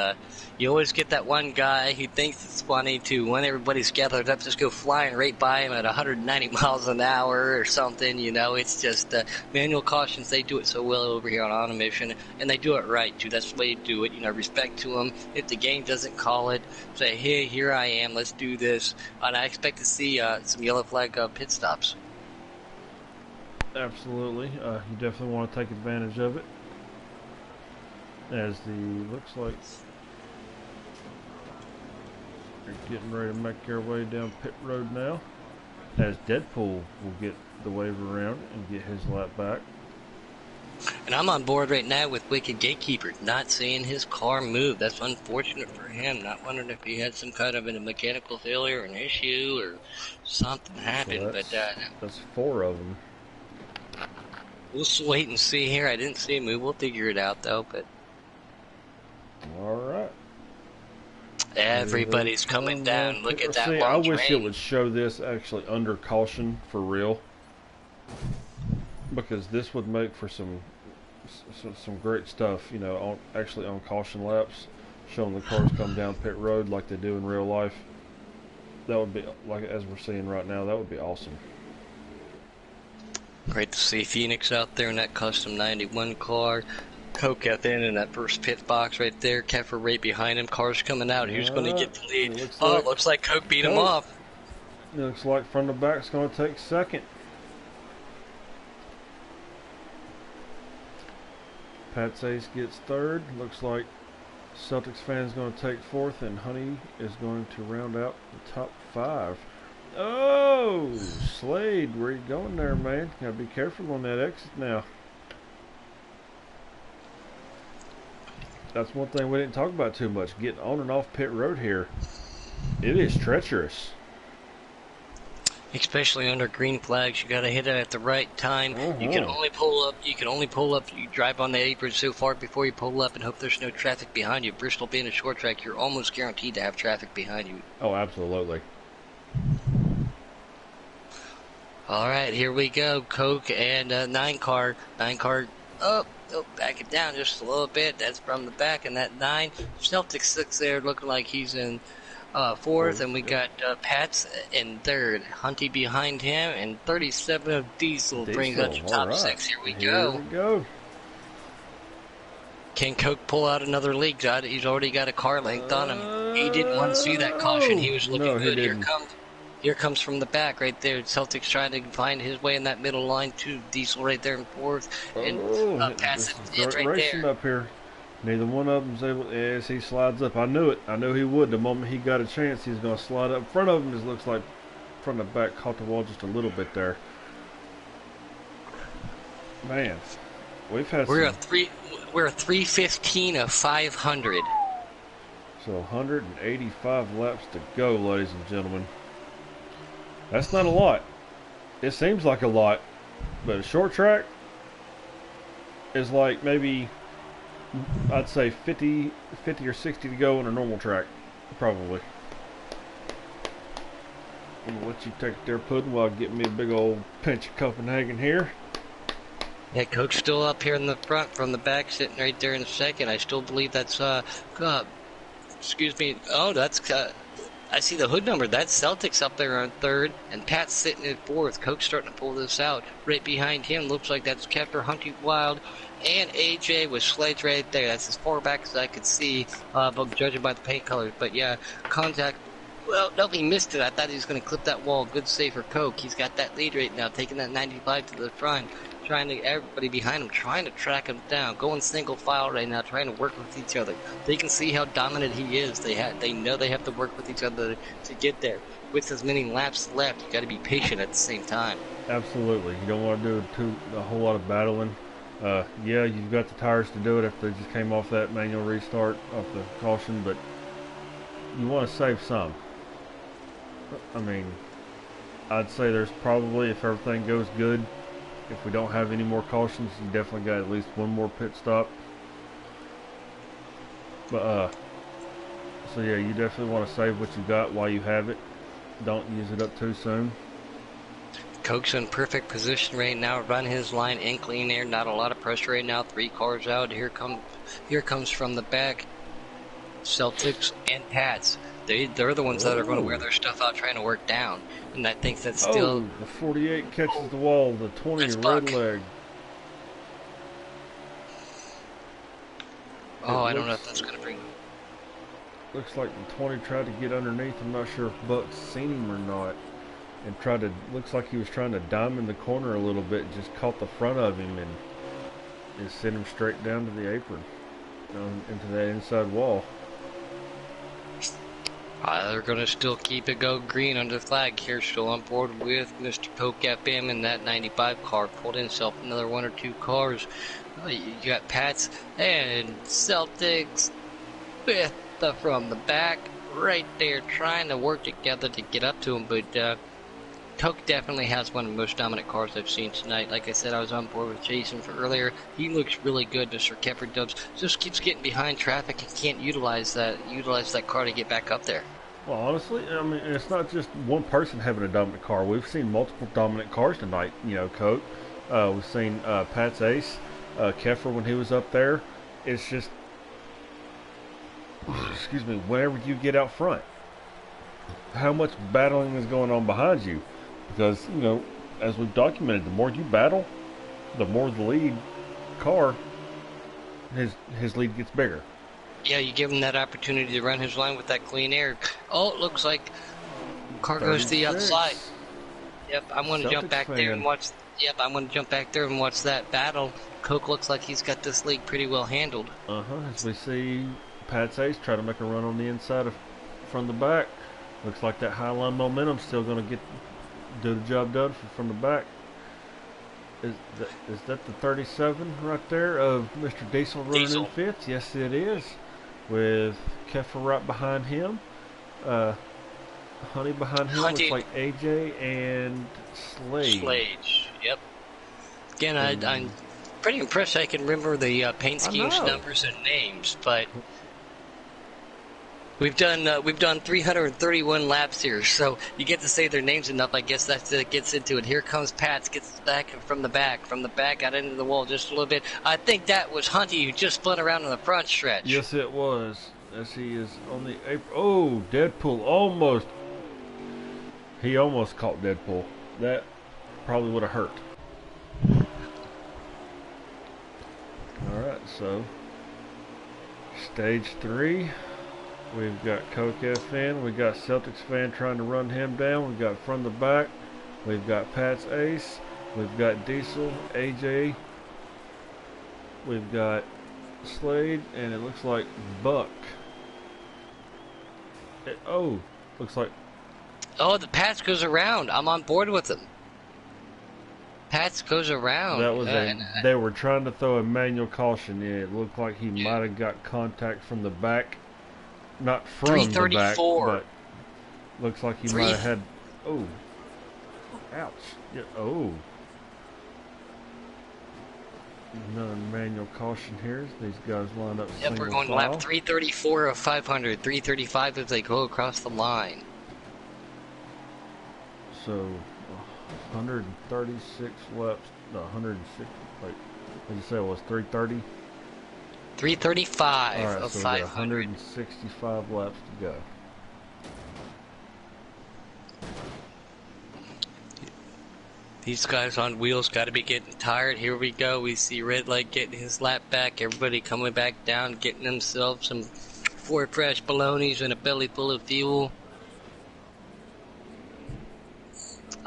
Speaker 2: you always get that one guy who thinks it's funny to, when everybody's gathered up, just go flying right by him at 190 miles an hour or something. You know, it's just manual cautions. They do it so well over here on a mission, and they do it right, too. That's the way you do it. You know, respect to them. If the game doesn't call it, say, hey, here I am. Let's do this. And I expect to see some yellow flag pit stops.
Speaker 1: Absolutely. You definitely want to take advantage of it. As looks like they're getting ready to make their way down pit road now. As Deadpool will get the wave around and get his lap back.
Speaker 2: And I'm on board right now with Wicked Gatekeeper, not seeing his car move. That's unfortunate for him. Not wondering if he had some kind of a mechanical failure or an issue or something happened.
Speaker 1: So that's 4 of them.
Speaker 2: We'll wait and see here. I didn't see him move. We'll figure it out, though. But
Speaker 1: all right.
Speaker 2: Everybody's coming down. Look at that long
Speaker 1: I wish
Speaker 2: train.
Speaker 1: it would show this actually under caution for real. Because this would make for some great stuff, you know, actually on caution laps, showing the cars come down pit road like they do in real life. That would be, like as we're seeing right now, that would be awesome.
Speaker 2: Great to see Phoenix out there in that custom 91 car. Coke at the end in that first pit box right there. Keffer right behind him. Cars coming out. Who's going to get the lead? It looks like Coke beat him off.
Speaker 1: It looks like from the back's going to take second. Pat Ace gets third. Looks like Celtics fans going to take fourth, and Honey is going to round out the top 5. Oh, Slade, where you going there, man? Gotta be careful on that exit now. That's one thing we didn't talk about too much. Getting on and off pit road here, it is treacherous.
Speaker 2: Especially under green flags, you got to hit it at the right time. You can only pull up. You drive on the apron so far before you pull up, and hope there's no traffic behind you. Bristol being a short track, you're almost guaranteed to have traffic behind you.
Speaker 1: Oh, absolutely.
Speaker 2: All right, here we go. Coke and 9 car. 9 car. Back it down just a little bit. That's from the back, and that 9. Celtic 6 there, looking like he's in 4th, and we got Pats in 3rd. Hunty behind him, and 37 of Diesel brings up the top 6. Here we go. Can Coke pull out another lead? He's already got a car length on him. He didn't want to see that caution. He was looking good. Here comes from the back right there. Celtics trying to find his way in that middle line too. Diesel right there in 4th, and Pats it's right
Speaker 1: racing there. Up here. Neither one of them's able. As he slides up, I knew it. I knew he would. The moment he got a chance, he's going to slide up. In front of him, it looks like front and back caught the wall just a little bit there. Man, we've had.
Speaker 2: We're a 315 of 500.
Speaker 1: So 185 laps to go, ladies and gentlemen. That's not a lot. It seems like a lot, but a short track is like maybe, I'd say 50 or 60 to go on a normal track, probably. I'm going to let you take it there, Puddin', while I get me a big old pinch of Copenhagen here.
Speaker 2: Yeah, Coke's still up here in the front from the back, sitting right there in 2nd. I still believe that's, excuse me, that's, I see the hood number. That's Celtics up there on 3rd, and Pat's sitting in 4th. Coke's starting to pull this out. Right behind him, looks like that's Keffer, Hunty Wild, and AJ with Sledge right there. That's as far back as I could see, but judging by the paint colors. But yeah, contact. Well, no, he missed it. I thought he was going to clip that wall. Good save for Coke. He's got that lead right now, taking that 95 to the front. everybody behind him trying to track him down, going single file right now, trying to work with each other. They can see how dominant he is. They know they have to work with each other to get there. With as many laps left, you got to be patient at the same time.
Speaker 1: Absolutely. You don't want to do a whole lot of battling. Yeah, you've got the tires to do it if they just came off that manual restart off the caution, but you want to save some. I mean, I'd say there's probably, if everything goes good, if we don't have any more cautions, you definitely got at least one more pit stop. But, so yeah, you definitely want to save what you got while you have it. Don't use it up too soon.
Speaker 2: Coke's in perfect position right now. Run his line in clean air. Not a lot of pressure right now. 3 cars out. Here comes from the back Celtics and Pats. They're the ones that are going to wear their stuff out trying to work down. And I think that's still...
Speaker 1: the 48 catches the wall. The 20 red leg.
Speaker 2: Oh, I don't know if that's going to bring...
Speaker 1: Looks like the 20 tried to get underneath. I'm not sure if Buck's seen him or not. And looks like he was trying to diamond the corner a little bit. Just caught the front of him and sent him straight down to the apron. Into that inside wall.
Speaker 2: They're going to still keep it go green under flag here. Still on board with Mr. Coke FM in that 95 car. Pulled himself another 1 or 2 cars. You got Pats and Celtics with from the back right there trying to work together to get up to him. But Coke definitely has one of the most dominant cars I've seen tonight. Like I said, I was on board with Jason for earlier. He looks really good. Mr. Kepper Dubs just keeps getting behind traffic and can't utilize that car to get back up there.
Speaker 1: Well, honestly, I mean, it's not just one person having a dominant car. We've seen multiple dominant cars tonight. You know, Coke. We've seen Pat's Ace, Keffer when he was up there. It's just, excuse me, whenever you get out front, how much battling is going on behind you? Because, you know, as we've documented, the more you battle, the more the lead car, his lead gets bigger.
Speaker 2: Yeah, you give him that opportunity to run his line with that clean air. Oh, it looks like car goes to the outside. Yep, I'm going to jump back there and watch. Yep, I'm going to jump back there and watch that battle. Coke looks like he's got this league pretty well handled.
Speaker 1: As we see Pat's Ace try to make a run on the inside from the back. Looks like that high line momentum's still going to do the job done from the back. Is that the 37 right there of Mr. Diesel running in fifth? Yes, it is. With Keffer right behind him. Honey behind him. Looks like AJ and Slade.
Speaker 2: Yep. Again, I'm pretty impressed I can remember the paint schemes, numbers, and names, but we've done 331 laps here, so you get to say their names enough. I guess that gets into it. Here comes Pats, gets back from the back, got into the wall just a little bit. I think that was Hunty who just spun around in the front stretch.
Speaker 1: Yes, it was. As he is on the apron. Oh, Deadpool almost. He almost caught Deadpool. That probably would have hurt. All right, so stage 3. We've got Coke FN, we've got Celtics fan trying to run him down, we've got from the back, we've got Pat's Ace, we've got Diesel, AJ, we've got Slade, and it looks like Buck. Looks like...
Speaker 2: Oh, the Pats goes around. I'm on board with him. Pats goes around.
Speaker 1: That was they were trying to throw a manual caution in. It looked like he might have got contact from the back. Not from the back, but looks like he might have had... Oh. Ouch. Yeah, oh. Another manual caution here. These guys line up.
Speaker 2: Yep, we're going lap 334 of 500. 335 as they go across the line.
Speaker 1: So, 136 laps. No, 160. Wait, what did you say it was? 330?
Speaker 2: 335
Speaker 1: right,
Speaker 2: of
Speaker 1: so
Speaker 2: 500.
Speaker 1: 165 laps to go.
Speaker 2: These guys on wheels got to be getting tired. Here we go. We see Red Light getting his lap back. Everybody coming back down, getting themselves some 4 fresh bolognas and a belly full of fuel.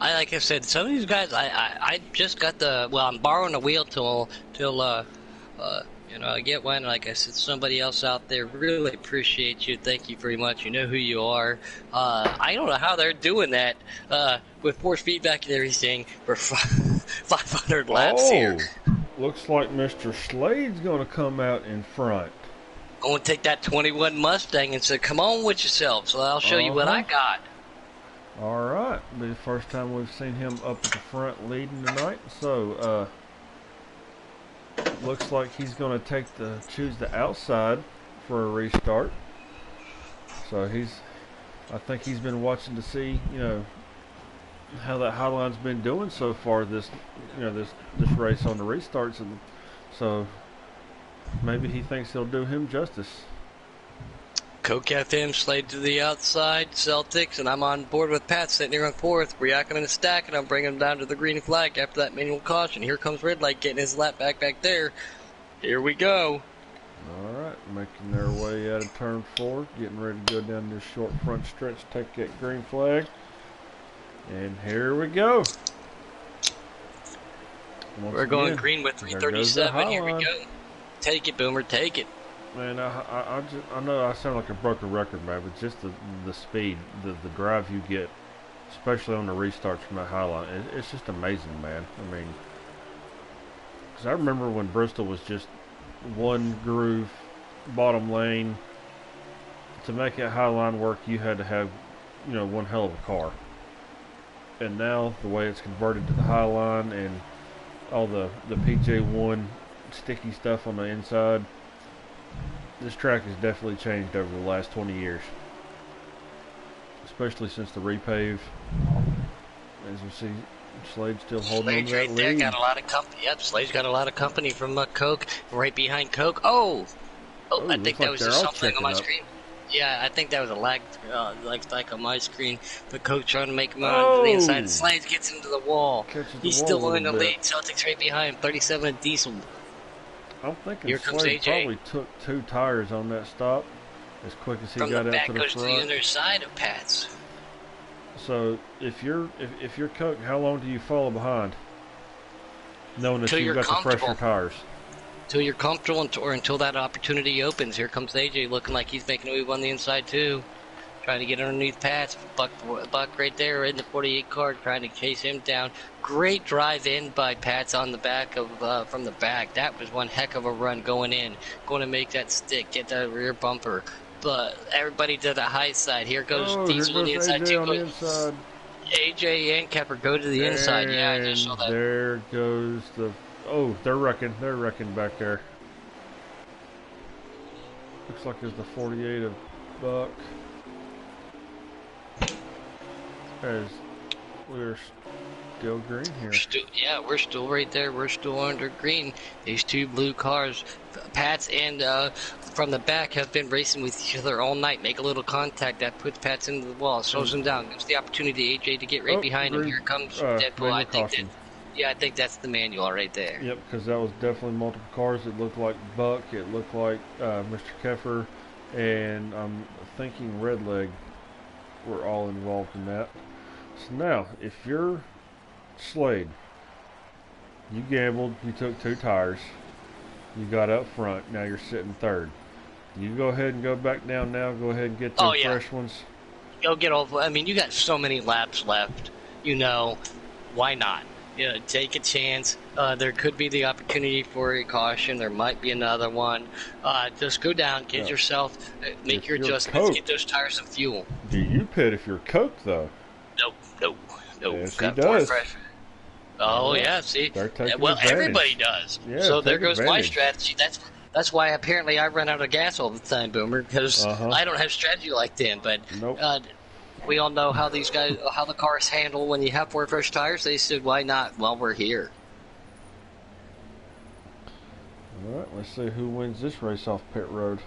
Speaker 2: like I said, some of these guys, I just got I'm borrowing a wheel till I get one. Like I said, somebody else out there really appreciate you. Thank you very much. You know who you are. I don't know how they're doing that with force feedback and everything for 500 laps here.
Speaker 1: Looks like Mr. Slade's going to come out in front.
Speaker 2: I'm going to take that 21 Mustang and say, come on with yourself, so I'll show you what I got.
Speaker 1: All right. Be the first time we've seen him up at the front leading tonight. So, looks like he's going to choose the outside for a restart. So I think he's been watching to see, how that Highline's been doing so far this race on the restarts, and so maybe he thinks he'll do him justice.
Speaker 2: Coke FM, Slade to the outside, Celtics, and I'm on board with Pat sitting here on fourth. React him in a stack, and I'm bringing him down to the green flag after that manual caution. Here comes Red Light getting his lap back there. Here we go.
Speaker 1: All right, making their way out of turn 4, getting ready to go down this short front stretch, take that green flag. And here we go.
Speaker 2: We're going green with 337. Here we go. Take it, Boomer. Take it.
Speaker 1: Man, I know I sound like a broken record, man, but just the speed, the drive you get, especially on the restarts from that Highline, it's just amazing, man. I mean, because I remember when Bristol was just one groove, bottom lane. To make that Highline work, you had to have, one hell of a car. And now, the way it's converted to the Highline and all the PJ1 sticky stuff on the inside, this track has definitely changed over the last 20 years. Especially since the repave. As you see, Slade's still holding on to that
Speaker 2: right there,
Speaker 1: lead.
Speaker 2: got a lot of company. Yep, Slade's got a lot of company from Coke, right behind Coke. I think that was just something on my screen. Yeah, I think that was a lag, like on my screen. But Coke trying to make him on the inside. Slade gets him to the wall. He's still in the lead. Celtics right behind, 37 Diesel.
Speaker 1: I'm thinking
Speaker 2: Here comes
Speaker 1: Slade
Speaker 2: AJ.
Speaker 1: probably took 2 tires on that stop as quick as he got out to the front.
Speaker 2: From the back goes to the other side of Pat's.
Speaker 1: So if you're Coke, how long do you follow behind? Knowing that you've got the fresher tires.
Speaker 2: Until you're comfortable or until that opportunity opens. Here comes AJ looking like he's making a move on the inside too. Trying to get underneath Pat's. Buck right there in the 48 car trying to chase him down. Great drive in by Pat's on the back from the back. That was one heck of a run going in. Going to make that stick, get that rear bumper. But everybody to the high side. Here goes Diesel on the inside too. AJ and Kepper go to the inside. Yeah, I just saw that.
Speaker 1: There goes the... Oh, they're wrecking. They're wrecking back there. Looks like it's the 48 of Buck. As we're still green here.
Speaker 2: We're still right there. We're still under green. These 2 blue cars, Pats and from the back, have been racing with each other all night. Make a little contact. That puts Pats into the wall. Slows him down. Gives the opportunity to AJ to get right behind him. Here comes Deadpool. I think that's the manual right there.
Speaker 1: Yep, because that was definitely multiple cars. It looked like Buck. It looked like Mr. Keffer. And I'm thinking Redleg were all involved in that. So now, if you're Slade, you gambled, you took 2 tires, you got up front, now you're sitting third. You go ahead and go back down now, go ahead and get the fresh ones.
Speaker 2: Go get all, you got so many laps left, why not? Take a chance. There could be the opportunity for a caution. There might be another one. Just go down, get yourself, make your adjustments, get those tires some fuel.
Speaker 1: Do you pit if you're Coke, though?
Speaker 2: Nope.
Speaker 1: Yes, he does.
Speaker 2: Oh, yeah, see? Everybody does. Yeah, so there goes my strategy. That's why apparently I run out of gas all the time, Boomer, because I don't have strategy like them. But we all know how these guys, how the cars handle when you have 4 fresh tires. They said, why not? Well, we're here.
Speaker 1: All right, let's see who wins this race off pit road.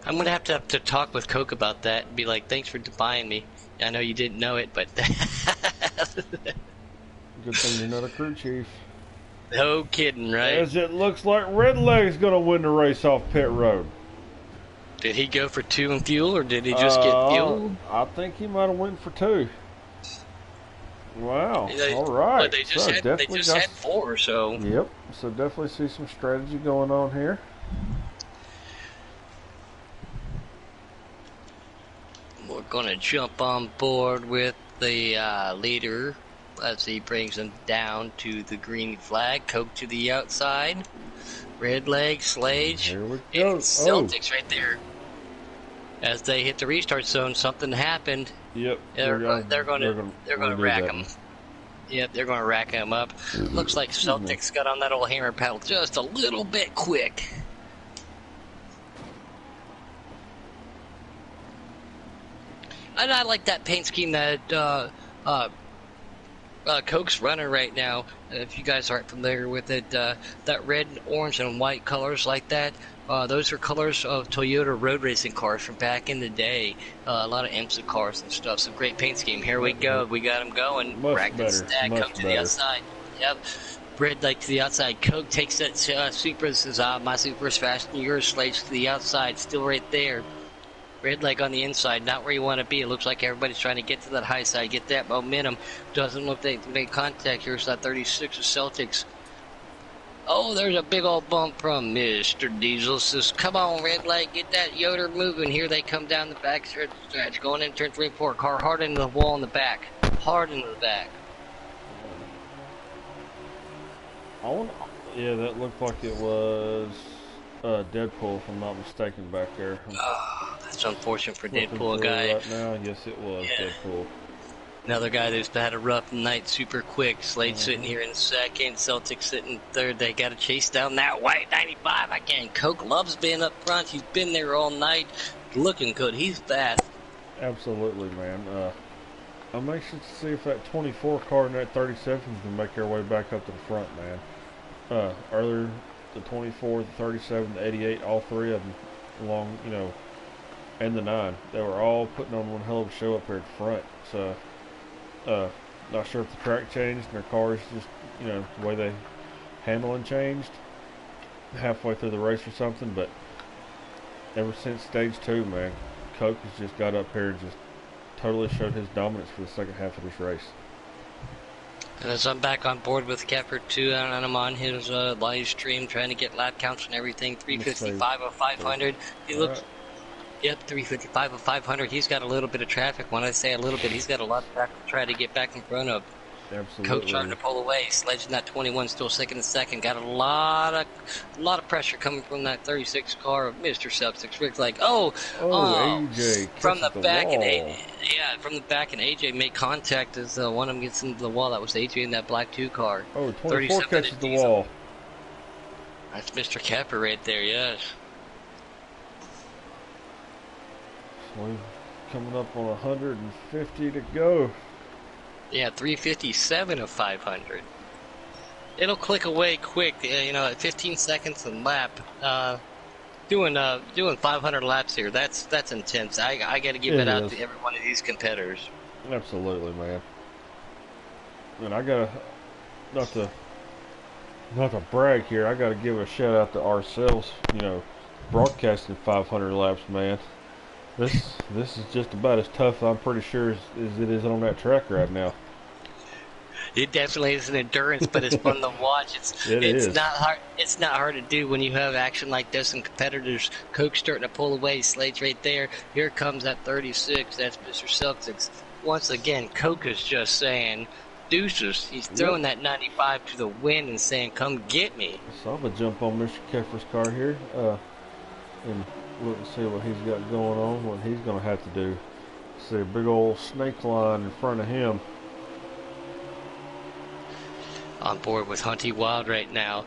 Speaker 2: I'm going to have to talk with Coke about that and be like, thanks for buying me. I know you didn't know it, but...
Speaker 1: Good thing you're not a crew chief.
Speaker 2: No kidding, right?
Speaker 1: As it looks like Redleg's going to win the race off pit road.
Speaker 2: Did he go for 2 in fuel, or did he just get fuel?
Speaker 1: I think he might have went for 2. Wow. All right.
Speaker 2: But they just
Speaker 1: So
Speaker 2: had
Speaker 1: definitely got.
Speaker 2: 4. So
Speaker 1: Yep. So definitely see some strategy going on here.
Speaker 2: we're gonna jump on board with the leader as he brings them down to the green flag. Coke to the outside. Red leg, Slade,
Speaker 1: Here we go.
Speaker 2: and Celtics right there. As they hit the restart zone, something happened.
Speaker 1: Yep.
Speaker 2: They're gonna rack them. Yep, they're gonna rack them up. Looks like Celtics got on that old hammer paddle just a little bit quick. And I like that paint scheme that Coke's running right now. If you guys aren't familiar with it, that red, orange, and white colors like that, those are colors of Toyota road racing cars from back in the day. A lot of IMSA cars and stuff. Some great paint scheme. Here we go. We got them going.
Speaker 1: Much better.
Speaker 2: Stack. Coke to the outside. Yep. Red light to the outside. Coke takes that Supra. Says, my Supra's faster than yours. Slates to the outside. Still right there. Red leg on the inside, not where you want to be. It looks like everybody's trying to get to that high side, get that momentum. Doesn't look like they made contact. Here's that 36 of Celtics. Oh, there's a big old bump from Mr. Diesel. Says, come on, red leg, get that Yoder moving. Here they come down the back stretch, going in turn 3 and 4. Car hard into the wall in the back. Hard into the back.
Speaker 1: Yeah, that looked like it was Deadpool, if I'm not mistaken, back there.
Speaker 2: Oh, that's unfortunate for Deadpool guy.
Speaker 1: Right now, yes, it was Deadpool.
Speaker 2: Another guy who's had a rough night, super quick. Slade sitting here in second, Celtics sitting third. They got to chase down that white 95 again. Coke loves being up front. He's been there all night, looking good. He's fast.
Speaker 1: Absolutely, man. I'm anxious to see if that 24 car and that 37 can make their way back up to the front, man. Earlier, the 24, the 37, the 88, all three of them along, and the 9, they were all putting on one hell of a show up here at the front. So, not sure if the track changed and their cars just, the way they handling changed halfway through the race or something, but ever since stage 2, man, Coke has just got up here and just totally showed his dominance for the second half of this race.
Speaker 2: And as I'm back on board with Kepper too, and I'm on his live stream trying to get lap counts and everything, 355 of 500. He looks, yep, 355 of 500. He's got a little bit of traffic. When I say a little bit, he's got a lot of traffic to try to get back in front of.
Speaker 1: Absolutely.
Speaker 2: Coach trying to pull away. Sledge in that 21, still second and second. Got a lot of pressure coming from that 36 car of Mr. Celtics. Rick's like,
Speaker 1: AJ
Speaker 2: from the back,
Speaker 1: wall.
Speaker 2: from the back, and AJ made contact as one of them gets into the wall. That was AJ in that black 2 car.
Speaker 1: Oh, 24 catches the wall.
Speaker 2: That's Mr. Kepper right there, yes.
Speaker 1: We're coming up on 150 to go.
Speaker 2: Yeah, 357 of 500. It'll click away quick, at 15 seconds a lap. Doing 500 laps here, that's intense. I got to give it out to every one of these competitors.
Speaker 1: Absolutely, man. And I gotta not to brag here. I gotta give a shout out to ourselves. Broadcasting 500 laps, man. This is just about as tough, I'm pretty sure, as it is on that track right now.
Speaker 2: It definitely is an endurance, but it's fun to watch. It's not hard. It's not hard to do when you have action like this and competitors. Coke starting to pull away. Slade's right there. Here comes that 36. That's Mr. Celtics. Once again, Coke is just saying deuces. He's throwing that 95 to the wind and saying, "Come get me."
Speaker 1: So I'm gonna jump on Mr. Keffer's car here and look and see what he's got going on. What he's gonna have to do. See a big old snake line in front of him.
Speaker 2: On board with Hunty Wild right now.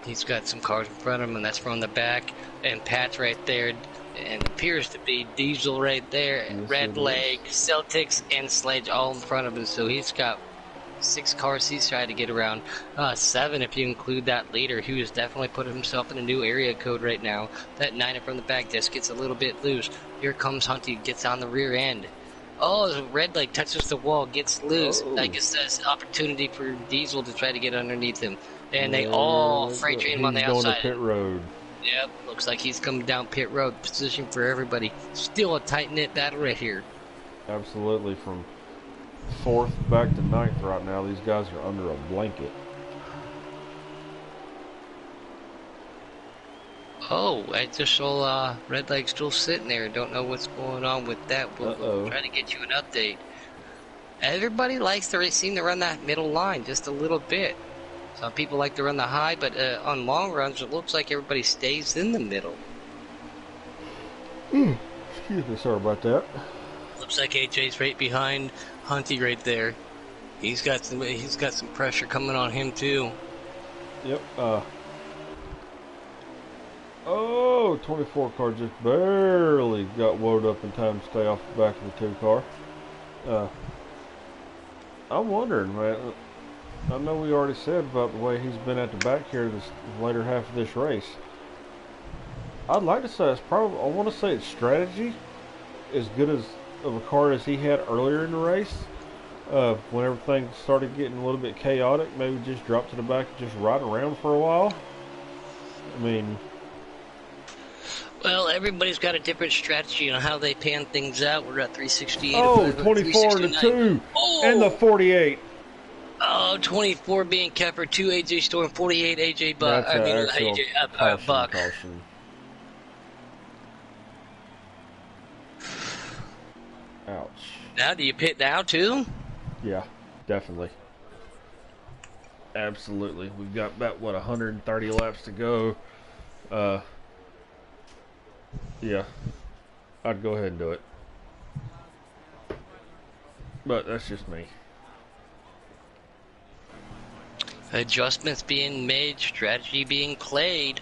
Speaker 2: He's got some cars in front of him, and that's from the back. And Pat's right there, and appears to be Diesel right there. Yes, Red Leg, Celtics, and Sledge all in front of him. So he's got 6 cars he's trying to get around. 7 if you include that leader, who has definitely put himself in a new area code right now. That 9 from the back just gets a little bit loose. Here comes Hunty, gets on the rear end. Oh, the red light touches the wall, gets loose. I guess that's an opportunity for Diesel to try to get underneath him. And they all freight train him on the outside.
Speaker 1: Going to pit road.
Speaker 2: Yep, looks like he's coming down pit road. Position for everybody. Still a tight-knit battle right here.
Speaker 1: Absolutely. 4th back to 9th right now. These guys are under a blanket.
Speaker 2: Oh, I just saw Red Leg still sitting there. Don't know what's going on with that. We'll try to get you an update. Everybody likes to seem to run that middle line just a little bit. Some people like to run the high, but on long runs, it looks like everybody stays in the middle.
Speaker 1: Excuse me, sorry about that.
Speaker 2: Looks like AJ's right behind Hunty right there. He's got some pressure coming on him too.
Speaker 1: Yep. 24 car just barely got woed up in time to stay off the back of the 2 car. I'm wondering, man. I know we already said about the way he's been at the back here this later half of this race. I'd like to say it's probably, I want to say it's strategy, as good as of a car as he had earlier in the race. When everything started getting a little bit chaotic, maybe just drop to the back and just ride around for a while. I mean,
Speaker 2: well, everybody's got a different strategy on how they pan things out. We're at 368.
Speaker 1: Oh, 24 and the 2 and the 48.
Speaker 2: Oh, 24 being Kepper, 2 AJ Storm, 48 AJ Buck. Buck.
Speaker 1: Caution. Ouch.
Speaker 2: Now, do you pit now too?
Speaker 1: Yeah, definitely. Absolutely. We've got about, 130 laps to go. Yeah. I'd go ahead and do it. But that's just me.
Speaker 2: Adjustments being made, strategy being played.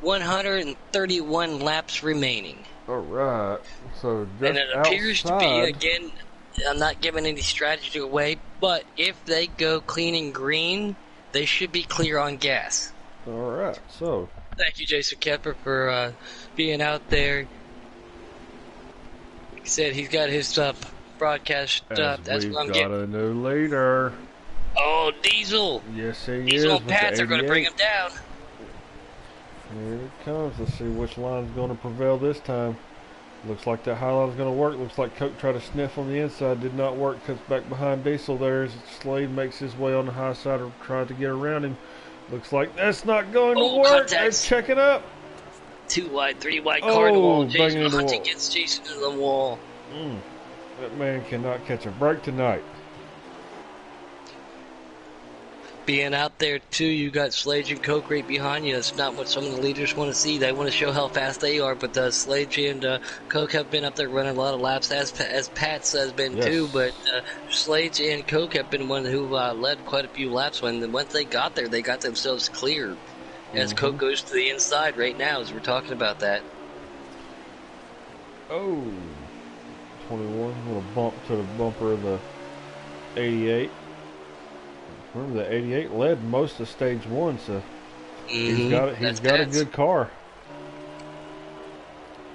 Speaker 2: 131 laps remaining.
Speaker 1: All right. So just
Speaker 2: and it appears to be,
Speaker 1: outside.
Speaker 2: again, I'm not giving any strategy away, but if they go clean and green, they should be clear on gas.
Speaker 1: All right. So.
Speaker 2: Thank you, Jason Kepper, for being out there. He said he's got his broadcast. That's what I'm getting.
Speaker 1: We've got a new leader.
Speaker 2: Oh, Diesel.
Speaker 1: Yes, he is.
Speaker 2: Diesel and Pats are going to bring him down.
Speaker 1: Here it comes. Let's see which line's going to prevail this time. Looks like that high line's going to work. Looks like Coke tried to sniff on the inside. Did not work. Cuts back behind Diesel there as Slade makes his way on the high side or tries to get around him. Looks like that's not going to work.
Speaker 2: Contacts.
Speaker 1: They're checking up.
Speaker 2: 2 wide, 3 wide car to the wall. Jason
Speaker 1: Hunting
Speaker 2: gets Jason to the wall.
Speaker 1: That man cannot catch a break tonight.
Speaker 2: Being out there too, you got Slade and Coke right behind you. That's not what some of the leaders want to see. They want to show how fast they are. But Slade and Coke have been up there running a lot of laps, as Pats has been too. But Slade and Coke have been one who led quite a few laps. Once they got there, they got themselves cleared. As Coke goes to the inside right now, as we're talking about that.
Speaker 1: Oh, 21, little bump to the bumper of the 88. Remember, the 88 led most of stage 1, so he's got a good car.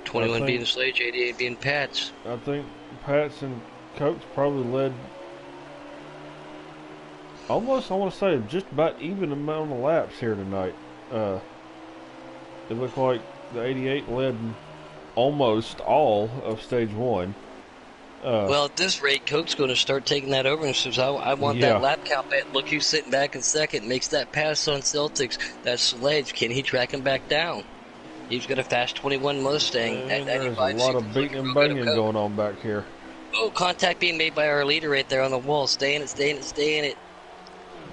Speaker 2: 21 being Slade, 88 being Pats.
Speaker 1: I think Pats and Coke's probably led almost, I want to say, just about even amount of laps here tonight. It looked like the 88 led almost all of stage 1.
Speaker 2: Well, at this rate, Coke's going to start taking that over and says, I want that lap count back. Look who's sitting back in second. Makes that pass on Celtics. That's Slade. Can he track him back down? He's got a fast 21 Mustang.
Speaker 1: There's a lot of beating and banging going on back here.
Speaker 2: Oh, contact being made by our leader right there on the wall. Stay in it.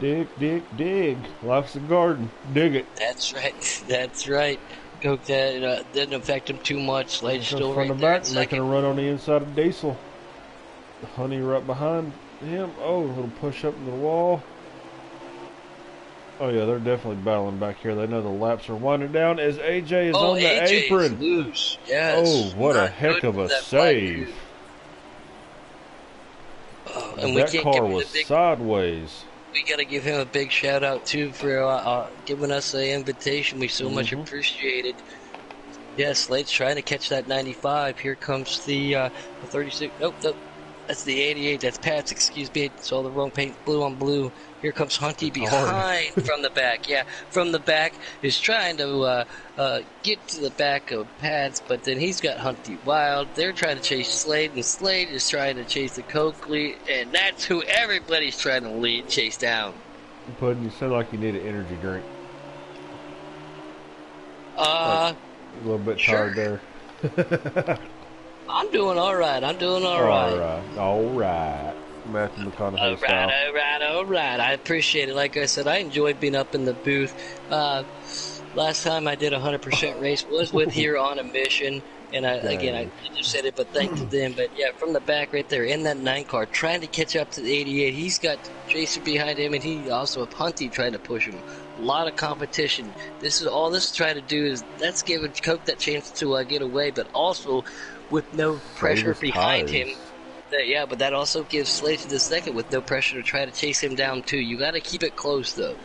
Speaker 1: Dig, dig, dig. Life's a garden. Dig it.
Speaker 2: That's right. Coke didn't affect him too much. Slade's still right
Speaker 1: from the
Speaker 2: there
Speaker 1: back, making a run on the inside of Diesel. Honey right behind him. Oh, a little push up in the wall. Oh yeah, they're definitely battling back here. They know the laps are winding down as AJ is on the apron.
Speaker 2: Loose. Yes.
Speaker 1: Oh, what a heck of a save.
Speaker 2: And
Speaker 1: that car was sideways.
Speaker 2: We got to give him a big shout out too for giving us the invitation. We so much appreciated. Yes, Slade's trying to catch that 95. Here comes the 36. Nope. That's the 88. That's Pat's. Excuse me. Saw the wrong paint. Blue on blue. Here comes Hunty
Speaker 1: It's hard.
Speaker 2: behind from the back. Yeah, from the back is trying to get to the back of Pat's, but then he's got Hunty wild. They're trying to chase Slade, and Slade is trying to chase the Coakley, and that's who everybody's trying to chase down.
Speaker 1: Puddin', you sound like you need an energy drink. Like, a little bit
Speaker 2: sure.
Speaker 1: tired there.
Speaker 2: I'm doing all right. I'm doing all right.
Speaker 1: All right. Matthew McConaughey style.
Speaker 2: All right. I appreciate it. Like I said, I enjoyed being up in the booth. Last time I did a 100% race was with Here on a Mission. And I just said it, but thanks to them. But yeah, from the back right there in that 9 car, trying to catch up to the 88. He's got Jason behind him, and he also have Hunty trying to push him. A lot of competition. This is trying to do is that's giving Coke that chance to get away, but also with no pressure behind him. But that also gives Slade to the second with no pressure to try to chase him down too. You got to keep it close though.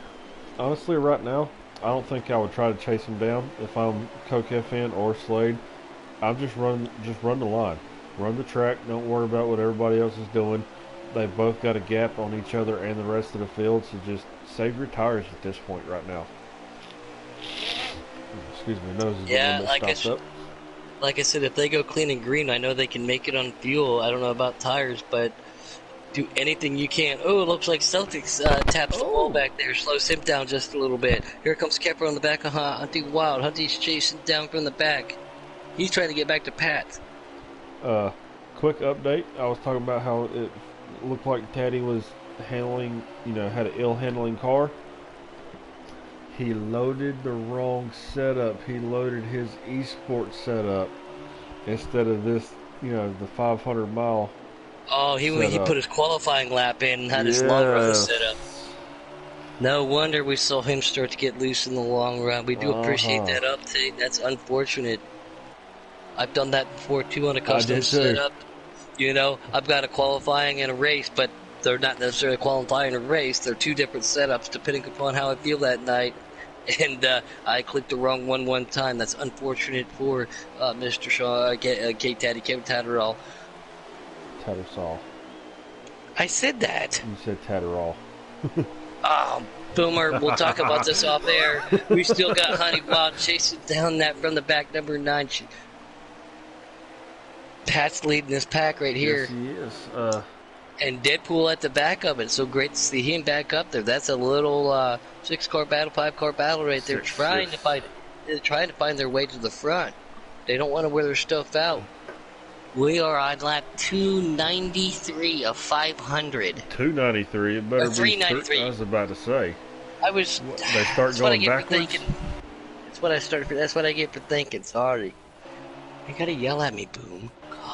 Speaker 1: Honestly, right now, I don't think I would try to chase him down if I'm Coke FN or Slade. I'm just run the line, run the track. Don't worry about what everybody else is doing. They've both got a gap on each other and the rest of the field, so just save your tires at this point right now. Excuse me, nose is a little bit stopped up.
Speaker 2: Like I said, if they go clean and green, I know they can make it on fuel. I don't know about tires, but do anything you can. Oh, it looks like Celtics taps the wall back there, slows him down just a little bit. Here comes Kepper on the back of Hunty Wild. Hunty's chasing down from the back. He's trying to get back to Pat.
Speaker 1: Quick update. I was talking about how it looked like Taddy was handling, had an ill handling car. He loaded the wrong setup. He loaded his eSport setup instead of this, the 500-mile.
Speaker 2: Oh, he put his qualifying lap in and had his long run setup. No wonder we saw him start to get loose in the long run. We do appreciate that update. That's unfortunate. I've done that before too on a custom setup. I've got a qualifying and a race, but they're not necessarily qualifying a race. They're two different setups depending upon how I feel that night. And I clicked the wrong one time. That's unfortunate for Mr. Shaw, Kate Taddy, Kevin Tatterall.
Speaker 1: Tattersall.
Speaker 2: I said that.
Speaker 1: You said Tatterall.
Speaker 2: Oh, Boomer, we'll talk about this off air. We still got Honey Wild chasing down that from the back, number 9. Pat's leading this pack right here.
Speaker 1: Yes, he is.
Speaker 2: And Deadpool at the back of it. So great to see him back up there. That's a little 6-car battle, 5-car battle right there. Trying to find their way to the front. They don't want to wear their stuff out. We are on lap 293 of 500.
Speaker 1: 293. It better
Speaker 2: or 393.
Speaker 1: Be. I was about to say.
Speaker 2: They
Speaker 1: start going backwards.
Speaker 2: That's what I get for thinking. Sorry. You gotta yell at me, Boom.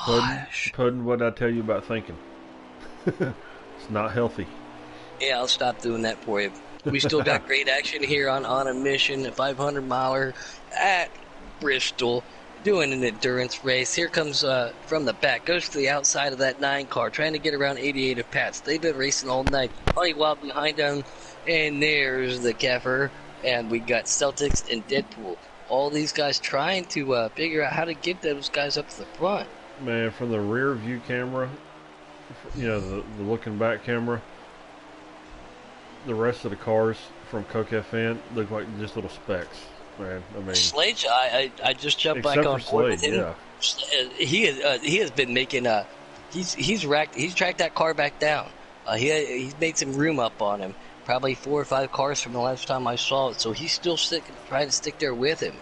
Speaker 2: Gosh.
Speaker 1: Puddin', what did I tell you about thinking? It's not healthy.
Speaker 2: Yeah, I'll stop doing that for you. We still got great action here on a Mission, a 500-miler at Bristol, doing an endurance race. Here comes from the back, goes to the outside of that 9 car, trying to get around 88 of Pat's. They've been racing all night. Honey Wild behind them, and there's the Keffer, and we got Celtics and Deadpool. All these guys trying to figure out how to get those guys up to the front.
Speaker 1: Man, from the rear view camera, the looking back camera, the rest of the cars from Coke FN look like just little specks, man. I mean,
Speaker 2: Slade, I just jumped back on board with him.
Speaker 1: Yeah.
Speaker 2: He has been making he's tracked that car back down. He's made some room up on him. Probably 4 or 5 cars from the last time I saw it, so he's still trying to stick there with him.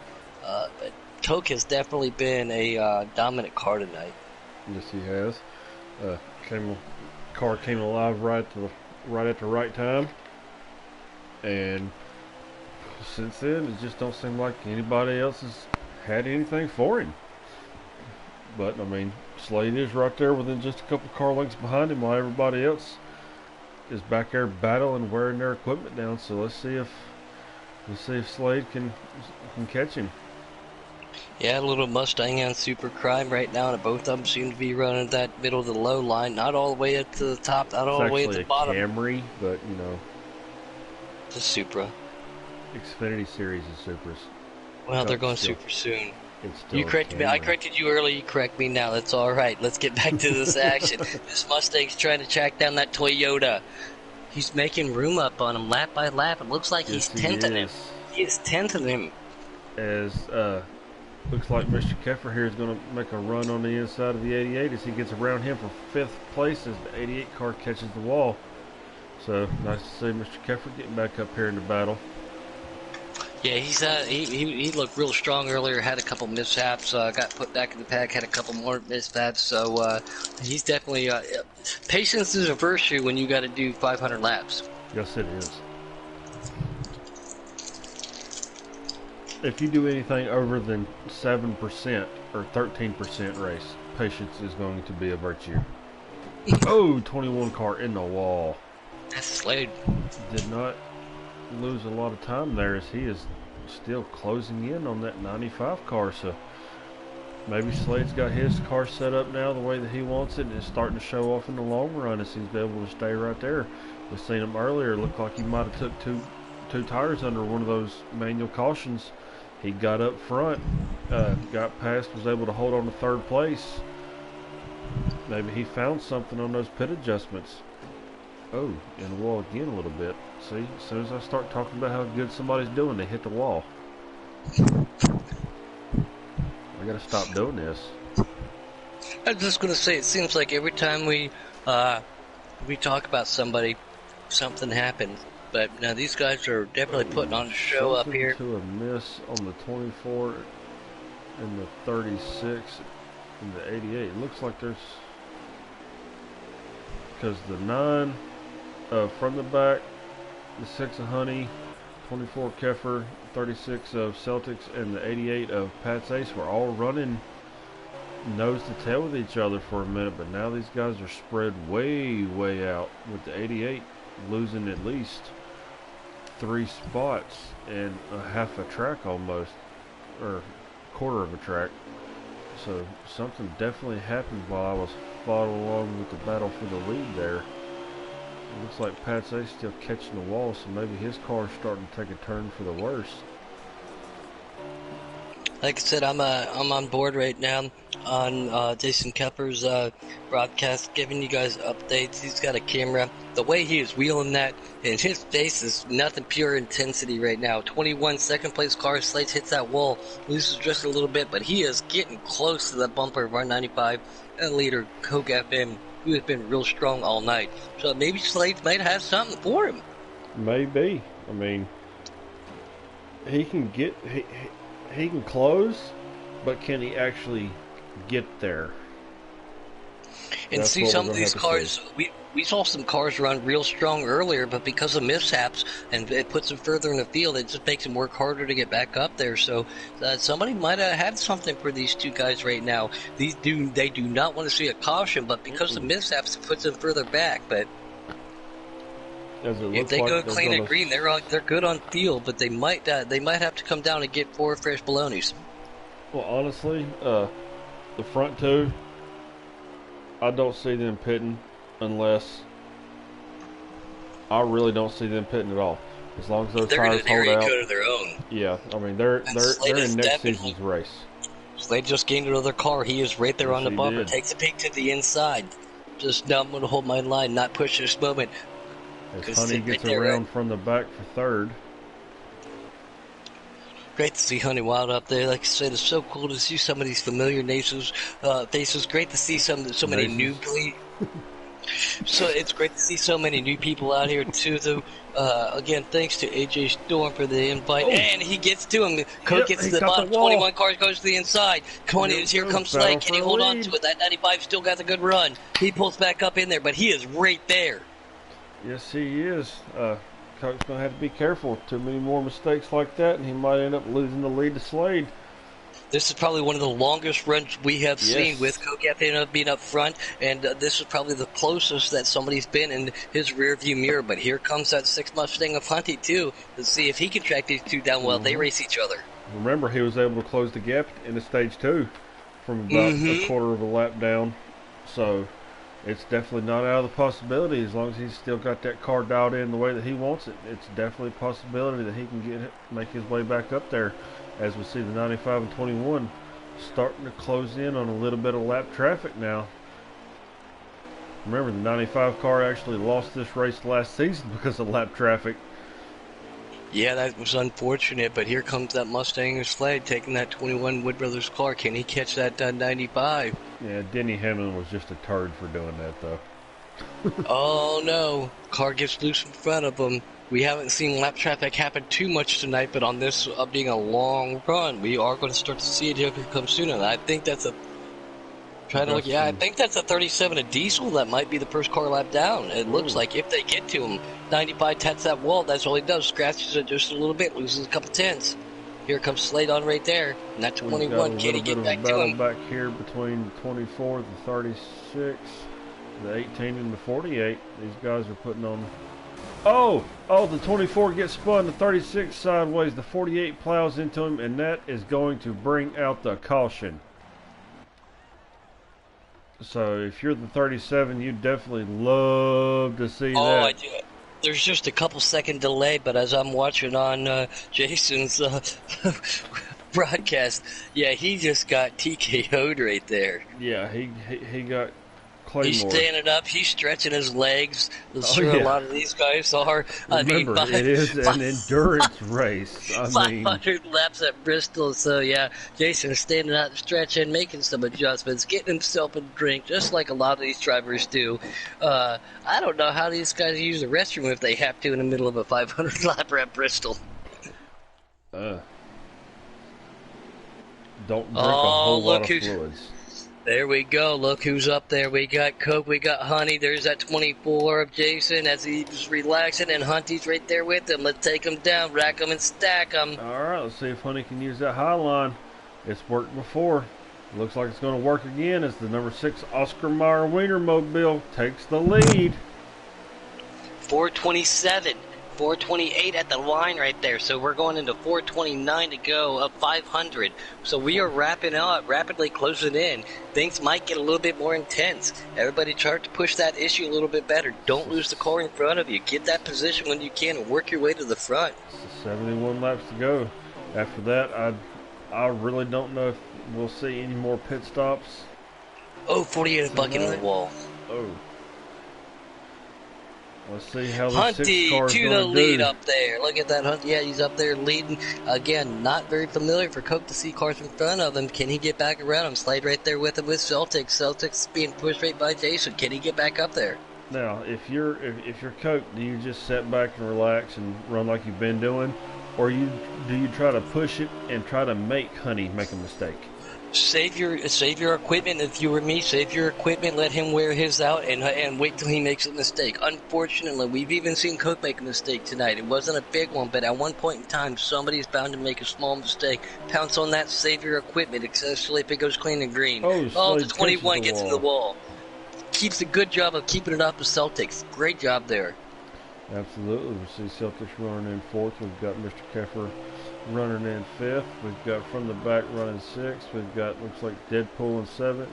Speaker 2: But Coke has definitely been a dominant car tonight.
Speaker 1: Yes, he has. Car came alive right at the right time, and since then it just don't seem like anybody else has had anything for him. But I mean, Slade is right there within just a couple car lengths behind him, while everybody else is back there battling, wearing their equipment down. So let's see if Slade can catch him.
Speaker 2: Yeah, a little Mustang and Super Crime right now, and both of them seem to be running that middle to the low line, not all the way up to the top, not all the way at the bottom.
Speaker 1: It's actually a Camry, but
Speaker 2: it's a Supra.
Speaker 1: Xfinity Series is Supras.
Speaker 2: Well, they're going super soon.
Speaker 1: It's still
Speaker 2: You
Speaker 1: a
Speaker 2: corrected me. I
Speaker 1: Camry.
Speaker 2: corrected you earlier. You correct me now. That's all right. Let's get back to this action. This Mustang's trying to track down that Toyota. He's making room up on him lap by lap. It looks like he's
Speaker 1: Yes, he
Speaker 2: 10th in him.
Speaker 1: is.
Speaker 2: He is 10th in him.
Speaker 1: As looks like Mr. Keffer here is going to make a run on the inside of the 88 as he gets around him for 5th place as the 88 car catches the wall. So nice to see Mr. Keffer getting back up here in the battle.
Speaker 2: Yeah, he looked real strong earlier. Had a couple mishaps. Got put back in the pack. Had a couple more mishaps. So he's definitely patience is a virtue when you got to do 500 laps.
Speaker 1: Yes, it is. If you do anything over than 7% or 13% race, patience is going to be a virtue. Oh, 21 car in the wall.
Speaker 2: That's Slade.
Speaker 1: Did not lose a lot of time there as he is still closing in on that 95 car. So maybe Slade's got his car set up now the way that he wants it and is starting to show off in the long run as he's able to stay right there. We seen him earlier. It looked like he might have took two tires under one of those manual cautions. He got up front, got past, was able to hold on to 3rd place. Maybe he found something on those pit adjustments. Oh, in the wall again a little bit. See, as soon as I start talking about how good somebody's doing, they hit the wall. I gotta stop doing this.
Speaker 2: I was just gonna say, it seems like every time we talk about somebody, something happens. But now these guys are definitely putting on a show up here.
Speaker 1: To a miss on the 24 and the 36 and the 88. It looks like there's because the 9 from the back, the 6 of Honey, 24 Keffer, 36 of Celtics, and the 88 of Pat's Ace were all running nose to tail with each other for a minute, but now these guys are spread way out with the 88 losing at least 3 spots and a half a track almost, or quarter of a track. So something definitely happened while I was following along with the battle for the lead there. It looks like Pat's Ace still catching the wall, so maybe his car's starting to take a turn for the worse.
Speaker 2: Like I said, I'm on board right now on Jason Kepper's broadcast, giving you guys updates. He's got a camera. The way he is wheeling that, and his face is nothing pure intensity right now. 21 second place car, Slates hits that wall, loses just a little bit, but he is getting close to the bumper of R95 and leader Coke FM, who has been real strong all night. So maybe Slates might have something for him.
Speaker 1: Maybe. I mean, he can get he can close, but can he actually get there?
Speaker 2: And
Speaker 1: That's
Speaker 2: see, some of these cars, we saw some cars run real strong earlier, but because of mishaps and it puts them further in the field, it just makes them work harder to get back up there. So somebody might have had something for these two guys right now. They do not want to see a caution, but because of mishaps, it puts them further back. But if they go clean and green, they're good on field, but they might have to come down and get 4 fresh balonies.
Speaker 1: Well, honestly, the front two, I don't see them pitting unless I really don't see them pitting at all. As long as those tires hold out.
Speaker 2: Code of their own.
Speaker 1: Yeah, I mean they're in next season's race.
Speaker 2: Slade just gained another car. He is right there on the bumper. Takes a peek to the inside. Just now I'm going to hold my line, not push this moment.
Speaker 1: As Honey gets around from the back for 3rd.
Speaker 2: Great to see Honey Wild up there. Like I said, it's so cool to see some of these familiar faces. Great to see so many new So it's great to see so many new people out here too. Though, again, thanks to AJ Storm for the invite, and he gets to him. Coke gets to the bottom. 21 cars goes to the inside. Here comes Slade. Can he hold on to it? That 95 still got the good run. He pulls back up in there, but he is right there.
Speaker 1: Yes, he is. Coke's going to have to be careful. Too many more mistakes like that, and he might end up losing the lead to Slade.
Speaker 2: This is probably one of the longest runs we have seen with Coke being up front, and this is probably the closest that somebody's been in his rearview mirror. But here comes that 6 Mustang of Hunty, too, to see if he can track these two down well. They race each other.
Speaker 1: Remember, he was able to close the gap in the stage 2 from about a quarter of a lap down. So it's definitely not out of the possibility as long as he's still got that car dialed in the way that he wants it. It's definitely a possibility that he can make his way back up there as we see the 95 and 21 starting to close in on a little bit of lap traffic now. Remember, the 95 car actually lost this race last season because of lap traffic.
Speaker 2: Yeah, that was unfortunate, but here comes that Mustang Slade taking that 21 Wood Brothers car. Can he catch that 95?
Speaker 1: Yeah, Denny Hamlin was just a turd for doing that, though.
Speaker 2: Oh no, car gets loose in front of him. We haven't seen lap traffic happen too much tonight, but on this being a long run, we are going to start to see it here come soon. And I think that's a trying to look. Yeah, I think that's a 37 a diesel. That might be the first car lap down. It looks like if they get to him, 95 taps that wall. That's all he does. Scratches it just a little bit, loses a couple tenths. Here comes Slade on right there. And that 21. Can he get back to him?
Speaker 1: Back here between the 24, the 36, the 18, and the 48. These guys are putting on. Oh, the 24 gets spun, the 36 sideways, the 48 plows into him, and that is going to bring out the caution. So if you're the 37, you'd definitely love to see that.
Speaker 2: Oh, I do. There's just a couple second delay, but as I'm watching on Jason's broadcast, yeah, he just got TKO'd right there.
Speaker 1: Yeah, he got Claymore.
Speaker 2: He's standing up. He's stretching his legs. That's sure a lot of these guys are.
Speaker 1: Remember, it is an endurance race.
Speaker 2: 500 laps at Bristol. So, yeah, Jason's standing out and stretching, making some adjustments, getting himself a drink, just like a lot of these drivers do. I don't know how these guys use the restroom if they have to in the middle of a 500 lapper at Bristol.
Speaker 1: Don't drink a whole lot of fluids.
Speaker 2: There we go. Look who's up there. We got Coke. We got Honey. There's that 24 of Jason as he's relaxing, and Hunty's right there with him. Let's take him down, rack him, and stack him.
Speaker 1: All right, let's see if Honey can use that high line. It's worked before. Looks like it's going to work again as the number 6 Oscar Mayer Wienermobile takes the lead.
Speaker 2: 427. 428 at the line right there, so we're going into 429 to go of 500. So we are wrapping up, rapidly closing in. Things might get a little bit more intense. Everybody try to push that issue a little bit better. Don't lose the car in front of you. Get that position when you can and work your way to the front.
Speaker 1: 71 laps to go. After that, I really don't know if we'll see any more pit stops.
Speaker 2: Oh, 48 bucket in the wall.
Speaker 1: Oh. Let's see how this
Speaker 2: Hunty
Speaker 1: 6 car is
Speaker 2: to
Speaker 1: going
Speaker 2: the
Speaker 1: to
Speaker 2: lead
Speaker 1: do.
Speaker 2: up there. Look at that Hunty. Yeah, he's up there leading. Again, not very familiar for Coke to see cars in front of him. Can he get back around him? Slide right there with him with Celtics. Celtics being pushed right by Jason. Can he get back up there?
Speaker 1: Now, if you're Coke, do you just sit back and relax and run like you've been doing, or do you try to push it and try to make Honey make a mistake?
Speaker 2: Save your equipment. If you were me, save your equipment. Let him wear his out and wait till he makes a mistake. Unfortunately, we've even seen Coke make a mistake tonight. It wasn't a big one, but at one point in time, somebody's bound to make a small mistake. Pounce on that. Save your equipment, especially if it goes clean and green.
Speaker 1: Oh,
Speaker 2: the 21 gets in the wall. Keeps a good job of keeping it off the Celtics. Great job there.
Speaker 1: Absolutely. We see Celtics running in 4th. We've got Mr. Keffer running in 5th. We've got from the back running 6th. We've got, looks like Deadpool in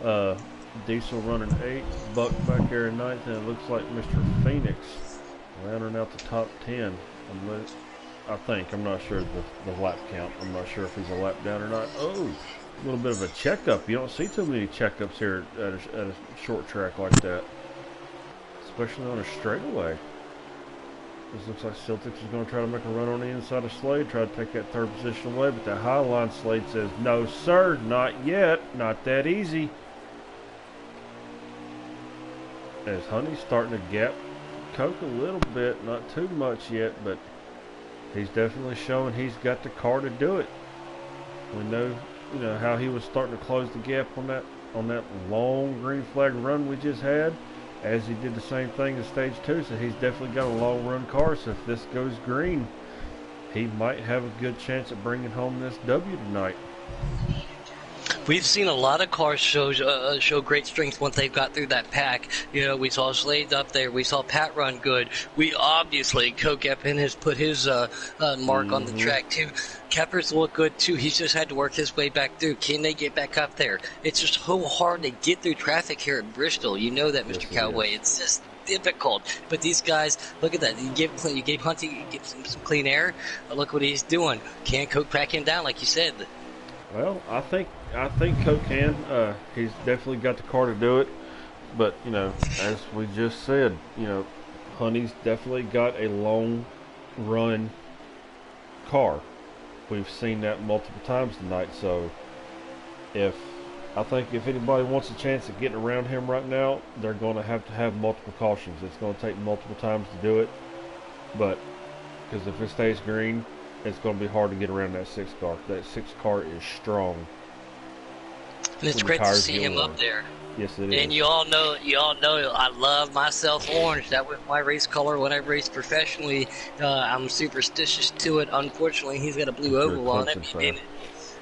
Speaker 1: 7th. Diesel running 8th. Buck back there in 9th. And it looks like Mr. Phoenix rounding out the top 10. I think. I'm not sure the lap count. I'm not sure if he's a lap down or not. Oh, a little bit of a checkup. You don't see too many checkups here at a short track like that, especially on a straightaway. This looks like Celtics is going to try to make a run on the inside of Slade, try to take that 3rd position away, but that high line Slade says, no sir, not yet, not that easy. As Honey's starting to gap Coke a little bit, not too much yet, but he's definitely showing he's got the car to do it. We know, how he was starting to close the gap on that long green flag run we just had, as he did the same thing in stage 2. So he's definitely got a long run car. So if this goes green, he might have a good chance at bringing home this W tonight.
Speaker 2: We've seen a lot of cars show great strength once they've got through that pack. We saw Slade up there. We saw Pat run good. We obviously, Coke Eppin has put his mark on the track too. Kepper's look good too. He's just had to work his way back through. Can they get back up there? It's just so hard to get through traffic here at Bristol. You know that, Mr. Cowboy. It's just difficult. But these guys, look at that. You gave Hunty some clean air. Look what he's doing. Can't Coke crack him down like you said.
Speaker 1: Well, I think Coke can. He's definitely got the car to do it. But as we just said, Honey's definitely got a long run car. We've seen that multiple times tonight. So if I think if anybody wants a chance at getting around him right now, they're going to have multiple cautions. It's going to take multiple times to do it. But because if it stays green, it's going to be hard to get around that six car. That six car is strong.
Speaker 2: And it's great to see him up there.
Speaker 1: Yes, it is.
Speaker 2: And you all know, I love myself orange. That was my race color when I raced professionally. I'm superstitious to it. Unfortunately, he's got a blue oval on it.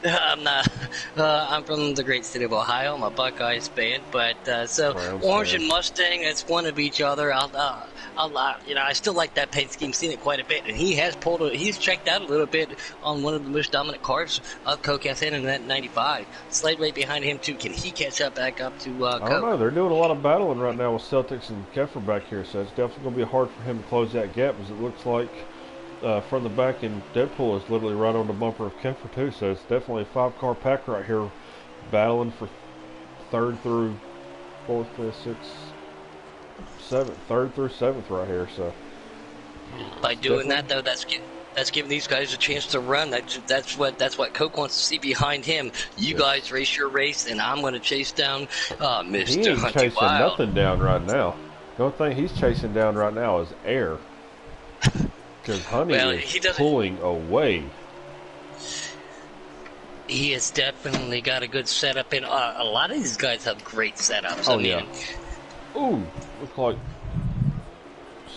Speaker 2: I'm not. I'm from the great state of Ohio. I'm a Buckeyes fan, but so
Speaker 1: Browns
Speaker 2: orange
Speaker 1: fan.
Speaker 2: and Mustang, it's one of each other. I still like that paint scheme. Seen it quite a bit, and he has he's checked out a little bit on one of the most dominant cars of Coke FN in that '95. Slade right behind him too. Can he catch up back up to Coke?
Speaker 1: I don't know. They're doing a lot of battling right now with Celtics and Keffer back here, so it's definitely going to be hard for him to close that gap, as it looks like from the back end, Deadpool is literally right on the bumper of Keffer too, so it's definitely a five-car pack right here, battling for third through fourth, fifth, sixth, seventh, third through seventh right here. So
Speaker 2: by doing that, though, that's giving these guys a chance to run. That's what Coke wants to see behind him. You guys race your race, and I'm going to chase down Mr.
Speaker 1: He ain't
Speaker 2: Hunty
Speaker 1: chasing
Speaker 2: Wild.
Speaker 1: nothing down right now. The only thing he's chasing down right now is air. Because Honey is pulling away.
Speaker 2: He has definitely got a good setup, and a lot of these guys have great setups.
Speaker 1: Oh, yeah. Ooh, looks like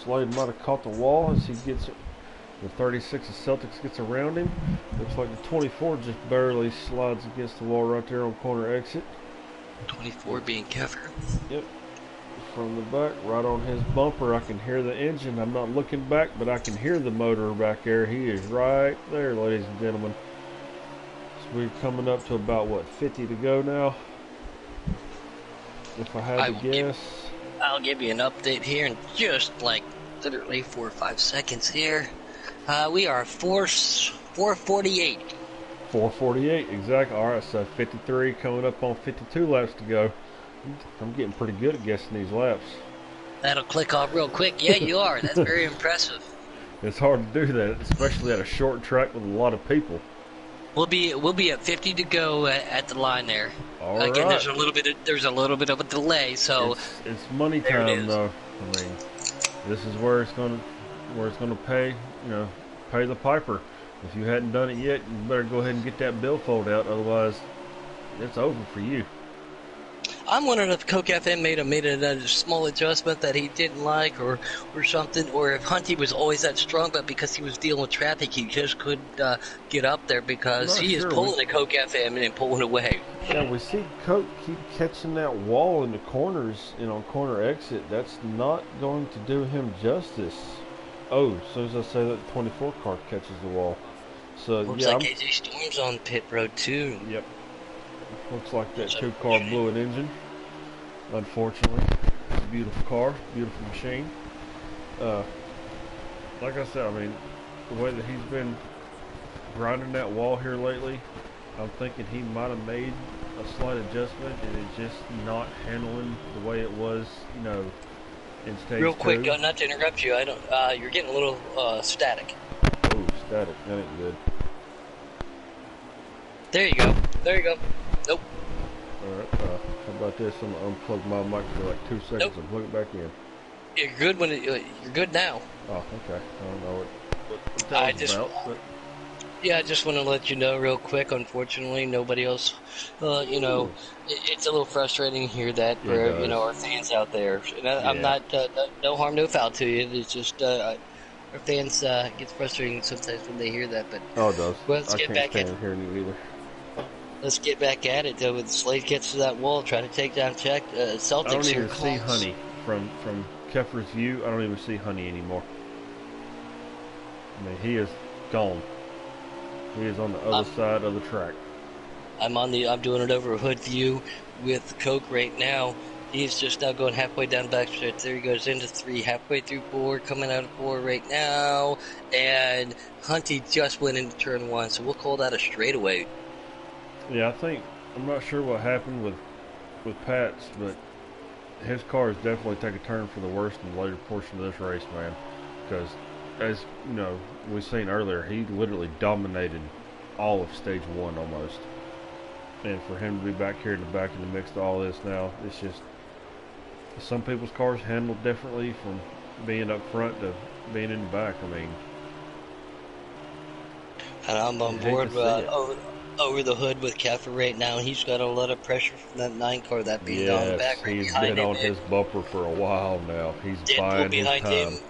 Speaker 1: Slade might have caught the wall as he gets the 36 of Celtics gets around him. Looks like the 24 just barely slides against the wall right there on corner exit.
Speaker 2: 24 being Keffer.
Speaker 1: Yep. From the back, right on his bumper, I can hear the engine. I'm not looking back, but I can hear the motor back there. He is right there, ladies and gentlemen. So we're coming up to about, 50 to go now? If I had to guess.
Speaker 2: I'll give you an update here in just literally 4 or 5 seconds here. We are 448.
Speaker 1: 448, exactly. All right, so 53 coming up on 52 laps to go. I'm getting pretty good at guessing these laps.
Speaker 2: That'll click off real quick. Yeah, you are. That's very impressive.
Speaker 1: It's hard to do that, especially at a short track with a lot of people.
Speaker 2: We'll be at 50 to go at the line there.
Speaker 1: All
Speaker 2: Again,
Speaker 1: right.
Speaker 2: there's a little bit of a delay, so
Speaker 1: it's money time though. I mean, this is where it's gonna pay. Pay the piper. If you hadn't done it yet, you better go ahead and get that billfold out. Otherwise, it's over for you.
Speaker 2: I'm wondering if Coke FM made a small adjustment that he didn't like or something, or if Hunty was always that strong, but because he was dealing with traffic, he just couldn't get up there because he is pulling the Coke FM and pulling away.
Speaker 1: Yeah, we see Coke keep catching that wall in the corners, on corner exit. That's not going to do him justice. Oh, as soon as I say that, the 24 car catches the wall. So
Speaker 2: looks like AJ Storm's on pit road too.
Speaker 1: Yep. Looks like that two-car blew an engine. Unfortunately, it's a beautiful car, beautiful machine. Like I said, I mean, the way that he's been grinding that wall here lately, I'm thinking he might have made a slight adjustment and it's just not handling the way it was, in stage
Speaker 2: Real quick,
Speaker 1: 2.
Speaker 2: not to interrupt you, you're getting a little static.
Speaker 1: Oh, static, that ain't good.
Speaker 2: There you go. Nope.
Speaker 1: Alright, how about this? I'm going to unplug my mic for 2 seconds and plug it back in.
Speaker 2: You're good you're good now.
Speaker 1: Oh, okay. I don't know what
Speaker 2: I
Speaker 1: was about, but...
Speaker 2: Yeah, I just want to let you know real quick. Unfortunately, nobody else. It's a little frustrating to hear that for our fans out there. And I'm not no harm, no foul to you. It's just our fans gets frustrating sometimes when they hear that. But
Speaker 1: it does.
Speaker 2: Let's
Speaker 1: I
Speaker 2: get
Speaker 1: can't
Speaker 2: back
Speaker 1: stand
Speaker 2: at
Speaker 1: hearing it either.
Speaker 2: Let's get back at it though. When Slade gets to that wall, try to take down Celtics.
Speaker 1: I don't
Speaker 2: here
Speaker 1: even see Honey from Keffer's view. I don't even see Honey anymore. I mean, he is gone. He is on the other side of the track.
Speaker 2: I'm doing it over a hood view with Coke right now. He's just now going halfway down backstretch. There he goes into 3, halfway through 4, coming out of 4 right now. And Hunty just went into turn 1, so we'll call that a straightaway.
Speaker 1: Yeah, I'm not sure what happened with Pat's, but his car has definitely taken a turn for the worse in the later portion of this race, man. Because, as you know, we seen earlier, he literally dominated all of stage one almost. And for him to be back here in the back in the mix to all this now, it's just some people's cars handled differently from being up front to being in the back. I mean,
Speaker 2: And I'm
Speaker 1: you
Speaker 2: on
Speaker 1: hate to
Speaker 2: board
Speaker 1: see it.
Speaker 2: over the hood with Keffer right now. He's got a lot of pressure from that 9 car, that being on the
Speaker 1: Yes,
Speaker 2: back right
Speaker 1: he's
Speaker 2: behind
Speaker 1: been
Speaker 2: him.
Speaker 1: on his bumper for a while now. He's
Speaker 2: Deadpool
Speaker 1: buying his
Speaker 2: behind him.
Speaker 1: time.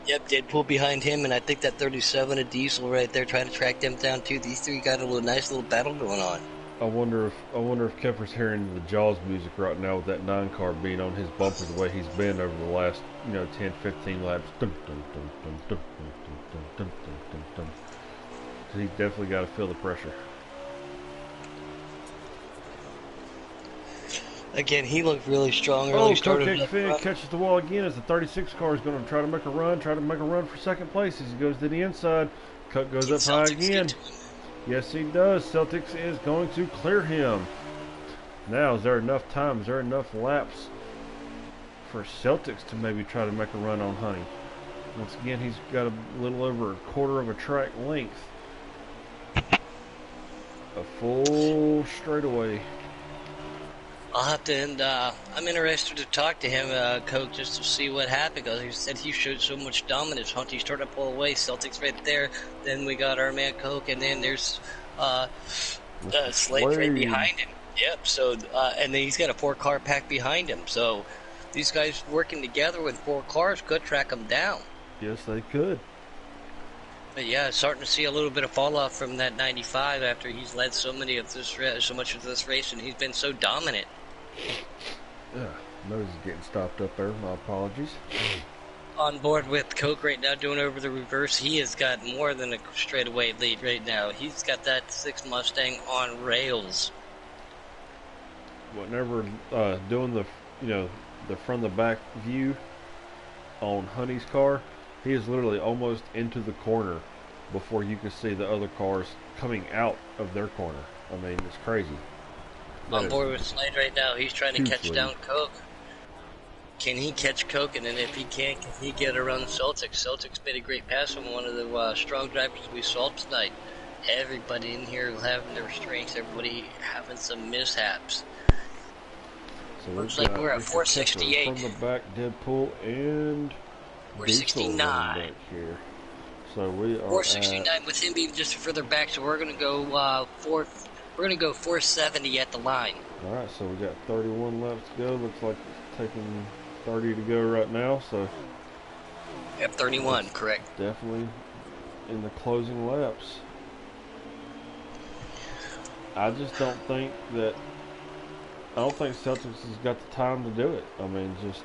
Speaker 2: Yep, Deadpool behind him, and I think that 37 a Diesel right there trying to track them down too. These three got a nice little battle going on.
Speaker 1: I wonder if Kepler's hearing the Jaws music right now with that 9 car being on his bumper the way he's been over the last 10, 15 laps. Dun, dun, dun, dun, dun, dun, dun, dun, dun, dun, dun. He's definitely got to feel the pressure.
Speaker 2: Again, he looked really strong early.
Speaker 1: Oh,
Speaker 2: Started
Speaker 1: Cupcake
Speaker 2: up
Speaker 1: Finn
Speaker 2: front.
Speaker 1: catches the wall again as the 36 car is going to try to make a run for second place as he goes to the inside. Cut goes up high
Speaker 2: Celtics
Speaker 1: again.
Speaker 2: get to him.
Speaker 1: Yes, he does. Celtics is going to clear him. Now, is there enough time? Is there enough laps for Celtics to maybe try to make a run on Honey? Once again, he's got a little over a quarter of a track length. A full straightaway.
Speaker 2: I'll have to, and I'm interested to talk to him, Coke, just to see what happened, because he said he showed so much dominance. Hunty started to pull away, Celtics right there, then we got our man Coke, and then there's Slade right behind him. Yep, so, and then he's got a 4-car pack behind him, so these guys working together with 4 cars could track him down.
Speaker 1: Yes, they could.
Speaker 2: But yeah, starting to see a little bit of fall off from that 95 after he's led so much of this race, and he's been so dominant.
Speaker 1: Yeah, nose is getting stopped up there. My apologies.
Speaker 2: On board with Coke right now, doing over the reverse. He has got more than a straightaway lead right now. He's got that 6 Mustang on rails.
Speaker 1: Whenever doing the from the back view on Honey's car, he is literally almost into the corner before you can see the other cars coming out of their corner. I mean, it's crazy.
Speaker 2: On board with Slade right now. He's trying to catch
Speaker 1: lead.
Speaker 2: down Coke. Can he catch Coke? And then if he can he get around Celtics? Celtics made a great pass on one of the strong drivers we saw tonight. Everybody in here having their strengths. Everybody having some mishaps.
Speaker 1: So
Speaker 2: looks like we're at 468.
Speaker 1: From the back, Deadpool and
Speaker 2: 469.
Speaker 1: back here. So we are
Speaker 2: 469 with him being just further back. So we're gonna go We're gonna go 470 at the line.
Speaker 1: All right, so we got 31 laps to go. Looks like it's taking 30 to go right now. So
Speaker 2: Yep, 31, correct.
Speaker 1: definitely in the closing laps. I just don't think Celtics has got the time to do it. I mean, just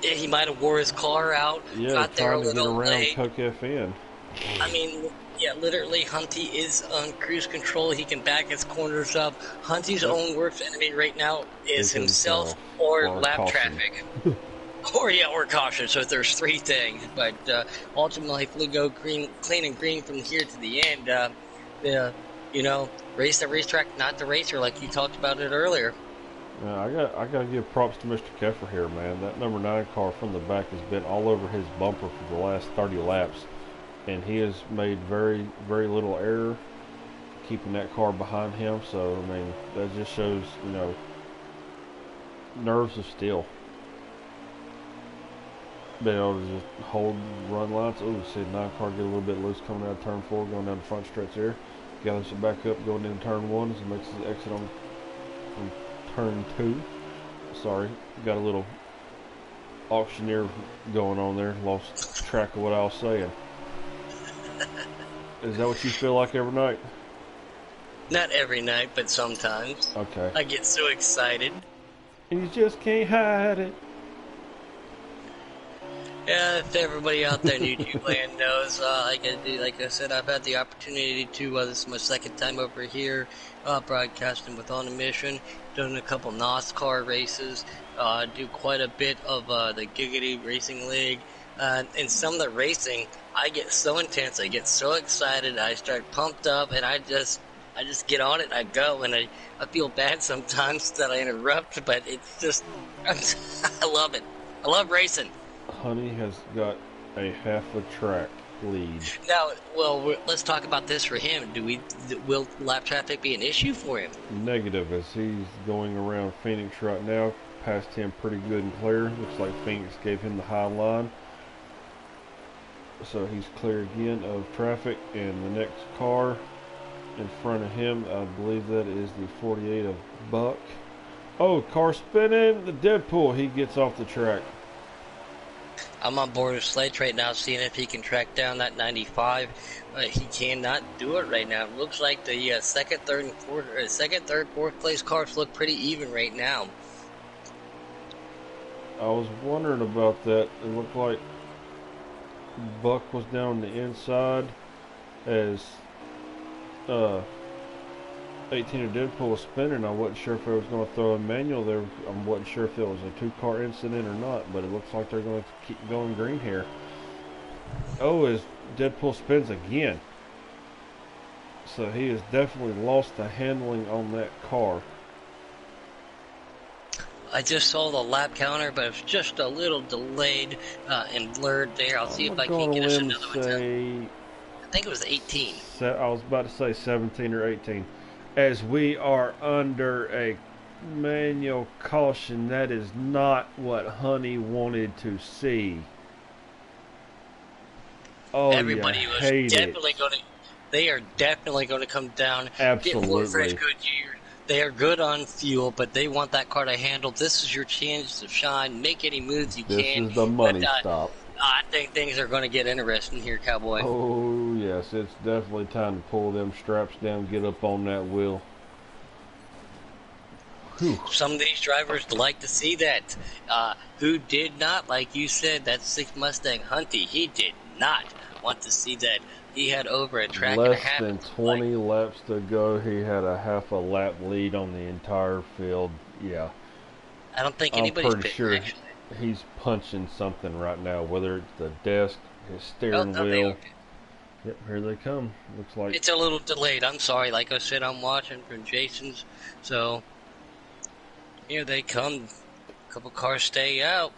Speaker 2: Yeah, he might have wore his car out. Got there a
Speaker 1: trying to get
Speaker 2: little
Speaker 1: around
Speaker 2: late.
Speaker 1: Coke FN.
Speaker 2: I mean, yeah, literally, Hunty is on cruise control. He can back his corners up. Hunty's own worst enemy right now is himself or lap
Speaker 1: caution.
Speaker 2: traffic. or caution. So there's 3 things. But ultimately, if we go clean and green from here to the end, race the racetrack, not the racer, like you talked about it earlier.
Speaker 1: Yeah, I got to give props to Mr. Keffer here, man. That number 9 car from the back has been all over his bumper for the last 30 laps. And he has made very, very little error keeping that car behind him. So, I mean, that just shows, nerves of steel. Being able to just hold run lines. Oh, see the 9 car get a little bit loose coming out of turn 4, going down the front stretch there. Gathers it back up, going into turn 1 as he makes his exit from turn 2. Sorry, got a little auctioneer going on there. Lost track of what I was saying. Is that what you feel like every night?
Speaker 2: Not every night, but sometimes.
Speaker 1: Okay.
Speaker 2: I get so excited.
Speaker 1: And you just can't hide it.
Speaker 2: Yeah, if everybody out there in YouTube land knows, like I said, I've had the opportunity to, this is my 2nd time over here, broadcasting with On a Mission, done a couple NASCAR races, do quite a bit of the Giggity Racing League, in some of the racing, I get so intense, I get so excited, I start pumped up, and I just get on it, and I go, and I feel bad sometimes that I interrupt, but it's just, I love it. I love racing.
Speaker 1: Honey has got a half a track lead.
Speaker 2: Now, well, let's talk about this for him. Will lap traffic be an issue for him?
Speaker 1: Negative, as he's going around Phoenix right now. Passed him pretty good and clear. Looks like Phoenix gave him the high line. So he's clear again of traffic, and the next car in front of him, I believe that is the 48 of Buck. Oh, car spinning, the Deadpool, he gets off the track.
Speaker 2: I'm on board with Sledge right now, seeing if he can track down that 95. He cannot do it right now. It looks like the second, third, fourth place cars look pretty even right now.
Speaker 1: I was wondering about that. It looked like Buck was down on the inside as 18 of Deadpool was spinning. I wasn't sure if it was going to throw a manual there. I wasn't sure if it was a two-car incident or not, but it looks like they're going to keep going green here. Oh, as Deadpool spins again. So he has definitely lost the handling on that car.
Speaker 2: I just saw the lap counter, but it's just a little delayed and blurred there. I'll see if I can get us another one. I think it was 18.
Speaker 1: I was about to say 17 or 18. As we are under a manual caution, that is not what Honey wanted to see. Oh,
Speaker 2: everybody was definitely going to. They are definitely going to come down.
Speaker 1: Absolutely.
Speaker 2: Get fresh Goodyear. They are good on fuel, but they want that car to handle. This is your chance to shine. Make any moves you can.
Speaker 1: This is the money stop.
Speaker 2: I think things are going to get interesting here, Cowboy.
Speaker 1: Oh, yes. It's definitely time to pull them straps down, get up on that wheel. Whew.
Speaker 2: Some of these drivers like to see that. Who did not, like you said, that 6 Mustang Hunty, he did not want to see that. He had over a track and a half.
Speaker 1: Less than 20 laps to go. He had a half a lap lead on the entire field. Yeah.
Speaker 2: I don't think anybody's
Speaker 1: pretty sure
Speaker 2: actually.
Speaker 1: He's punching something right now, whether it's the desk, his steering wheel. Yep, here they come. Looks like
Speaker 2: it's a little delayed. I'm sorry. Like I said, I'm watching from Jason's. So here they come. A couple cars stay out.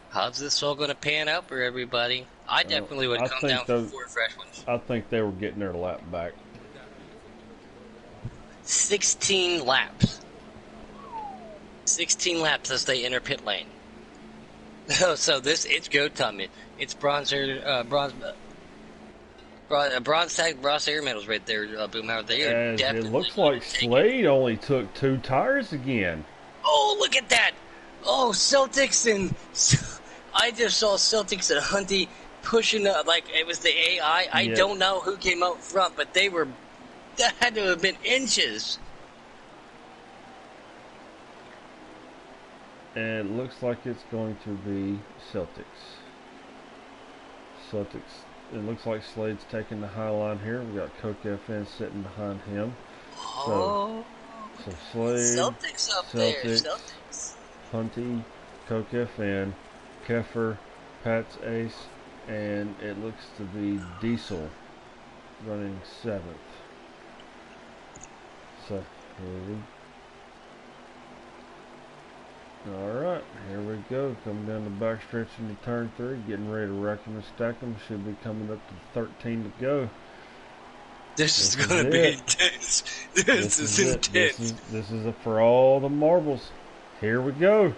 Speaker 2: How's this all going to pan out for everybody? I definitely would come down for 4 fresh ones.
Speaker 1: I think they were getting their lap back.
Speaker 2: 16 laps. 16 laps as they enter pit lane. So it's go time. It's bronze tag, bronze air medals right there, Boomhauer. They are definitely.
Speaker 1: It looks like Slade only took 2 tires again.
Speaker 2: Oh, look at that! Oh, Celtics and I just saw Celtics and Hunty pushing up like it was the AI. I don't know who came out front, but that had to have been inches.
Speaker 1: And it looks like it's going to be Celtics. It looks like Slade's taking the high line here. We got Coke FN sitting behind him. So Slade,
Speaker 2: Celtics up there. Celtics.
Speaker 1: Hunty, Coke FN, Keffer, Pat's Ace, and it looks to be Diesel running 7th. So Alright, here we go. Coming down the backstretch into turn 3, getting ready to rack them and stack them. Should be coming up to 13 to go.
Speaker 2: This is going to be intense. This is intense.
Speaker 1: This is for all the marbles. Here we go.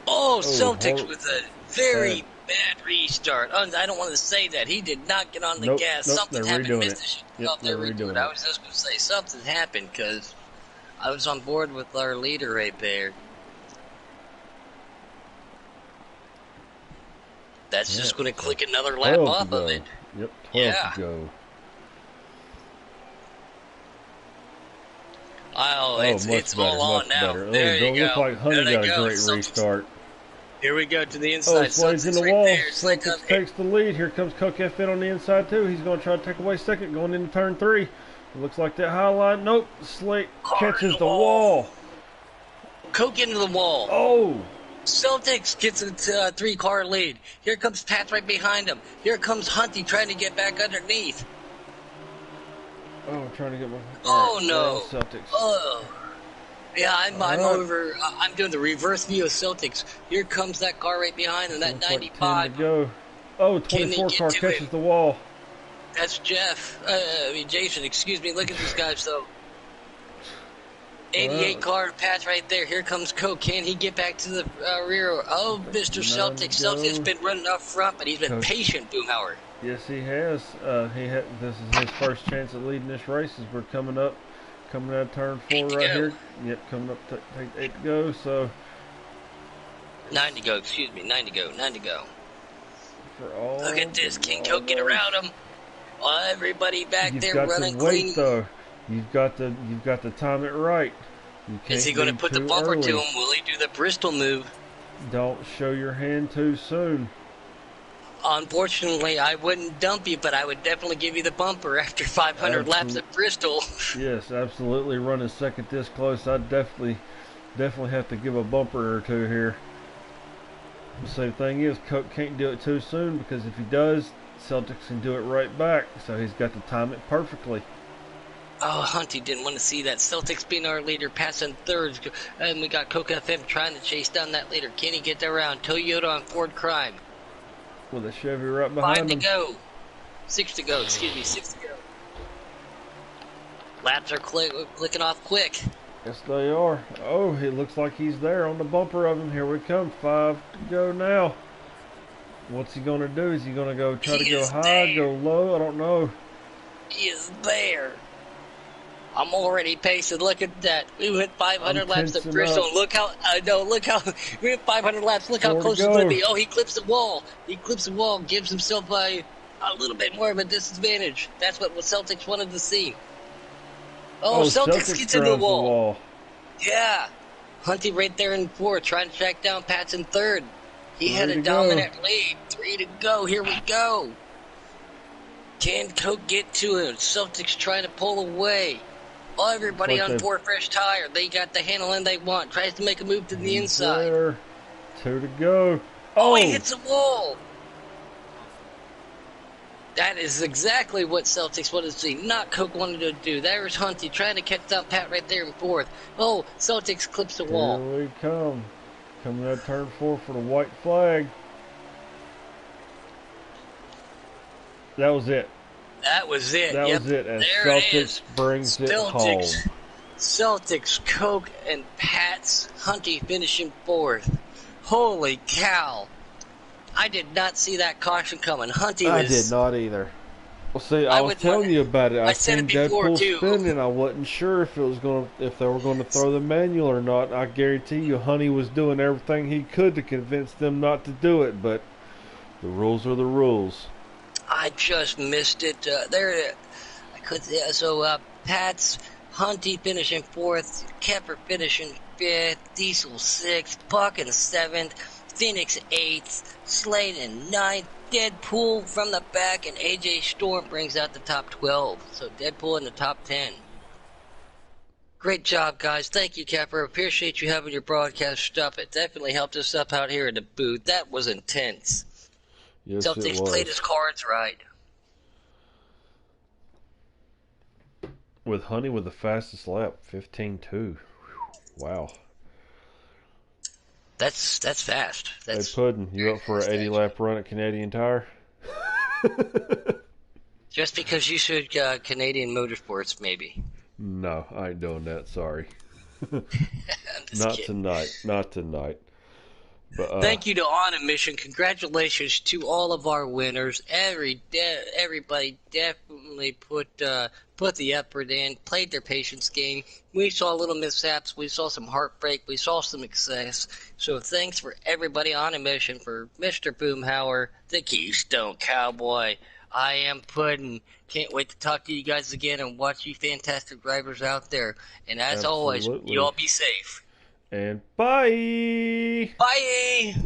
Speaker 2: Oh, Celtics with a very bad restart. I don't want to say that. He did not get on the gas. Something happened. They're redoing it. I was just going to say something happened because I was on board with our leader right there. That's just going to click another lap off of it.
Speaker 1: Yep, 12 to go.
Speaker 2: Oh, it's all on now. There you go.
Speaker 1: Look like Honey got a great restart.
Speaker 2: Here we go to the inside.
Speaker 1: Slade's in the wall. Celtics takes the lead. Here comes Coke FN on the inside too. He's going to try to take away second, going into turn 3. It looks like that high line. Nope. Slade catches the wall.
Speaker 2: Coke into the wall.
Speaker 1: Oh,
Speaker 2: Celtics gets a 3-car lead. Here comes Pat right behind him. Here comes Hunty trying to get back underneath.
Speaker 1: Oh, I'm trying to get my.
Speaker 2: Oh
Speaker 1: Right,
Speaker 2: no!
Speaker 1: Celtics.
Speaker 2: Oh, yeah. I'm
Speaker 1: All right.
Speaker 2: over. I'm doing the reverse view of Celtics. Here comes that car right behind him. That
Speaker 1: Looks like
Speaker 2: 95.
Speaker 1: 10 to go. Oh,
Speaker 2: Can they
Speaker 1: 24
Speaker 2: get
Speaker 1: car
Speaker 2: to
Speaker 1: catches
Speaker 2: him?
Speaker 1: the wall.
Speaker 2: That's Jeff. Jason. Excuse me. Look at these guys though. 88 car Pat's right there. Here comes Coke. Can he get back to the rear? Oh, Mr. Celtic. Celtic's been running up front, but he's been patient, Boomhauer.
Speaker 1: Yes, he has. This is his first chance at leading this race as we're coming out of turn 4 right here. Yep, coming up to take 8 to go. So
Speaker 2: 9 to go. Excuse me. 9 to go. 9 to go. Look at this. Can Coke get around him? Oh, everybody back there running clean.
Speaker 1: Though. You've got to time it right. You can't
Speaker 2: Is he going to put the bumper
Speaker 1: early.
Speaker 2: to him? Will he do the Bristol move?
Speaker 1: Don't show your hand too soon.
Speaker 2: Unfortunately, I wouldn't dump you, but I would definitely give you the bumper after 500 laps at Bristol.
Speaker 1: Yes, absolutely. Running second this close, I'd definitely have to give a bumper or two here. So the thing is, Coke can't do it too soon because if he does, Celtics can do it right back. So he's got to time it perfectly.
Speaker 2: Oh, Hunty didn't want to see that. Celtics being our leader, passing thirds. And we got Coke FM trying to chase down that leader. Can he get around? Toyota on Ford Crime.
Speaker 1: With a Chevy right behind
Speaker 2: 5 to
Speaker 1: him.
Speaker 2: go. 6 to go. Excuse me, 6 to go. Laps are clicking off quick.
Speaker 1: Yes, they are. Oh, it looks like he's there on the bumper of him. Here we come. 5 to go now. What's he going to do? Is he going to go try to go high, go low? I don't know.
Speaker 2: He is there. I'm already pacing. Look at that. We went 500 laps at Bristol. Look how, we went 500 laps. Look how close it's going to be. Oh, he clips the wall. He clips the wall, gives himself a little bit more of a disadvantage. That's what Celtics wanted to see. Oh, Celtics gets into the wall. Yeah. Hunty right there in 4th, trying to track down Pat's in 3rd. He had a dominant lead. 3 to go. Here we go. Can Coke get to him? Celtics trying to pull away. Oh, everybody on 4 fresh tire. They got the handling they want. Tries to make a move to the inside.
Speaker 1: There. 2 to go.
Speaker 2: Oh, he hits a wall. That is exactly what Celtics wanted to see. Not Coke wanted to do. There's Hunty trying to catch down Pat right there in 4th. Oh, Celtics clips the wall.
Speaker 1: Here we come. Coming out turn 4 for the white flag. That was it.
Speaker 2: That was it.
Speaker 1: That was it. As Celtics brings it home.
Speaker 2: Celtics, Coke, and Pat's Hunty finishing 4th. Holy cow. I did not see that caution coming. Hunty was...
Speaker 1: I did not either. Well, see, I was telling you about it. I seen Deadpool spinning. I wasn't sure if they were going to throw the manual or not. I guarantee you, Hunty was doing everything he could to convince them not to do it. But the rules are the rules.
Speaker 2: I just missed it. Pat's Hunty finishing 4th, Kepper finishing 5th, Diesel 6th, Buck in 7th, Phoenix 8th, Slade in 9th, Deadpool from the back, and AJ Storm brings out the top 12. So Deadpool in the top 10. Great job, guys. Thank you, Kepper. Appreciate you having your broadcast stuff. It definitely helped us up out here in the booth. That was intense.
Speaker 1: Yes,
Speaker 2: Celtics played his cards right.
Speaker 1: With Hunty with the fastest lap, 15.2. Wow.
Speaker 2: That's fast.
Speaker 1: Hey, Puddin', you up for an 80-lap run at Canadian Tire?
Speaker 2: Just because you should Canadian Motorsports, maybe.
Speaker 1: No, I ain't doing that. Sorry. Not tonight. Not tonight. But,
Speaker 2: thank you to On a Mission. Congratulations to all of our winners. Everybody definitely put the effort in, played their patience game. We saw little mishaps. We saw some heartbreak. We saw some success. So thanks for everybody on a mission, for Mr. Boomhauer, the Keystone Cowboy. I am Puddin'. Can't wait to talk to you guys again and watch you fantastic drivers out there. And as always, you all be safe.
Speaker 1: And bye!
Speaker 2: Bye!